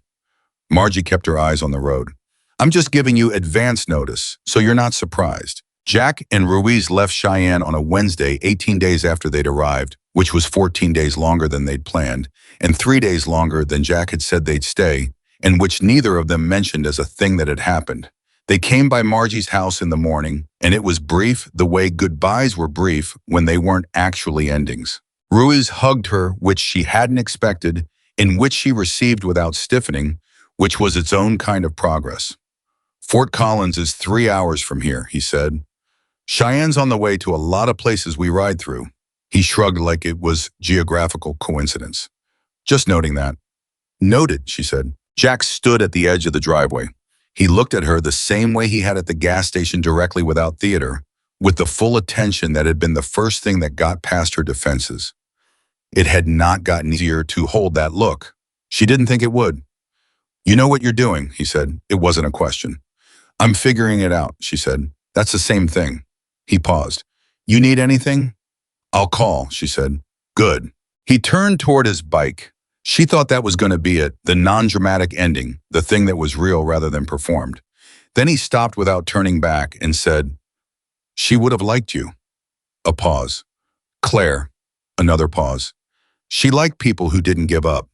Margie kept her eyes on the road. "I'm just giving you advance notice, so you're not surprised." Jack and Ruiz left Cheyenne on a Wednesday 18 days after they'd arrived, which was 14 days longer than they'd planned, and 3 days longer than Jack had said they'd stay, and which neither of them mentioned as a thing that had happened. They came by Margie's house in the morning, and it was brief the way goodbyes were brief when they weren't actually endings. Ruiz hugged her, which she hadn't expected, in which she received without stiffening, which was its own kind of progress. "Fort Collins is 3 hours from here," he said. "Cheyenne's on the way to a lot of places we ride through." He shrugged like it was geographical coincidence. "Just noting that." "Noted," she said. Jack stood at the edge of the driveway. He looked at her the same way he had at the gas station directly without theater, with the full attention that had been the first thing that got past her defenses. It had not gotten easier to hold that look. She didn't think it would. "You know what you're doing," he said. It wasn't a question. "I'm figuring it out," she said. "That's the same thing." He paused. "You need anything?" "I'll call," she said. "Good." He turned toward his bike. She thought that was going to be it, the non-dramatic ending, the thing that was real rather than performed. Then he stopped without turning back and said, "She would have liked you." A pause. "Claire." Another pause. "She liked people who didn't give up."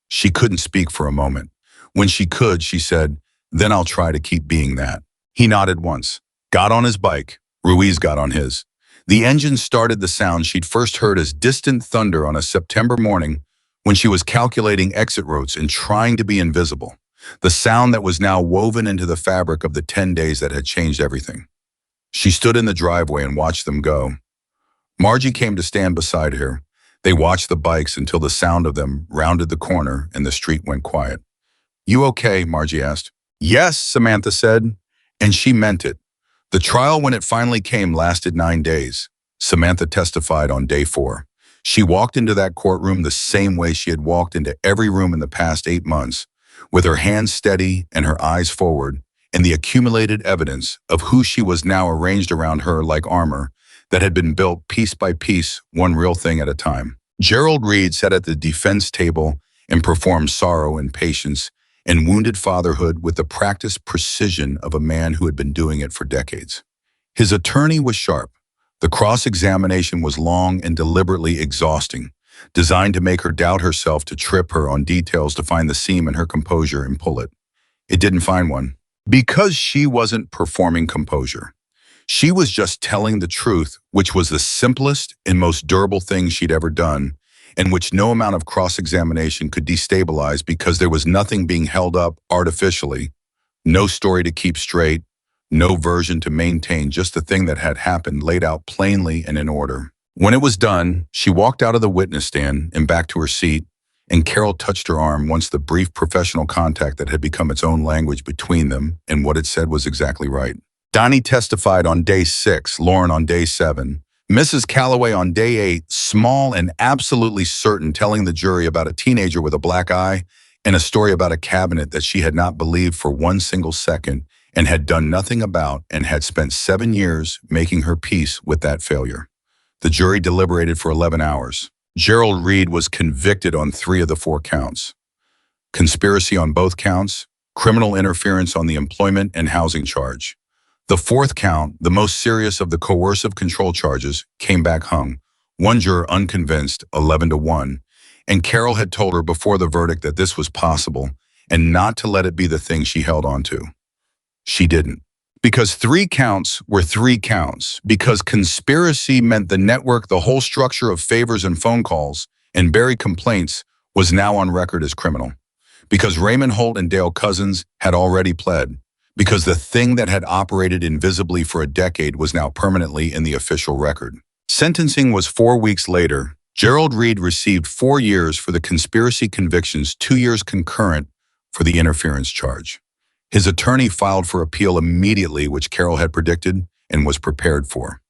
She couldn't speak for a moment. When she could, she said, "Then I'll try to keep being that." He nodded once, got on his bike. Ruiz got on his. The engine started the sound she'd first heard as distant thunder on a September morning when she was calculating exit routes and trying to be invisible. The sound that was now woven into the fabric of the 10 days that had changed everything. She stood in the driveway and watched them go. Margie came to stand beside her. They watched the bikes until the sound of them rounded the corner and the street went quiet. "You okay?" Margie asked. "Yes," Samantha said, and she meant it. The trial, when it finally came, lasted 9 days. Samantha testified on day 4. She walked into that courtroom the same way she had walked into every room in the past 8 months, with her hands steady and her eyes forward, and the accumulated evidence of who she was now arranged around her like armor that had been built piece by piece, one real thing at a time. Gerald Reed sat at the defense table and performed sorrow and patience and wounded fatherhood with the practiced precision of a man who had been doing it for decades. His attorney was sharp. The cross-examination was long and deliberately exhausting, designed to make her doubt herself, to trip her on details, to find the seam in her composure and pull it. It didn't find one. Because she wasn't performing composure. She was just telling the truth, which was the simplest and most durable thing she'd ever done, and which no amount of cross-examination could destabilize because there was nothing being held up artificially, no story to keep straight, no version to maintain, just the thing that had happened laid out plainly and in order. When it was done, she walked out of the witness stand and back to her seat, and Carol touched her arm once the brief professional contact that had become its own language between them, and what it said was exactly right. Donnie testified on day 6, Lauren on day 7, Mrs. Calloway on day 8, small and absolutely certain, telling the jury about a teenager with a black eye and a story about a cabinet that she had not believed for one single second and had done nothing about, and had spent 7 years making her peace with that failure. The jury deliberated for 11 hours. Gerald Reed was convicted on 3 of the 4 counts. Conspiracy on both counts, criminal interference on the employment and housing charge. The 4th count, the most serious of the coercive control charges, came back hung. One juror unconvinced, 11-1, and Carol had told her before the verdict that this was possible and not to let it be the thing she held on to. She didn't. Because 3 counts were 3 counts, because conspiracy meant the network, the whole structure of favors and phone calls and buried complaints was now on record as criminal. Because Raymond Holt and Dale Cousins had already pled. Because the thing that had operated invisibly for a decade was now permanently in the official record. Sentencing was 4 weeks later. Gerald Reed received 4 years for the conspiracy convictions, 2 years concurrent for the interference charge. His attorney filed for appeal immediately, which Carol had predicted and was prepared for.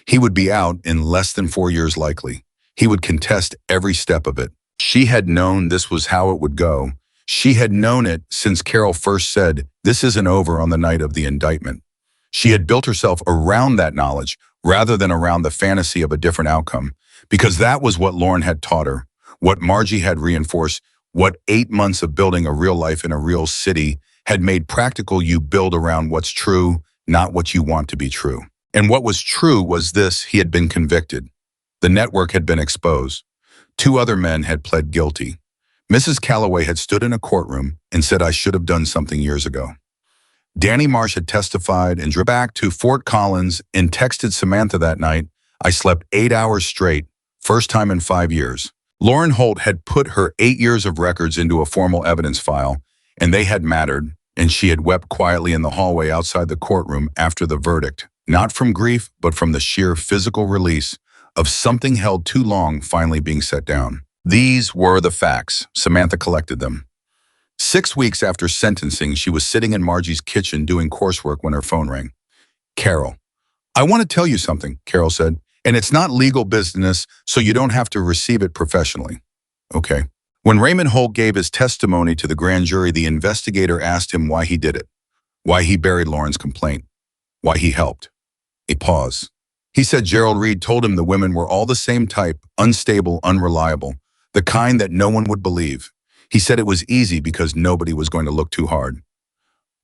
He would be out in less than 4 years likely. He would contest every step of it. She had known this was how it would go. She had known it since Carol first said, "This isn't over," on the night of the indictment. She had built herself around that knowledge rather than around the fantasy of a different outcome, because that was what Lauren had taught her, what Margie had reinforced, what 8 months of building a real life in a real city had made practical. You build around what's true, not what you want to be true. And what was true was this: he had been convicted. The network had been exposed. 2 other men had pled guilty. Mrs. Calloway had stood in a courtroom and said, "I should have done something years ago." Danny Marsh had testified and drove back to Fort Collins and texted Samantha that night, "I slept 8 hours straight, first time in 5 years." Lauren Holt had put her 8 years of records into a formal evidence file, and they had mattered, and she had wept quietly in the hallway outside the courtroom after the verdict, not from grief, but from the sheer physical release of something held too long finally being set down. These were the facts. Samantha collected them. 6 weeks after sentencing, she was sitting in Margie's kitchen doing coursework when her phone rang. "Carol, I want to tell you something," Carol said, "and it's not legal business, so you don't have to receive it professionally." "Okay." When Raymond Holt gave his testimony to the grand jury, the investigator asked him why he did it, why he buried Lauren's complaint, why he helped. A pause. He said Gerald Reed told him the women were all the same type, unstable, unreliable, the kind that no one would believe. He said it was easy because nobody was going to look too hard.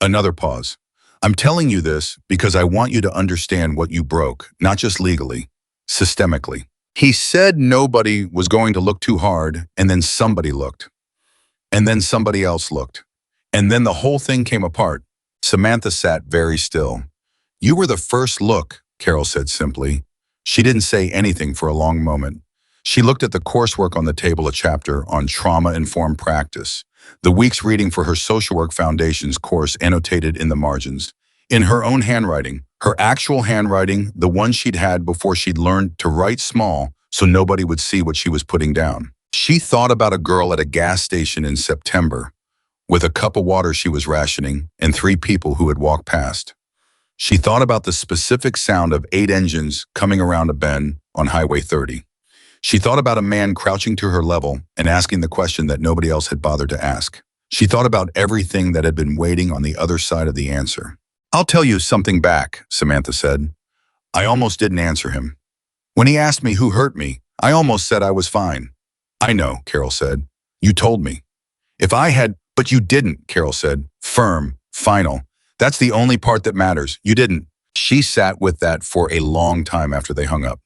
Another pause. "I'm telling you this because I want you to understand what you broke, not just legally, systemically." He said nobody was going to look too hard, and then somebody looked. And then somebody else looked. And then the whole thing came apart. Samantha sat very still. "You were the first look," Carol said simply. She didn't say anything for a long moment. She looked at the coursework on the table, a chapter on trauma-informed practice, the week's reading for her social work foundations course annotated in the margins. In her own handwriting, her actual handwriting, the one she'd had before she'd learned to write small so nobody would see what she was putting down. She thought about a girl at a gas station in September with a cup of water she was rationing and 3 people who had walked past. She thought about the specific sound of 8 engines coming around a bend on Highway 30. She thought about a man crouching to her level and asking the question that nobody else had bothered to ask. She thought about everything that had been waiting on the other side of the answer. "I'll tell you something back," Samantha said. "I almost didn't answer him. When he asked me who hurt me, I almost said I was fine." "I know," Carol said. "You told me." "If I had—" "But you didn't," Carol said. Firm, final. "That's the only part that matters. You didn't." She sat with that for a long time after they hung up.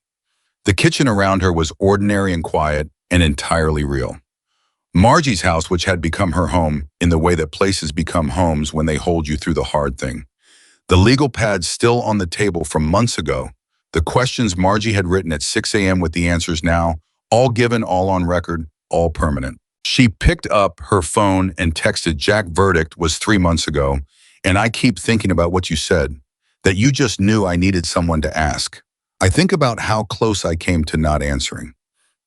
The kitchen around her was ordinary and quiet and entirely real. Margie's house, which had become her home in the way that places become homes when they hold you through the hard thing. The legal pad still on the table from months ago. The questions Margie had written at 6 a.m. with the answers now, all given, all on record, all permanent. She picked up her phone and texted, "Jack, verdict was 3 months ago, and I keep thinking about what you said, that you just knew I needed someone to ask. I think about how close I came to not answering."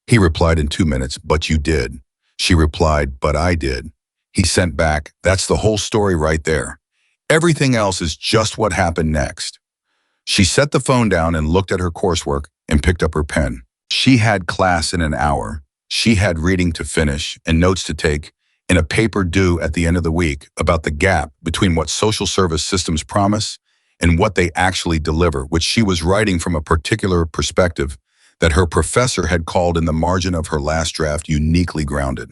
He replied in 2 minutes, "But you did." She replied, "But I did." He sent back, "That's the whole story right there. Everything else is just what happened next." She set the phone down and looked at her coursework and picked up her pen. She had class in an hour. She had reading to finish and notes to take and a paper due at the end of the week about the gap between what social service systems promise and what they actually deliver, which she was writing from a particular perspective that her professor had called in the margin of her last draft uniquely grounded.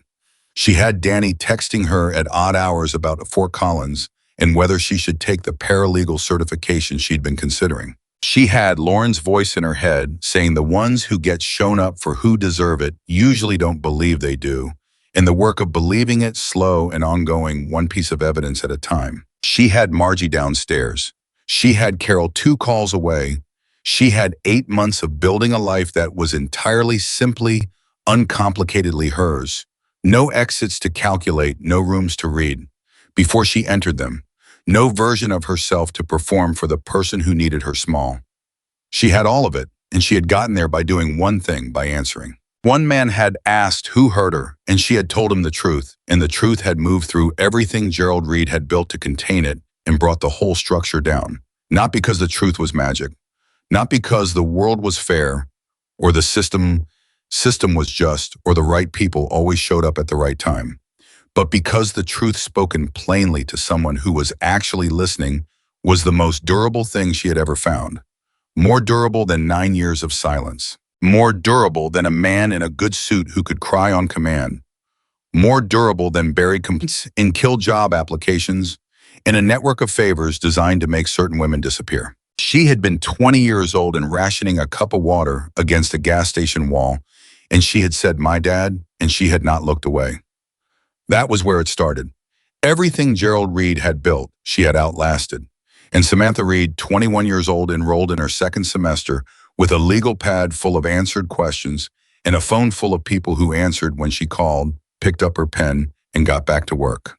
She had Danny texting her at odd hours about Fort Collins and whether she should take the paralegal certification she'd been considering. She had Lauren's voice in her head saying the ones who get shown up for who deserve it usually don't believe they do, and the work of believing it slow and ongoing, one piece of evidence at a time. She had Margie downstairs. She had Carol 2 calls away. She had 8 months of building a life that was entirely, simply, uncomplicatedly hers. No exits to calculate, no rooms to read before she entered them. No version of herself to perform for the person who needed her small. She had all of it, and she had gotten there by doing one thing, by answering. One man had asked who hurt her, and she had told him the truth, and the truth had moved through everything Gerald Reed had built to contain it and brought the whole structure down. Not because the truth was magic, not because the world was fair, or the system was just, or the right people always showed up at the right time, but because the truth spoken plainly to someone who was actually listening was the most durable thing she had ever found. More durable than 9 years of silence. More durable than a man in a good suit who could cry on command. More durable than buried complaints in kill job applications in a network of favors designed to make certain women disappear. She had been 20 years old and rationing a cup of water against a gas station wall, and she had said, "My dad," and she had not looked away. That was where it started. Everything Gerald Reed had built, she had outlasted. And Samantha Reed, 21 years old, enrolled in her second semester with a legal pad full of answered questions and a phone full of people who answered when she called, picked up her pen, and got back to work.